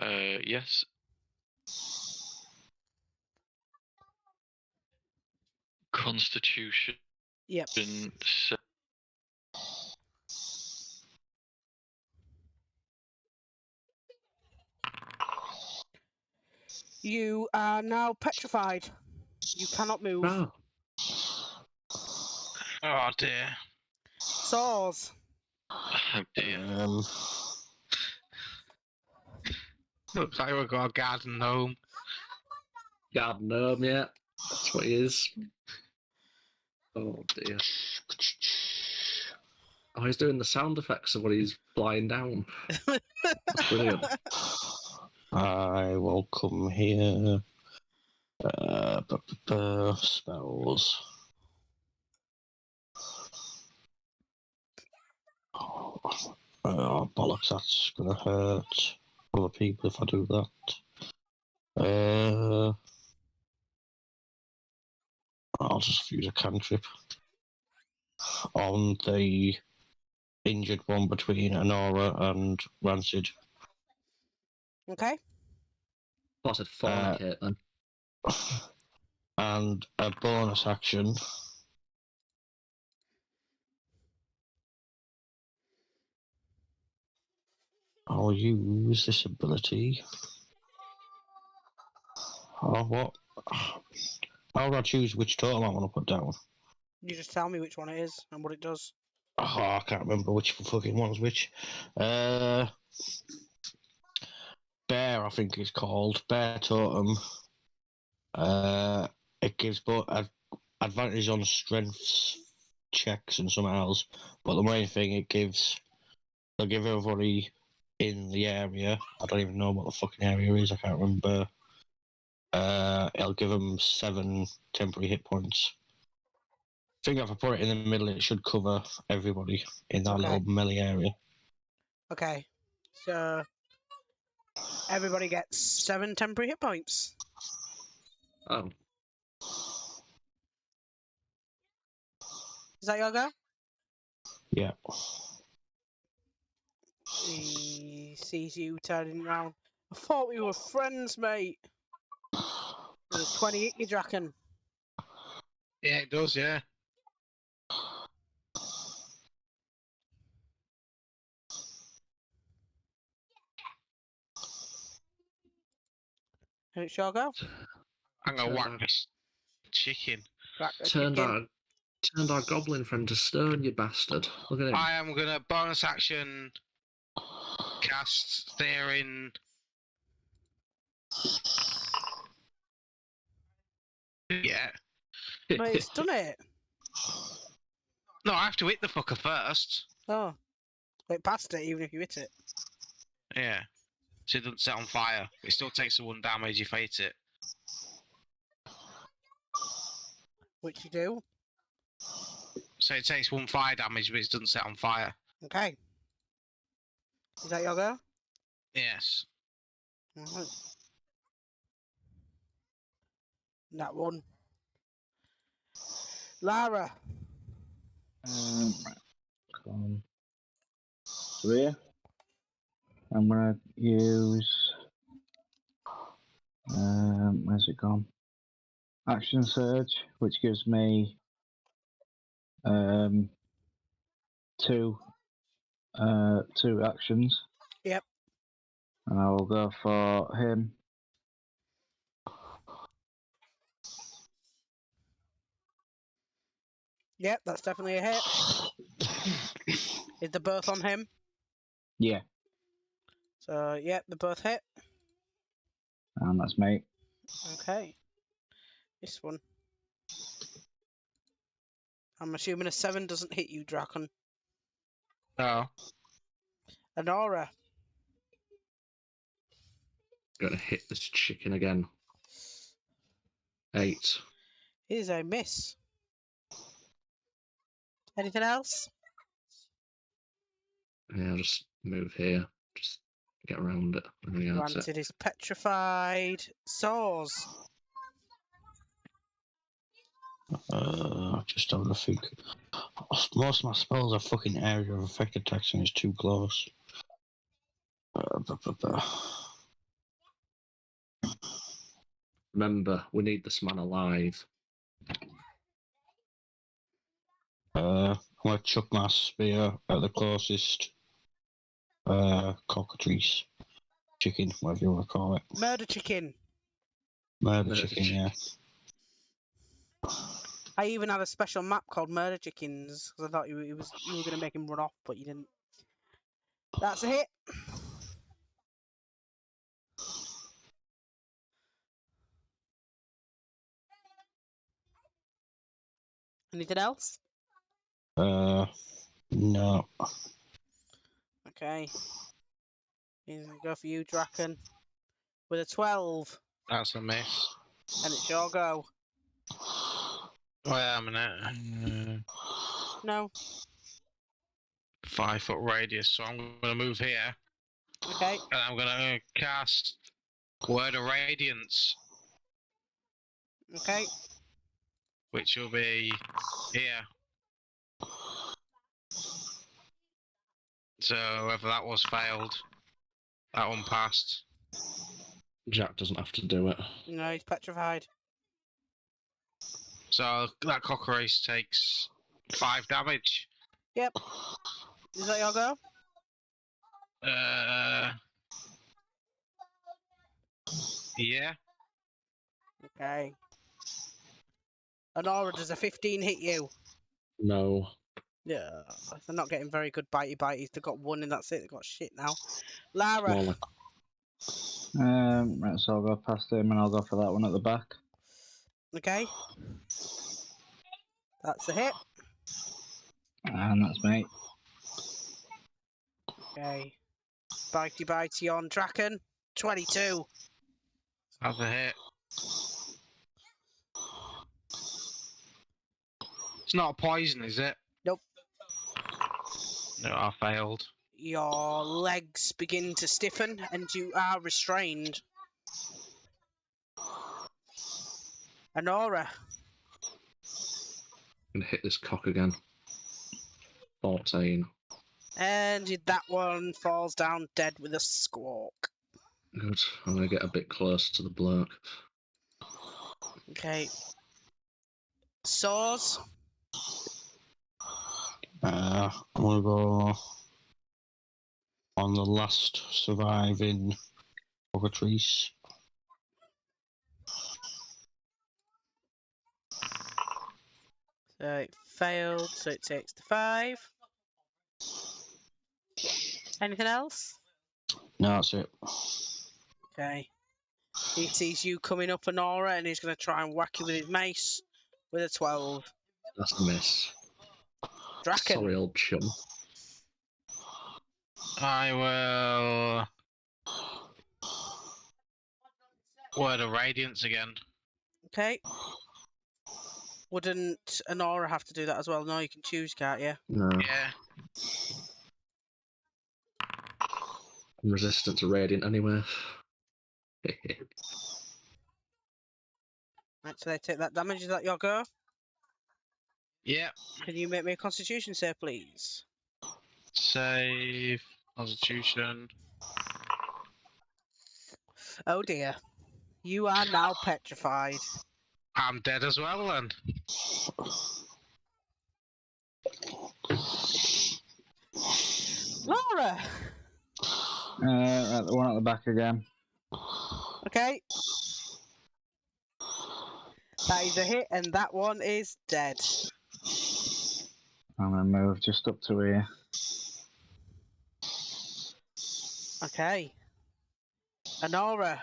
Yes. Constitution. Yep. You are now petrified. You cannot move. Oh. Oh dear. Saws. Oh dear. Looks like we've got a garden gnome. Garden gnome, yeah. That's what he is. Oh dear. Oh, he's doing the sound effects of when he's flying down. Brilliant. I will come here. Spells. Oh, bollocks, that's gonna hurt other people if I do that. I'll just use a cantrip on the injured one between Anora and Rancid. Okay. I said fornicate then. And a bonus action. I'll use this ability. Oh, what? How do I choose which totem I want to put down? You just tell me which one it is and what it does. Oh, I can't remember which fucking one's which. Bear, I think it's called. Bear totem. It gives both advantage on strength checks and something else, but the main thing they'll give everybody in the area. I don't even know what the fucking area is. I can't remember. It'll give them 7 temporary hit points. I think if I put it in the middle, it should cover everybody in that Okay. little melee area. Okay. So everybody gets 7 temporary hit points. Oh, Is that your go? Yeah. He sees you turning around. I thought we were friends, mate. There's 20 hit you, Draken. Yeah, it does, yeah. And it's your go. I'm gonna Turned whack out- this chicken. Crack the turned chicken. our goblin friend to stone, you bastard. Look at him. I am gonna bonus action cast steering. Yeah. Mate, it's done it. No, I have to hit the fucker first. Oh. It passed it even if you hit it. Yeah. So it doesn't set on fire. It still takes the 1 damage if I hit it. Which you do. So it takes 1 fire damage, but it doesn't set on fire. Okay. Is that your go? Yes. Alright. That one. Lara. Right. Come through here. I'm gonna use. Where's it gone? Action Surge, which gives me 2 actions. Yep. And I will go for him. Yep, that's definitely a hit. Is the both on him? Yeah, So, yep, the both hit. and that's me. Okay. This one. I'm assuming a 7 doesn't hit you, Draken. No. Anora. Gonna hit this chicken again. 8. Is a miss. Anything else? Yeah, I'll just move here. Just get around it. Yeah, that's it. Granted is petrified. Saws. Just having to think. Most of my spells are fucking area of effect attacks and it's too close. Remember, we need this man alive. I'm gonna chuck my spear at the closest cockatrice. Chicken, whatever you want to call it. Murder chicken. Murder Murder chicken, chicken. yeah. I even had a special map called Murder Chickens because I thought you were going to make him run off, but you didn't. That's a hit. Anything else? No. Okay. He's going to go for you, Draken. With a 12. That's a miss. And it's your go. Wait a minute. No. 5 foot radius, so I'm gonna move here. Okay. And I'm gonna cast Word of Radiance, Okay. which will be here. So whether that was failed, that one passed. Jack doesn't have to do it. No, he's petrified. So that cockatrice takes 5 damage. Yep. Is that your go? Yeah. Okay. Honora, does a 15 hit you? No. Yeah. They're not getting very good bitey bites. They've got one and that's it. They've got shit now. Lara. More like Right, so I'll go past him and I'll go for that one at the back. Okay. That's a hit. And that's me. Okay. Bitey bitey on Draken. 22. That's a hit. It's not a poison, is it? Nope. No, I failed. Your legs begin to stiffen and you are restrained. Honora. gonna hit this cock again. 14. And that one falls down dead with a squawk. Good. I'm gonna get a bit closer to the bloke. Okay. Saws. I'm gonna go on the last surviving cockatrice. So it failed, so it takes the 5. Anything else? No, that's it. Okay. He sees you coming up, Honora, and he's going to try and whack you with his mace with a 12. That's a miss. Draken. Sorry, old chum. I will. Word of Radiance again. Okay. Wouldn't Honora have to do that as well? No, you can choose, can't you? No. Yeah. I'm resistant to radiant anyway. Right, so they take that damage. Is that your go? Yeah. Can you make me a constitution save, please? Save. Constitution. Oh dear. You are now petrified. I'm dead as well then. Laura! Right, the one at the back again. Okay. That is a hit, and that one is dead. I'm gonna move just up to here. Okay. Honora.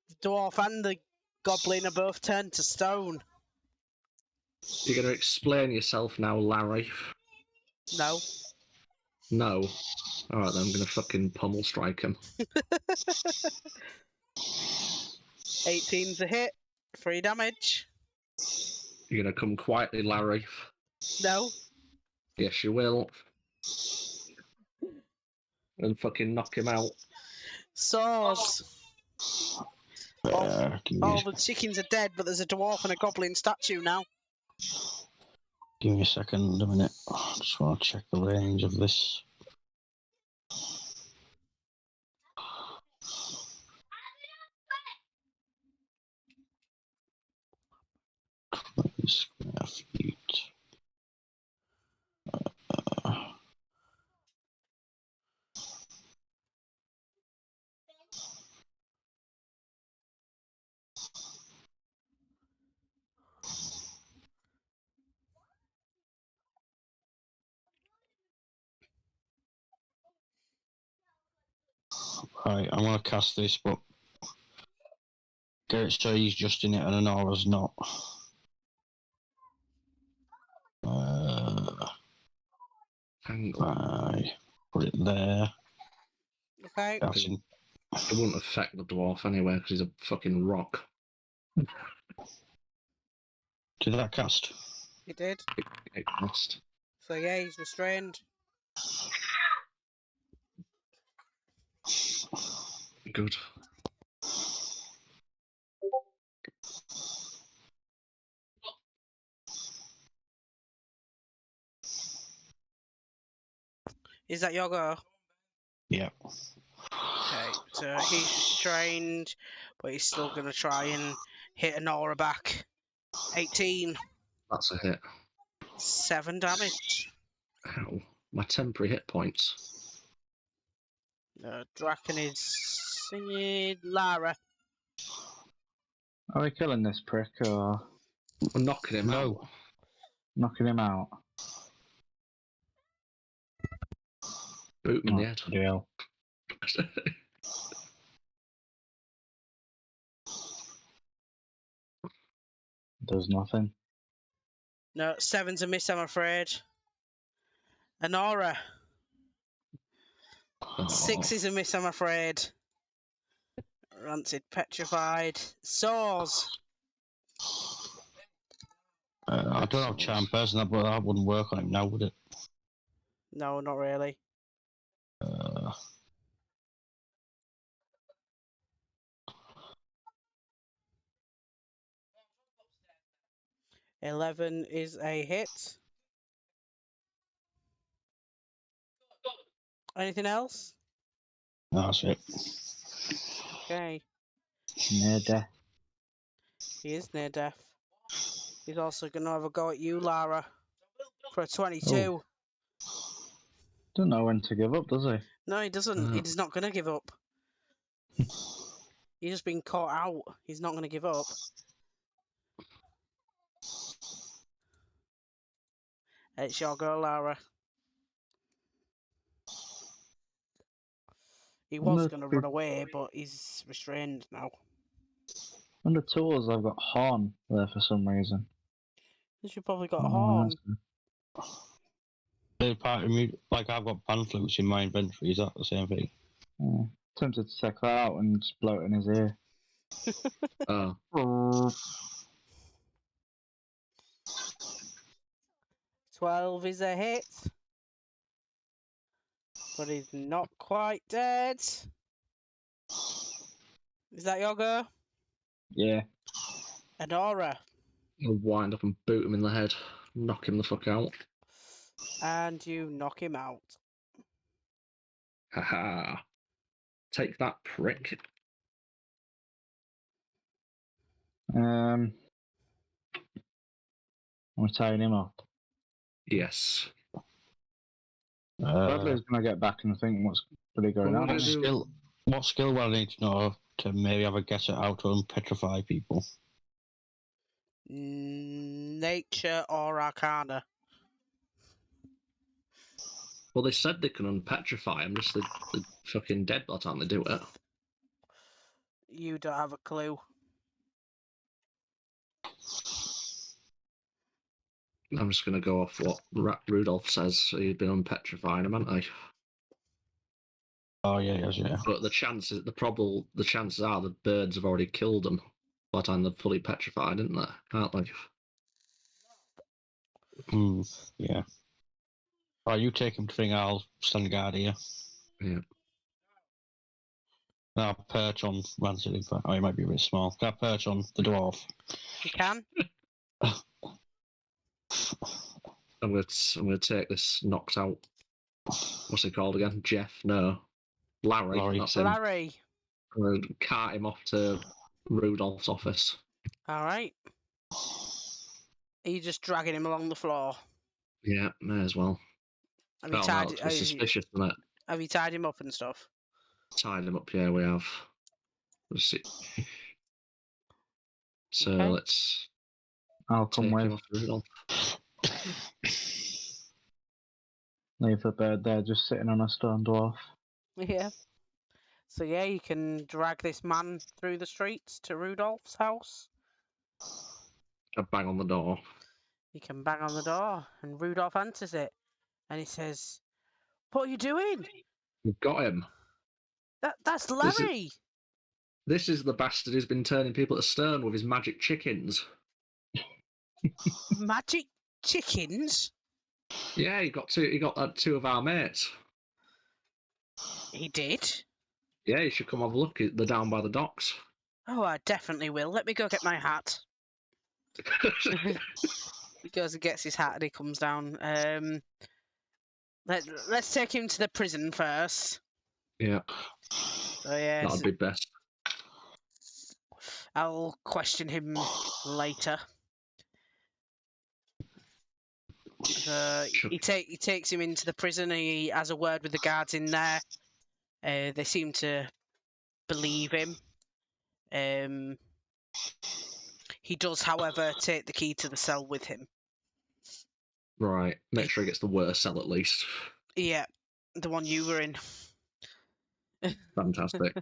The dwarf and the goblin are both turned to stone. You're gonna explain yourself now, Larry? No. No. Alright then, I'm gonna fucking pummel strike him. 18's a hit. 3 damage. You're gonna come quietly, Larry? No. Yes, you will. And fucking knock him out. Saws. Give All the chickens are dead, but there's a dwarf and a goblin statue now. me a second, a minute. I just want to check the range of this. Square feet. Right, I'm gonna cast this, but get it so he's just in it and Honora's not. Hang on. I put it there. Okay. That's in. It wouldn't affect the dwarf anyway, because he's a fucking rock. Did that cast? It did. It must. So yeah, he's restrained. Good. Is that your go? Yeah. Okay, so he's restrained, but he's still going to try and hit Honora back. 18. That's a hit. 7 damage. Ow. My temporary hit points. Draken is singing. Lara. Are we killing this prick or We're knocking him No. out. knocking him out? Boot him in Oh, the head. bloody hell. Does nothing. No, 7's a miss, I'm afraid. Anora. Oh. 6 is a miss, I'm afraid. Rancid, petrified. Saws. I don't have charm person, but that wouldn't work on him now, would it? No, not really. Uh, 11 is a hit. Anything else? that's it. Okay. Near death. He is near death. He's also going to have a go at you, Lara, for a 22. Don't know when to give up, does he? No, he doesn't. He's not going to give up. He's just been caught out. He's not going to give up. It's your girl, Lara. He was going to run away, but he's restrained now. Under tools, I've got Horn there for some reason. Because you've probably got a Oh, horn. Third party music, like I've got pan flutes in my inventory, is that the same thing? Yeah. Tempted to check that out and just blow it in his ear. Oh. 12 is a hit. But he's not quite dead. Is that your go? Yeah. Adora. I'll wind up and boot him in the head. Knock him the fuck out. And you knock him out. Haha. Take that, prick. We're tying him up. Yes. Bradley's gonna get back and think what's really going Well, on. what here. do- What skill will I need to know to maybe have a guess at how to unpetrify people? Nature or Arcana? Well, they said they can unpetrify him, just they're fucking dead by the time they do it. You don't have a clue. I'm just going to go off what Rudolph says. He'd been unpetrifying him, hadn't he? Oh yeah, yes, yeah. But the chances are the birds have already killed them by the time they're fully petrified, isn't they? Aren't they? Yeah. Right, you take him to thing, I'll stand guard here. Yeah. I'll perch on Rancid, in fact. Oh, he might be a bit small. Can I perch on the dwarf? You can. I'm gonna take this knocked out. What's he called again? Jeff? No. Larry. That's him. Larry. I'm gonna cart him off to Rudolph's office. Alright. Are you just dragging him along the floor? Yeah, may as well. Have you Oh, tied, no, it's suspicious, isn't it? have you tied him up and stuff? Tied him up, yeah, we have. Let's see. So Okay. let's I'll come take him with. off to Rudolph. Leave the bird there just sitting on a stone dwarf. Yeah. So yeah, you can drag this man through the streets to Rudolph's house. I bang on the door. You can bang on the door, and Rudolph answers it, and he says, "What are you doing? We've got him. That's This is- Larry." This is the bastard who's been turning people to stone with his magic chickens. Magic chickens. Yeah, he got two of our mates. He did. Yeah, you should come have a look. They're down by the docks. Oh, I definitely will. Let me go get my hat. He goes and gets his hat, and he comes down. Let's take him to the prison first. Yeah, So yeah, that'd be best. I'll question him later. Sure. He takes him into the prison. He has a word with the guards in there. They seem to believe him. He does, however, take the key to the cell with him. Right. Make sure he gets the worst cell at least. Yeah, the one you were in. Fantastic.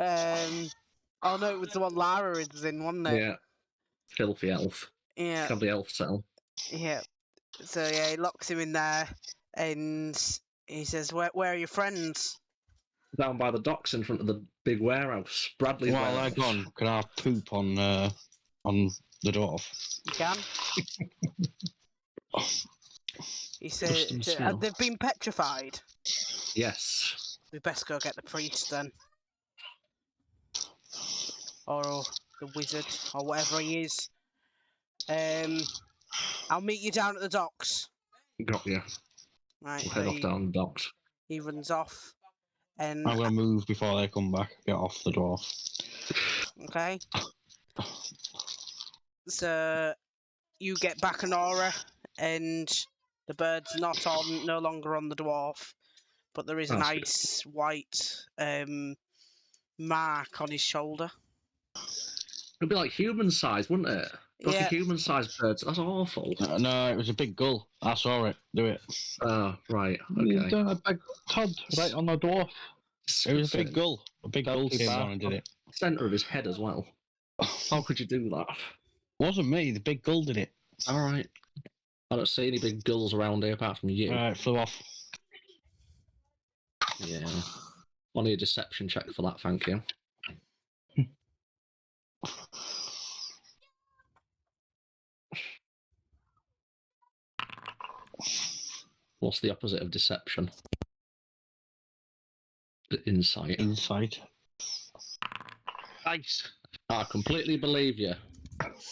Oh no, it was the one Lara was in, wasn't it? Yeah. Filthy elf. Yeah. Have the elf cell. Yeah. So yeah, he locks him in there, and he says, "Where are your friends?" Down by the docks in front of the big warehouse. Bradley's While warehouse. they're gone, can I poop on the dwarf? You can. He said, Dust and smell. "They've been petrified. Yes. We best go get the priest then, or the wizard, or whatever he is. I'll meet you down at the docks." Got you. Right. We'll So head off down the docks. he runs off, and I'm gonna move before they come back. Get off the dwarf. okay. So you get back an aura, and the bird's no longer on the dwarf, but there is a That's good. nice white mark on his shoulder. It'd be like human size, wouldn't it? Like Yeah. a human sized bird. That's awful. No, it was a big gull. I saw it. Do it. Oh, right. He's Okay. done a big cud right on the dwarf. It was a big gull. A big gull Healthy came bar. down and did it. Center of his head as well. How could you do that? Wasn't me. The big gull did it. All right. I don't see any big gulls around here apart from you. Right, flew off. Yeah. I'll need a deception check for that, thank you. What's the opposite of deception? Insight. Insight. Nice. I completely believe you.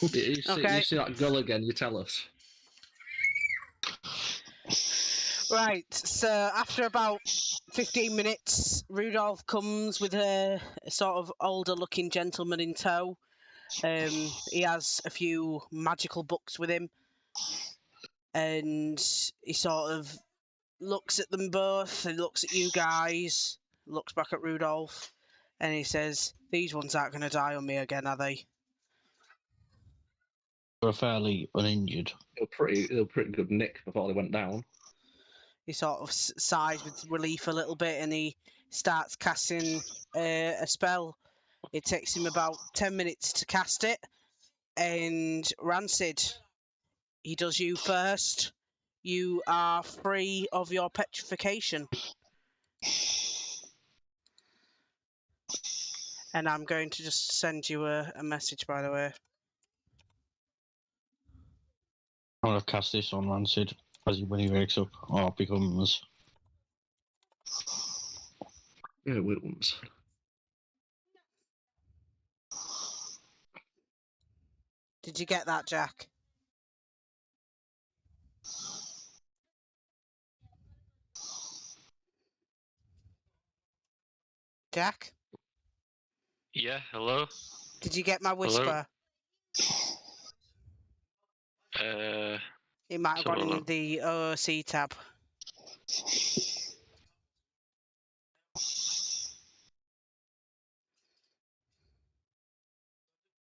You Okay. see that gull again, you tell us. Right, so after about 15 minutes, Rudolph comes with a sort of older-looking gentleman in tow. He has a few magical books with him, and he sort of looks at them both, and looks at you guys, looks back at Rudolph, and he says, "These ones aren't going to die on me again, are they?" We're fairly uninjured. They were pretty good nick before they went down. He sort of sighs with relief a little bit, and he starts casting a spell. It takes him about 10 minutes to cast it. And Rancid, he does you first. You are free of your petrification. And I'm going to just send you a message, by the way. I'm gonna cast this on Rancid when he wakes up or becomes. Yeah, Williams. Did you get that, Jack? Jack? Yeah, hello? Did you get my whisper? It might have gone in the OOC tab.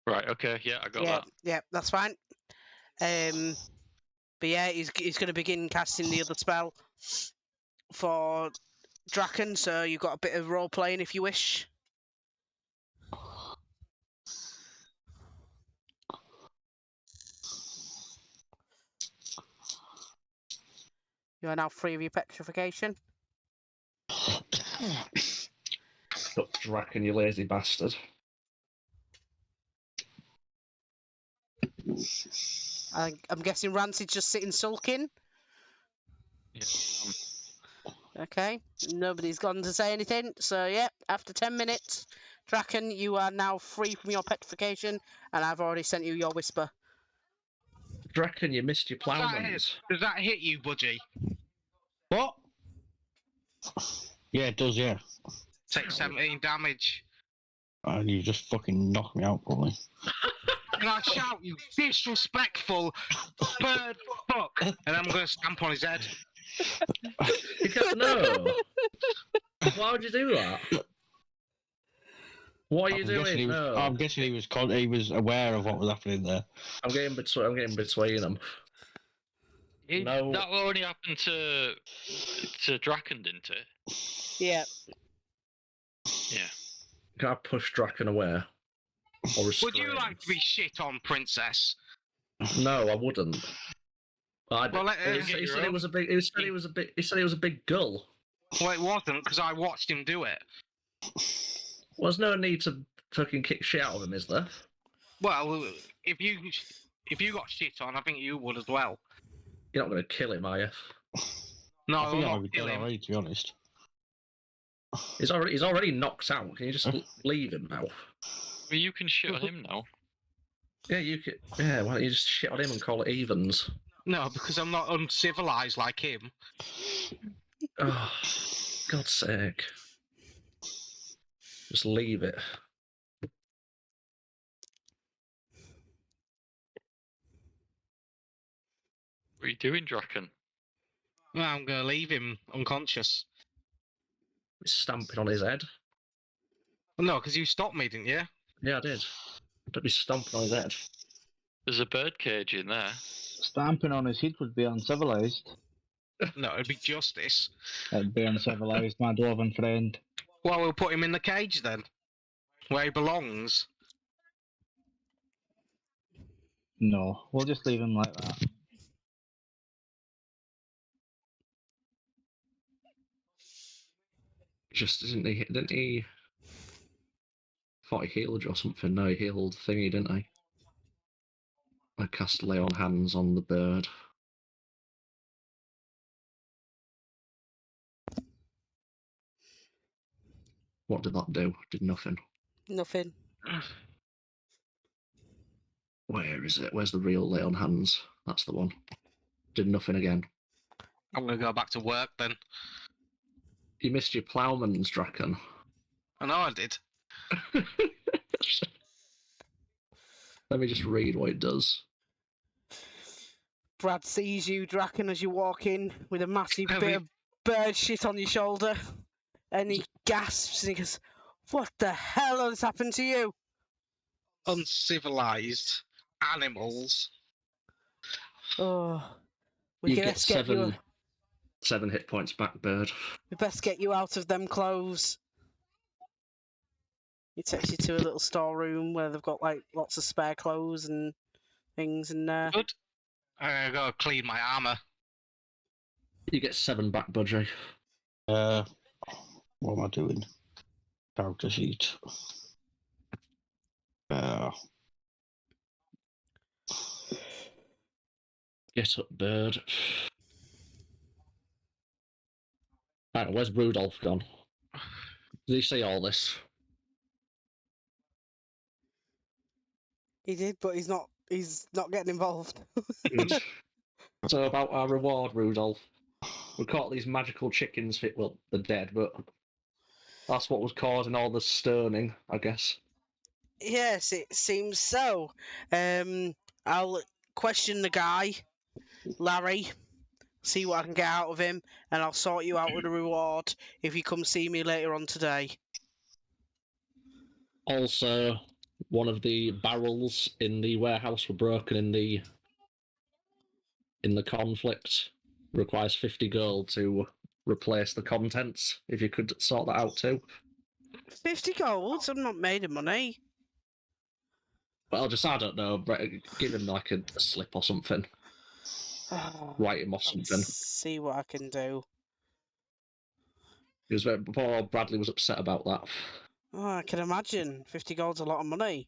Right, okay, yeah, I got Yeah, that. yeah, that's fine. But yeah, he's going to begin casting the other spell for Draken, so you've got a bit of role playing if you wish. You are now free of your petrification. Stop Draken, you lazy bastard. I'm guessing Rancid's just sitting sulking. Yeah. Okay, nobody's gone to say anything. So yeah, after 10 minutes, Draken, you are now free from your petrification, and I've already sent you your whisper. Draken, you missed your Does that ploughmans. hit you, Budgie? What? Yeah, it does, yeah. Take 17 damage. And you just fucking knock me out, probably. And I shout, "You disrespectful bird fuck!" And I'm going to stamp on his head. You can't know. Why would you do that? What are you I'm guessing doing? he was, No. I'm guessing he was aware of what was happening there. I'm getting between them. No. That only happened to Draken, didn't it? Yeah. Yeah. Can I push Draken away? Or Would you restrain? like to be shit on, Princess? No, I wouldn't. Well, He said it was a big. He said it was a big. He said it was a big gull. Well, it wasn't because I watched him do it. Well, there's no need to fucking kick shit out of him, is there? Well, if you got shit on, I think you would as well. You're not going to kill him, are you? No, I I'm think I not would kill dead him. already, to be honest. He's already knocked out. Can you just leave him now? Well, you can shit on him now. Yeah, you could. Yeah, why don't you just shit on him and call it evens? No, because I'm not uncivilized like him. Oh, God's sake! Just leave it. What are you doing, Draken? Well, I'm gonna leave him unconscious. He's stamping on his head. No, because you stopped me, didn't you? Yeah, I did. Don't be stomping on his head. There's a birdcage in there. Stamping on his head would be uncivilized. No, it'd be justice. It'd be uncivilized, my dwarven friend. Well, we'll put him in the cage then, where he belongs. No, we'll just leave him like that. Just didn't he? Thought he healed you or something. No, he healed thingy, didn't he? I cast lay on hands on the bird. What did that do? Did nothing. Nothing. Where is it? Where's the real lay on hands? That's the one. Did nothing again. I'm gonna go back to work then. You missed your ploughman's, Draken. I know I did. Let me just read what it does. Brad sees you, Draken, as you walk in with a massive Have bit we- of bird shit on your shoulder. And he gasps and he goes, "What the hell has happened to you?" Uncivilized animals. Oh, we You can get best get you. seven hit points back, bird. We best get you out of them clothes. He takes you to a little storeroom where they've got like lots of spare clothes and things in there. Good. I gotta clean my armor. You get 7 back, Budgie. What am I doing? Character sheet. Get up, bird. Right, where's Rudolph gone? Did he see all this? He did, but he's not. He's not getting involved. Good. So about our reward, Rudolph. We caught these magical chickens. Well, they're dead, but that's what was causing all the stoning, I guess. Yes, it seems so. I'll question the guy, Larry, see what I can get out of him, and I'll sort you out with a reward if you come see me later on today. Also, one of the barrels in the warehouse were broken in the conflict. Requires 50 gold to replace the contents. If you could sort that out too. 50 gold? I'm not made of money. Well, I don't know. Give him like a slip or something. Write him off something. See what I can do. Because before Bradley was upset about that. Oh, I can imagine. 50 gold's a lot of money.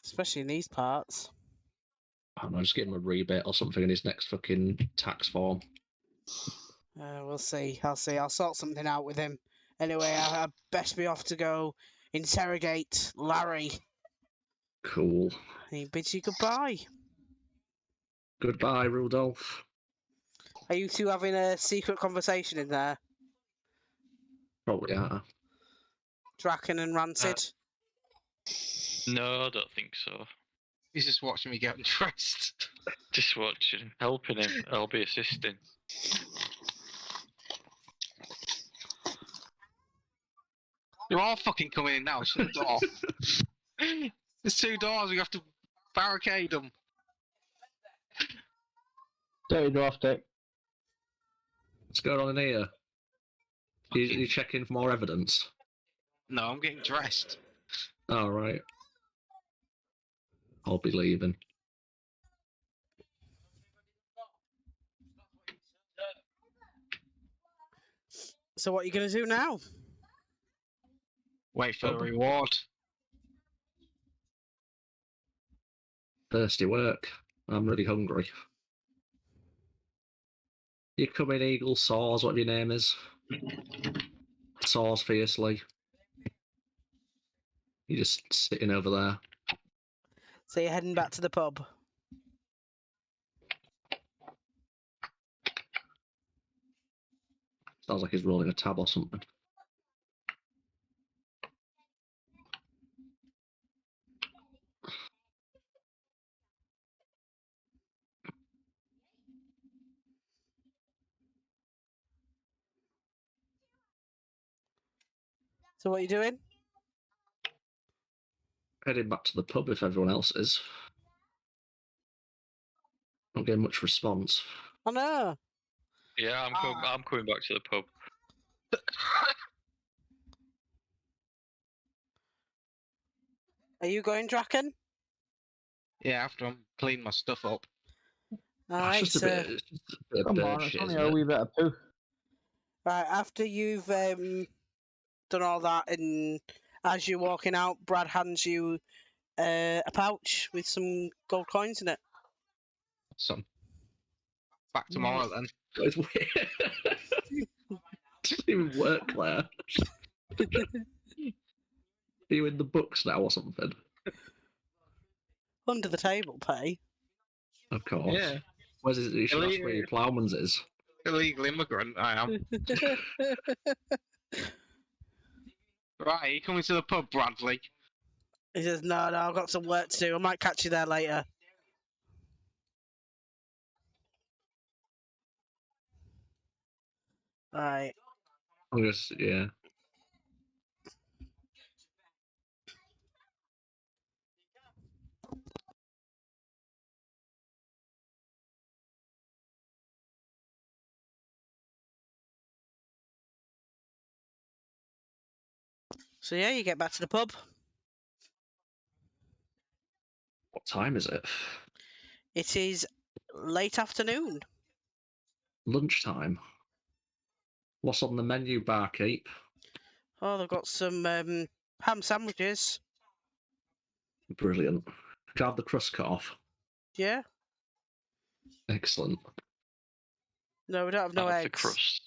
Especially in these parts. I don't know, just give him a rebate or something in his next fucking tax form. We'll see. I'll see. I'll sort something out with him. Anyway, I best be off to go interrogate Larry. Cool. He bids you goodbye. Goodbye, Rudolph. Are you two having a secret conversation in there? Probably are. Draken and Rancid? No, I don't think so. He's just watching me get undressed. Just watching, helping him. I'll be assisting. They're all fucking coming in now. Shut the door. There's 2 doors. We have to barricade them. Dirty draft it. What's going on in here? You checking for more evidence? No, I'm getting dressed. All right. I'll be leaving. So what are you going to do now? Wait for the reward. Thirsty work. I'm really hungry. You come in, Eagle, Saws, whatever your name is. Saws fiercely. You're just sitting over there. So you're heading back to the pub. Sounds like he's rolling a tab or something. So what are you doing? Heading back to the pub if everyone else is. Not getting much response. Oh no. Yeah, I'm coming back to the pub. Are you going, Draken? Yeah, after I'm clean my stuff up. Alright, It's just a bit, it's just a bit of Come bird on, it's shit, only isn't a it? wee bit of poo. right, after you've done all that, and as you're walking out, Brad hands you a pouch with some gold coins in it. Some. Back tomorrow then. It's weird. Doesn't even work there. Are you in the books now or something? Under the table pay. Of course. Yeah. Where's his? You should ask where your ploughman's is. Illegal immigrant, I am. Right, you coming to the pub, Bradley? He says, no, I've got some work to do. I might catch you there later. Right. I'm just, yeah. So yeah, you get back to the pub. What time is it? It is late afternoon. Lunchtime. What's on the menu, barkeep? Oh, they've got some ham sandwiches. Brilliant. Can I have the crust cut off? Yeah. Excellent. No, we don't have no That's eggs. the crust.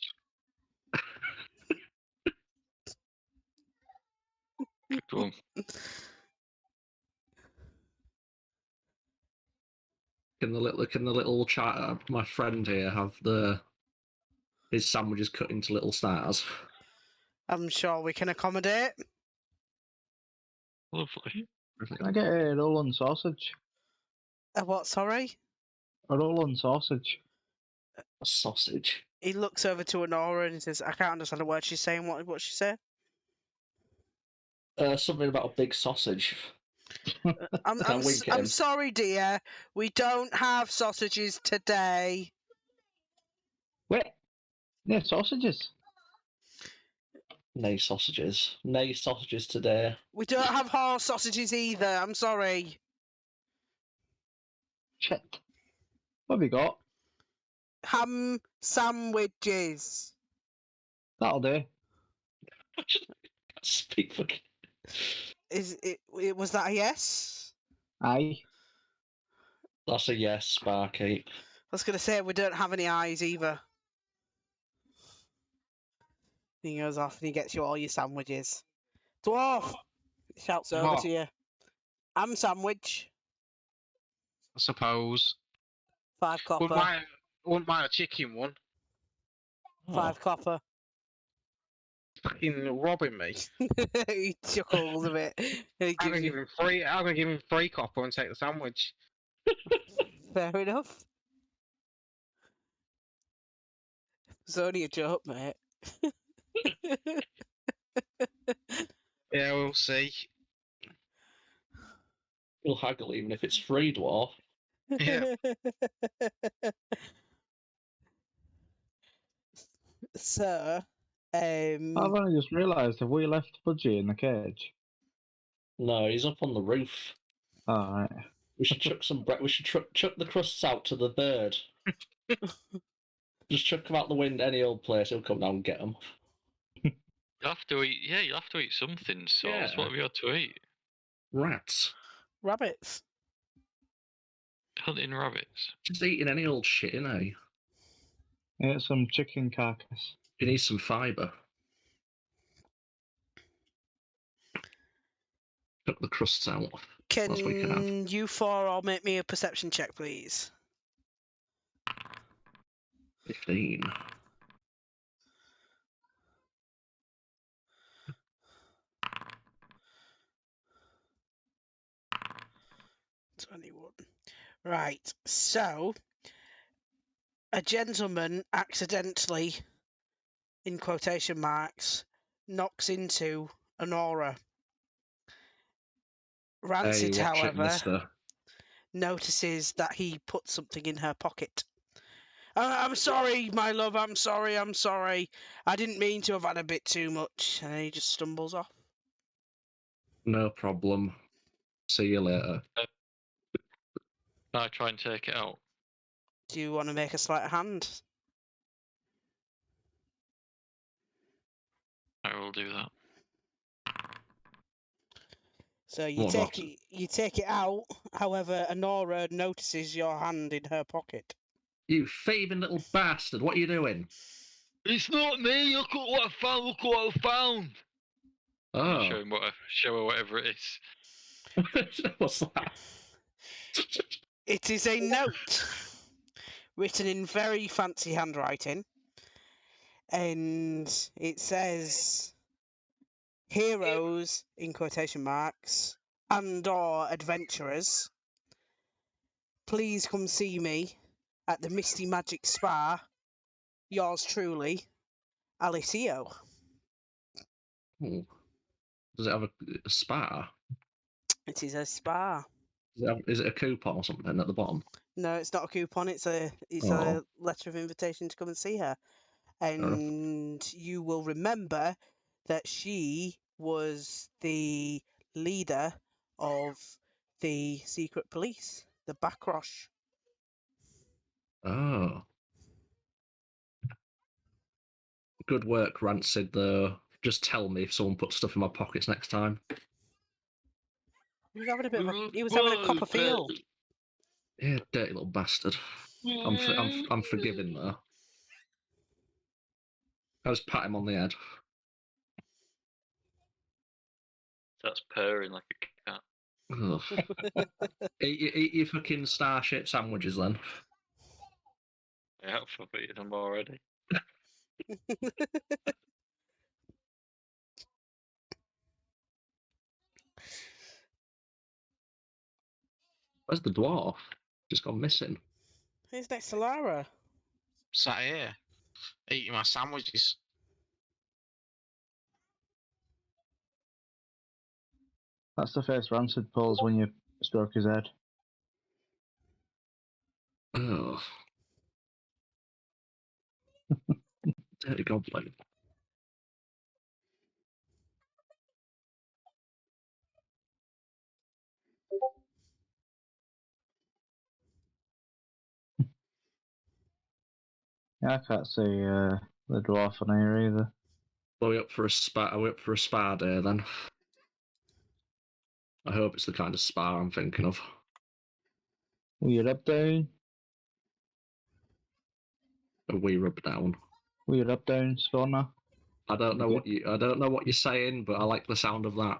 Good one. Can the little chat, my friend here, have his sandwiches cut into little stars? I'm sure we can accommodate. Lovely. Can I get a roll on sausage? A what, sorry? A roll on sausage. A sausage. He looks over to Honora and he says, I can't understand a word she's saying. What she said? Something about a big sausage. I'm wink at him. sorry, dear. We don't have sausages today. Wait, no sausages. Nay sausages. Nay sausages today. We don't have horse sausages either. I'm sorry. Shit. What have you got? Ham sandwiches. That'll do. Speak fucking. Was that a yes? Aye. That's a yes, barkeep. I was going to say we don't have any eyes either. He goes off and he gets you all your sandwiches. Dwarf! He shouts over What? to you. Ham sandwich. I suppose. 5 copper. Wouldn't mind a chicken one. 5 copper. Fucking robbing me. He chuckles a bit. And he I'm gives gonna you... give him free. I'm gonna give him 3 copper and take the sandwich. Fair enough. It's only a joke, mate. Yeah, we'll see. You'll haggle even if it's free, dwarf. Yeah. So, I've only just realised, have we left Budgie in the cage? No, he's up on the roof. Alright. We should chuck some we should chuck the crusts out to the bird. Just chuck them out the wind any old place. He'll come down and get them. You have to eat. Yeah, you have to eat something. So Yeah. what have you had to eat? Rats. rabbits. Hunting rabbits. Just eating any old shit, innit? Get some chicken carcass. You need some fibre. Chuck the crusts out. Can That's what we can have. you four all make me a perception check, please? 15. Right, so a gentleman accidentally, in quotation marks, knocks into Honora. Rancid, Hey, watch it, however, mister. notices that he put something in her pocket. I'm sorry, my love, I'm sorry. I didn't mean to have had a bit too much. And then he just stumbles off. No problem. See you later. Can I try and take it out? Do you want to make a sleight of hand? I will do that. So you What take not? you take it out. However, Honora notices your hand in her pocket. You thieving little bastard, what are you doing? It's not me. Look at what I found. Look at what I found. Oh. Show her whatever it is. What's that? It is a note written in very fancy handwriting, and it says, "Heroes," in quotation marks, "and/or adventurers, please come see me at the Misty Magic Spa. Yours truly, Alicio." Oh. Does it have a spa? It is a spa. Is it a coupon or something at the bottom? No, it's not a coupon. It's a Oh. letter of invitation to come and see her. enough. And you will remember that she was the leader of the secret police, the Bakrosh. Oh. Good work, Rancid, though. Just tell me if someone puts stuff in my pockets next time. He was having a bit of a, he was having a copper feel. Yeah, dirty little bastard. I'm forgiving, though. I just pat him on the head. That's purring like a cat. Ugh. eat your fucking Starship sandwiches, then. Yeah, I've eaten them already. Where's the dwarf? Just gone missing. Who's next to Lara? Sat here, eating my sandwiches. That's the face Rancid pulls when you stroke his head. Oh. Dirty goblin. Yeah, I can't see the dwarf on here either. Are we up for a spa day then? I hope it's the kind of spa I'm thinking of. We're up down. A wee rub down. We're up down, spawner. I don't know what you're saying, but I like the sound of that.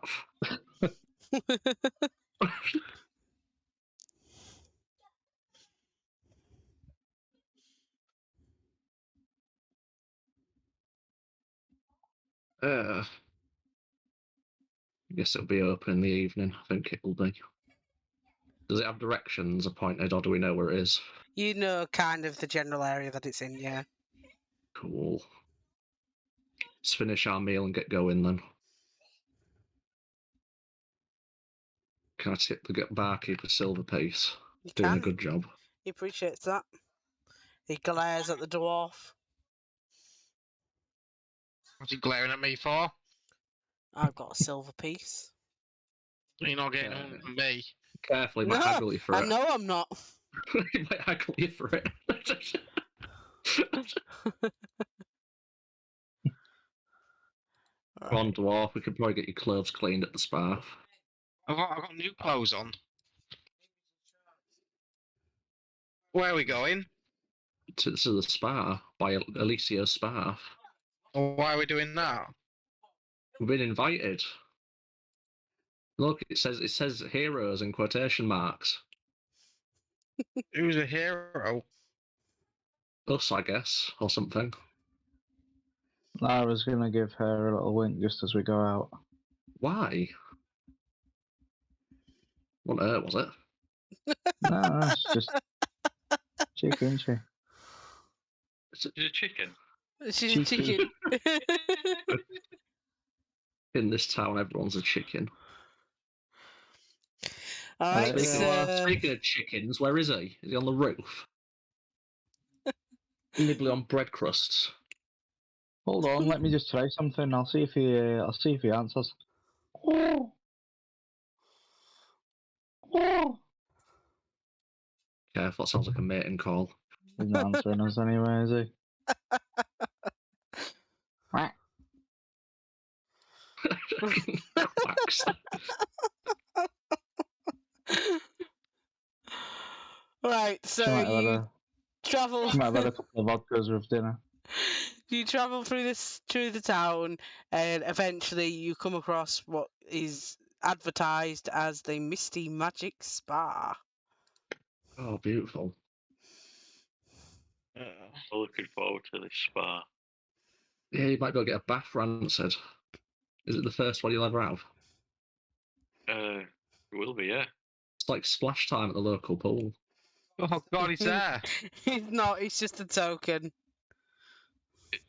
I guess it'll be open in the evening. I think it'll be. Does it have directions appointed, or do we know where it is? You know kind of the general area that it's in, yeah. Cool. Let's finish our meal and get going then. Can I tip the barkeep a silver piece? You Doing a can. good job. He appreciates that. He glares at the dwarf. What's he glaring at me for? I've got a silver piece. You're not getting one from me. Carefully, he might No, haggle you for I it. know I'm not. He might haggle you for it. Come on, dwarf. We could probably get your clothes cleaned at the spa. I've got new clothes on. Where are we going? To the spa by Alessio's spa. Why are we doing that? We've been invited. Look, it says heroes in quotation marks. Who's a hero? Us, I guess, or something. Lara's gonna give her a little wink just as we go out. Why? What on earth was it? No, it's just chicken, isn't she? Is it a chicken? She's a chicken. In this town, everyone's a chicken. All right, Speaking of chickens, where is he? Is he on the roof? Nibbling on bread crusts. Hold on, let me just try something. I'll see if he answers. Careful, that sounds like a mating call. He's not answering us anyway, is he? Quacks. Right, so you travel. She might have had a couple of vodkas with dinner. You travel through the town, and eventually you come across what is advertised as the Misty Magic Spa. Oh, beautiful. I'm looking forward to this spa. Yeah, you might be able to get a bath rancid. Is it the first one you'll ever have? It will be, yeah. It's like splash time at the local pool. Oh God, he's there. It's not. It's just a token. Is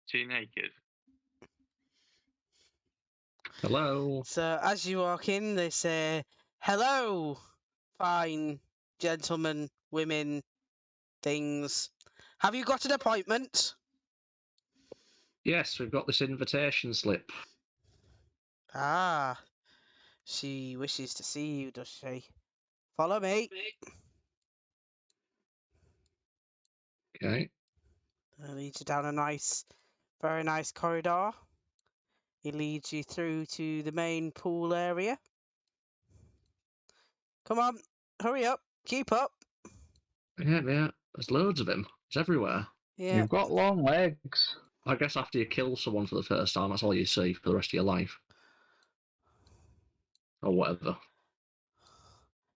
he naked? Hello. So as you walk in, they say, "Hello, fine gentlemen, women, things. Have you got an appointment?" Yes, we've got this invitation slip. Ah, she wishes to see you, does she? Follow me. Okay. He leads you down a very nice corridor. He leads you through to the main pool area. Come on, hurry up, keep up. Yeah. There's loads of him. It's everywhere. Yeah. You've got long legs. I guess after you kill someone for the first time, that's all you see for the rest of your life. Or whatever.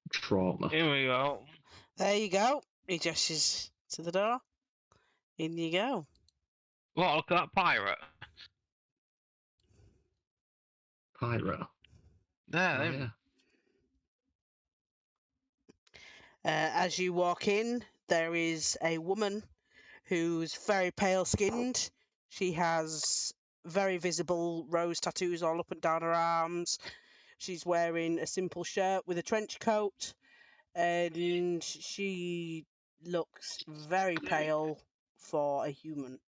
Trauma. Here we go. There you go. He gestures to the door. In you go. What? Look at that pirate. Pyro. There. Oh, him. yeah. As you walk in, there is a woman who's very pale skinned. She has very visible rose tattoos all up and down her arms. She's wearing a simple shirt with a trench coat, and she looks very pale for a human.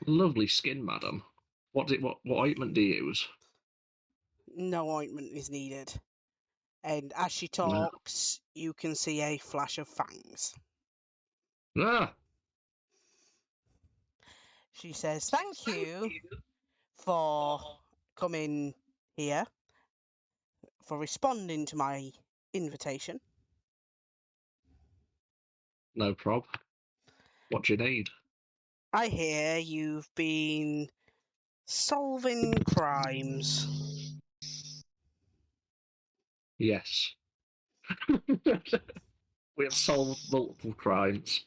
Lovely skin, madam. What ointment do you use? No ointment is needed. And as she talks, you can see a flash of fangs. Ah! She says, "Thank you for coming here, for responding to my invitation. No prob. What do you need? I hear you've been solving crimes." Yes. We have solved multiple crimes.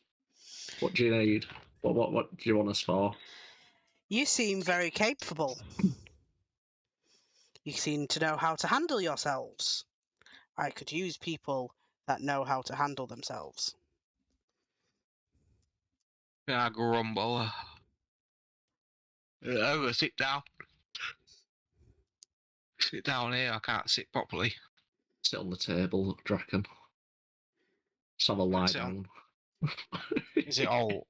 What do you need? What do you want us for? You seem very capable. You seem to know how to handle yourselves. I could use people that know how to handle themselves. I grumble. Sit down. Sit down here, I can't sit properly. Sit on the table, Draken. Just have a lie Sit on- down. Is it all?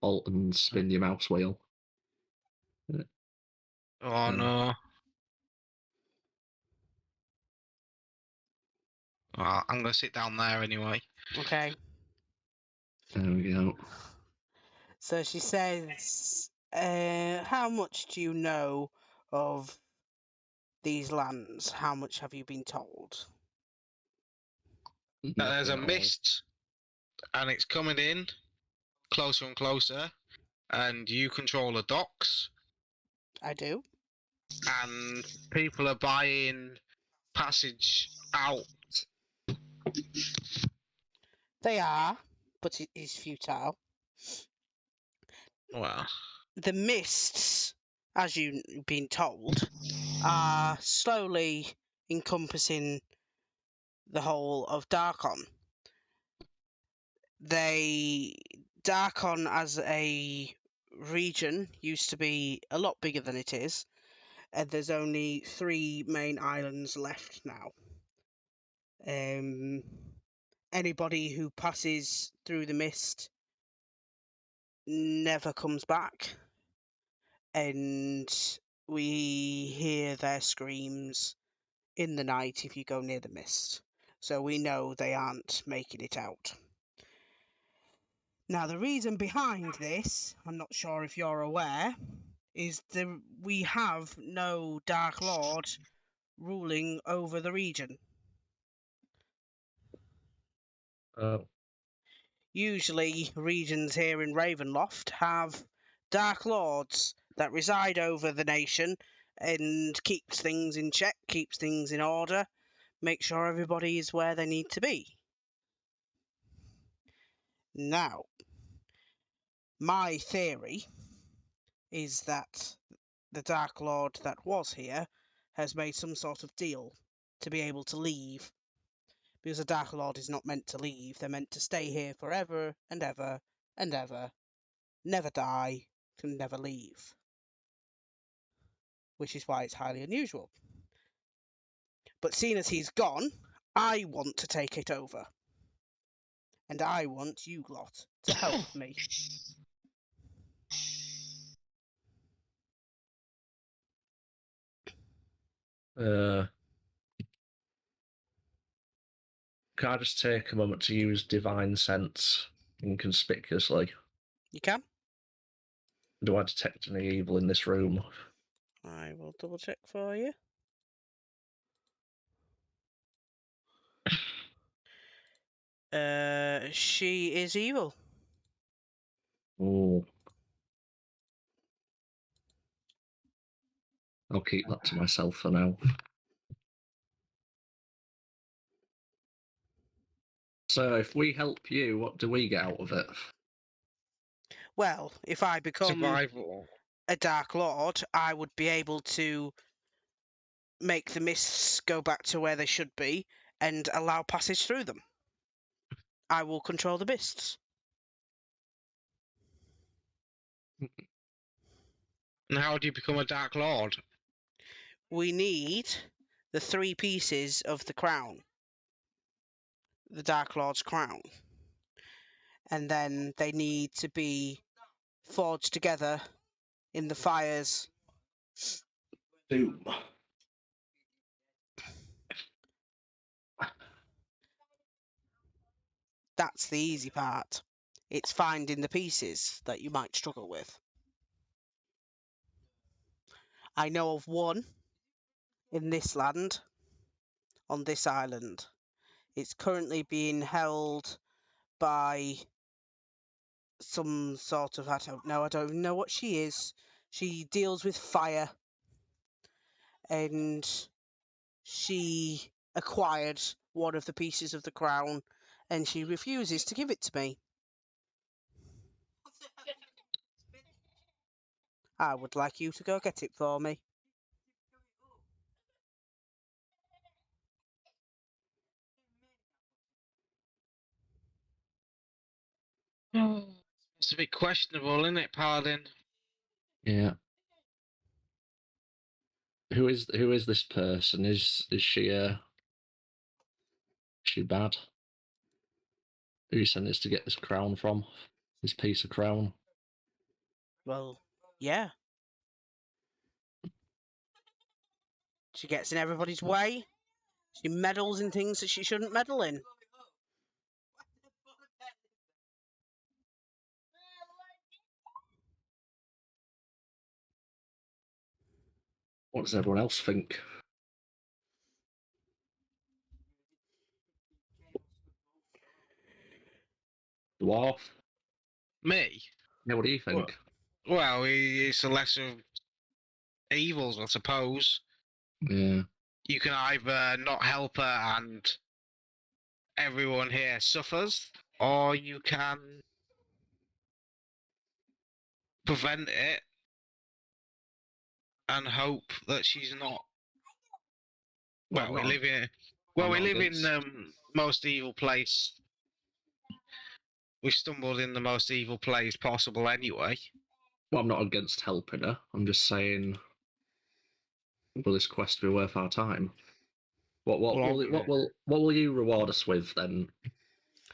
Alt and spin your mouse wheel. Oh no. Oh, I'm gonna sit down there anyway. Okay. There we go. So she says, how much do you know of these lands? How much have you been told? There's a Nothing at all. mist, and it's coming in closer and closer, and you control the docks, I do. and people are buying passage out. They are, but it is futile. Well, The mists, as you've been told, are slowly encompassing the whole of Darkon. Darkon as a region used to be a lot bigger than it is, and there's only 3 main islands left now. Anybody who passes through the mist never comes back, and we hear their screams in the night if you go near the mist. So we know they aren't making it out. Now, the reason behind this, I'm not sure if you're aware, is we have no Dark Lord ruling over the region. Usually, regions here in Ravenloft have Dark Lords that reside over the nation and keeps things in check, keeps things in order, make sure everybody is where they need to be. Now, my theory is that the Dark Lord that was here has made some sort of deal to be able to leave. Because a Dark Lord is not meant to leave. They're meant to stay here forever and ever and ever, never die, can never leave. Which is why it's highly unusual. But seeing as he's gone, I want to take it over. And I want you lot to help me. Can I just take a moment to use Divine Sense inconspicuously? You can? Do I detect any evil in this room? I will double check for you. She is evil. Oh. I'll keep that to myself for now. So if we help you, what do we get out of it? Well, if I become survival. a Dark Lord, I would be able to make the mists go back to where they should be and allow passage through them. I will control the mists. And how do you become a Dark Lord? We need the 3 pieces of the crown. The Dark Lord's crown. And then they need to be forged together in the fires. Doom. That's the easy part. It's finding the pieces that you might struggle with. I know of one in this land, on this island. It's currently being held by some sort of, I don't even know what she is. She deals with fire, and she acquired one of the pieces of the crown, and she refuses to give it to me. I would like you to go get it for me. It's a bit questionable, isn't it, Paladin? Yeah. who is this person? Is she bad? Who you sent us to get this crown from? This piece of crown? Well, yeah. She gets in everybody's way. She meddles in things that she shouldn't meddle in. What does everyone else think? Dwarf? Me? Yeah, what do you think? Well, it's a lesser of evils, I suppose. Yeah. You can either not help her and everyone here suffers, or you can prevent it and hope that she's not. Well, we live in. Well, we live in the most evil place. We stumbled in the most evil place possible, anyway. Well, I'm not against helping her. I'm just saying, will this quest be worth our time? What will you reward us with then,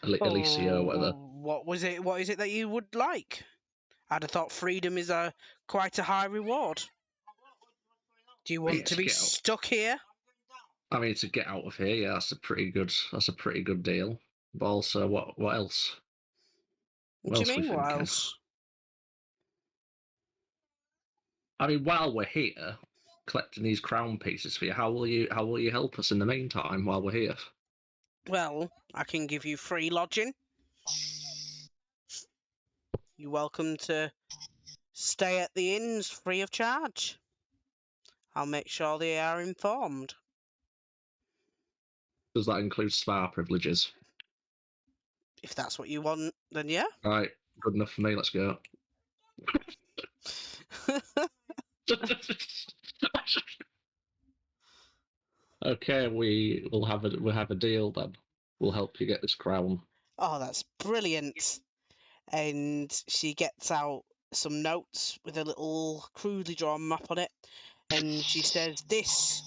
Alicia, or whatever? What is it that you would like? I'd have thought freedom is quite a high reward. Do you want to be stuck here? I mean, to get out of here, yeah, that's a pretty good deal. But also, what else? What do you mean, what else? I mean, while we're here collecting these crown pieces for you, how will you help us in the meantime while we're here? Well, I can give you free lodging. You're welcome to stay at the inns free of charge. I'll make sure they are informed. Does that include spa privileges? If that's what you want, then yeah. Right, good enough for me. Let's go. Okay, we'll have a deal then. We'll help you get this crown. Oh, that's brilliant. And she gets out some notes with a little crudely drawn map on it, and she says, "This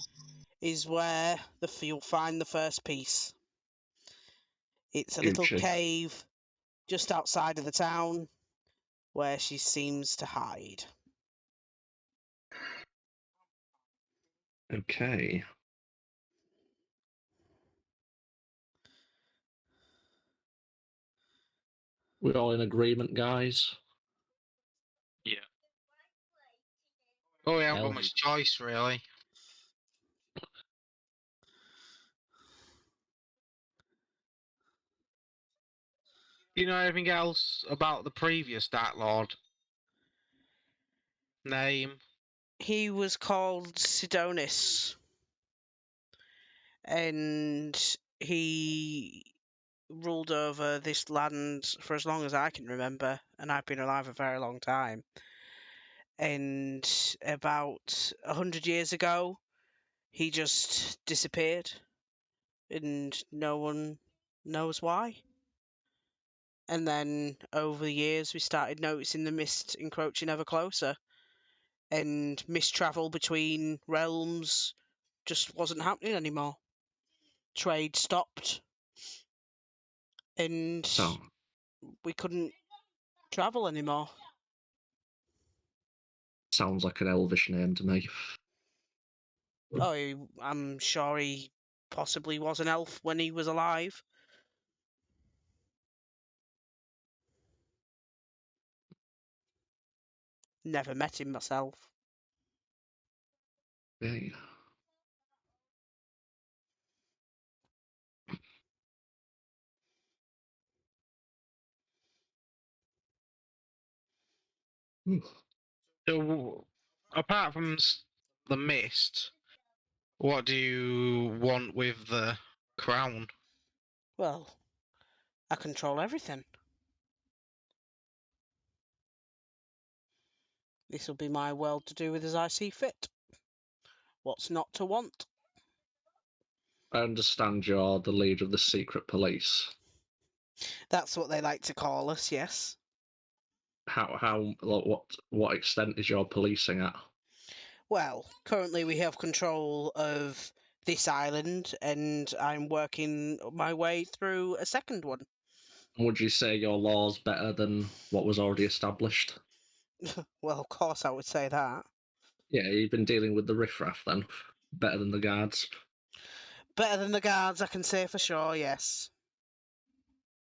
is where you'll find the first piece. It's a little cave just outside of the town where she seems to hide." Okay. We're all in agreement, guys? Yeah. Oh, we haven't got much choice, really. Do you know anything else about the previous Dark Lord? Name? He was called Sidonis, and he ruled over this land for as long as I can remember, and I've been alive a very long time. And about 100 years ago, he just disappeared, and no one knows why. And then over the years, we started noticing the mist encroaching ever closer, and mist travel between realms just wasn't happening anymore. Trade stopped, and we couldn't travel anymore. Sounds like an elvish name to me. Oh, I'm sure he possibly was an elf when he was alive. Never met him myself. Okay. So, apart from the mist, what do you want with the crown? Well, I control everything. This will be my world to do with as I see fit. What's not to want? I understand you're the leader of the secret police. That's what they like to call us, yes. What extent is your policing at? Well, currently we have control of this island, and I'm working my way through a second one. Would you say your law's better than what was already established? Well, of course I would say that. Yeah, you've been dealing with the riffraff then. Better than the guards. Better than the guards, I can say for sure, yes.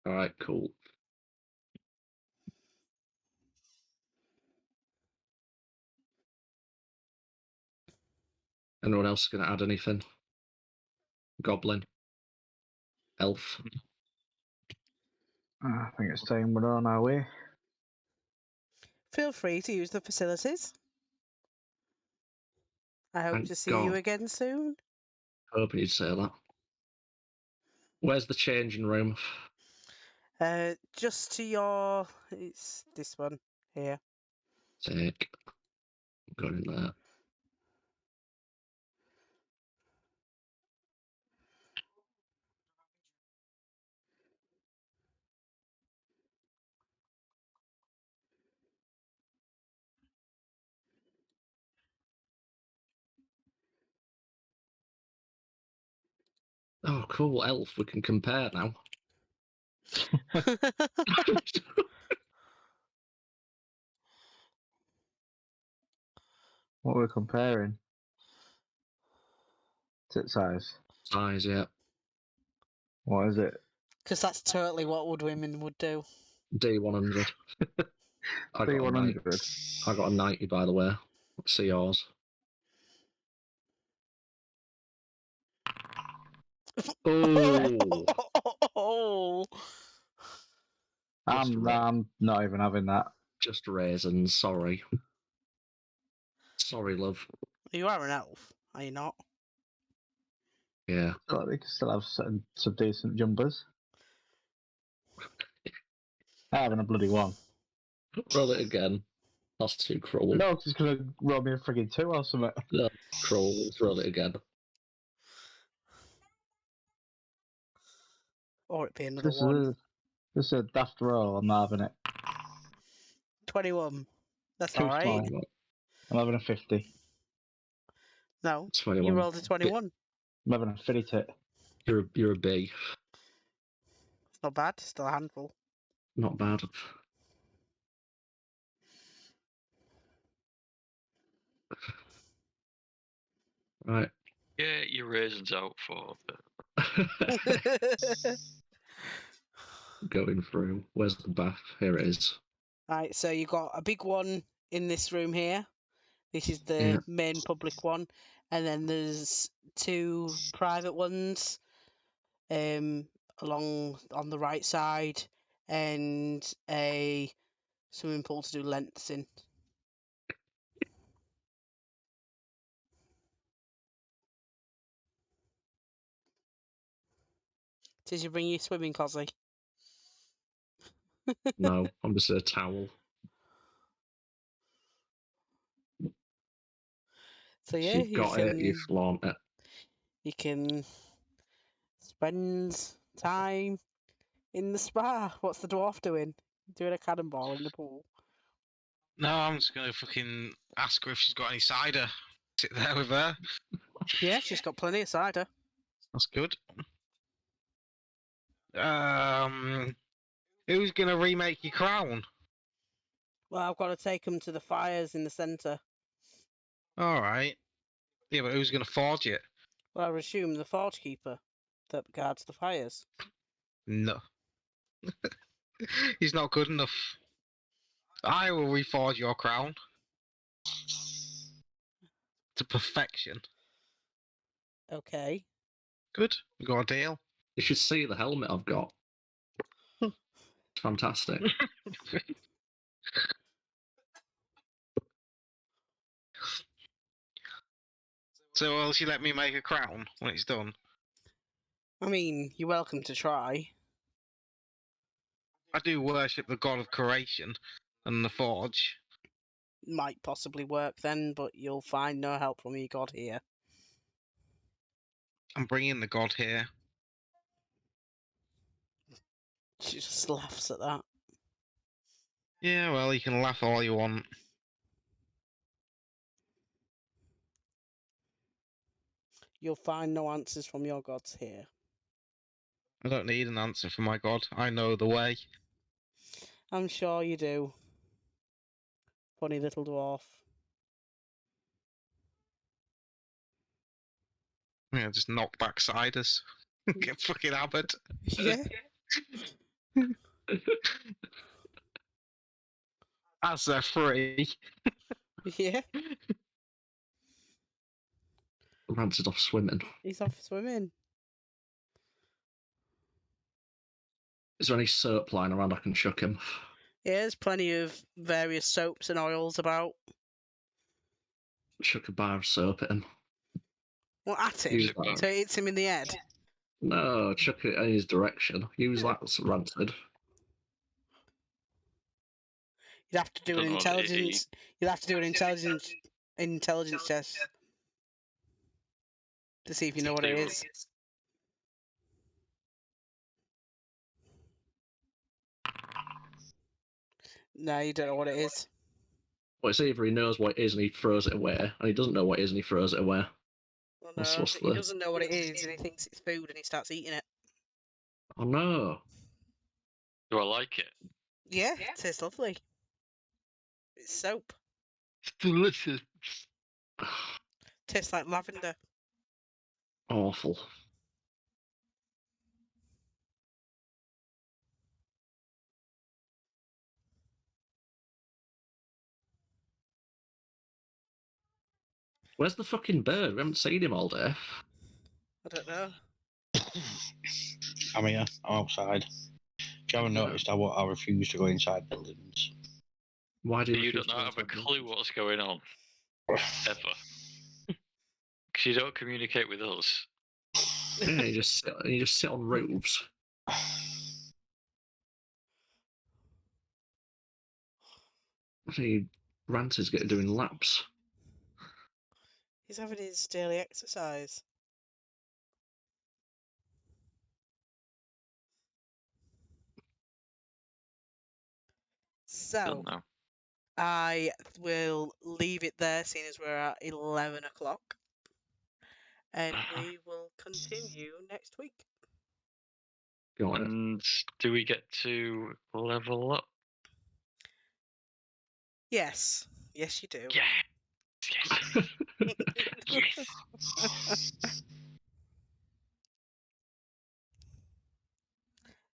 Alright, cool. Anyone else going to add anything? Goblin? Elf? I think it's time we're on our way. Feel free to use the facilities. I hope Thank to see you God. again soon. Hoping you'd say that. Where's the changing room? Just to your... It's this one here. Take. Going in there. Oh, cool. Elf. We can compare now. What we're comparing? Tit size. Size, yeah. What is it? Because that's totally what woodwomen would do. D100. I got a 90. D100. I got a 90, by the way. Let's see yours. Oh, Oh. Just I'm not even having that. just raisins. Sorry. Sorry, love. You are an elf, are you not? Yeah. So they can still have some decent jumpers. I'm having a bloody one. Roll it again. That's too cruel. No, it's because I rolled me a frigging 2 or something. That's cruel. Let's roll it again. Or it'd be another one. This is a daft roll. I'm not having it. 21. That's Too alright. small. I'm having a 50. No, 21. you rolled a 21. I'm having a fitty tit. You're a B. It's not bad, still a handful. Not bad. Right. Get your raisins out for. Going through. Where's the bath? Here it is. Right, so you got a big one in this room here. This is the Yeah. main public one. And then there's 2 private ones along on the right side, and a swimming pool to do lengths in. Did you bring your swimming cosy? No, I'm just a towel. So If yeah, you've got it, you flaunt it. you can spend time in the spa. What's the dwarf doing? Doing a cannonball in the pool. No, I'm just gonna fucking ask her if she's got any cider. Sit there with her. Yeah, she's got plenty of cider. That's good. Who's gonna remake your crown? Well, I've got to take them to the fires in the centre. All right. Yeah, but who's gonna forge it? Well, I assume the forge keeper that guards the fires. No. He's not good enough. I will reforge your crown to perfection. Okay. Good. We got a deal. You should see the helmet I've got. It's fantastic. So will she let me make a crown when it's done? I mean, you're welcome to try. I do worship the god of creation and the forge. Might possibly work then, but you'll find no help from your god here. I'm bringing the god here. She just laughs at that. Yeah, well, you can laugh all you want. You'll find no answers from your gods here. I don't need an answer from my god. I know the way. I'm sure you do. Funny little dwarf. Yeah, just knock back ciders. Get fucking hammered. Yeah. As they're free. Yeah. Rancid off swimming. He's off swimming. Is there any soap lying around I can chuck him? Yeah, there's plenty of various soaps and oils about. Chuck a bar of soap at him. Well, at him. Use that. So it hits him in the head. No, chuck it in his direction. Use that as rancid. You'd have to do an Don't know, intelligence. You'd have to do an intelligence test to see if you know what it is. No, you don't know what it is. Well, it's either he knows what it is and he throws it away, and he doesn't know what it is and he throws it away. Well, That's no, what's he the- doesn't know what it is, and he thinks it's food, and he starts eating it. Oh no! Do I like it? Yeah, it tastes lovely. It's soap. It's delicious. Tastes like lavender. Awful. Where's the fucking bird? We haven't seen him all day. I don't know. I'm here. I'm outside. If you haven't Yeah. noticed, I refuse to go inside buildings. Why do You refuse don't to go have a inside clue what's going on, ever. Because you don't communicate with us. Yeah, you just sit on roofs. What are you ranters get doing laps? He's having his daily exercise. So, Don't know. I will leave it there, seeing as we're at 11 o'clock. And we will continue next week. Go on. And do we get to level up? Yes. Yes, you do. Yeah. Yes. Yes.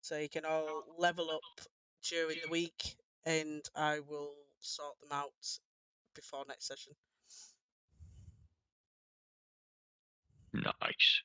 So you can all level up during the week, and I will sort them out before next session. Nice.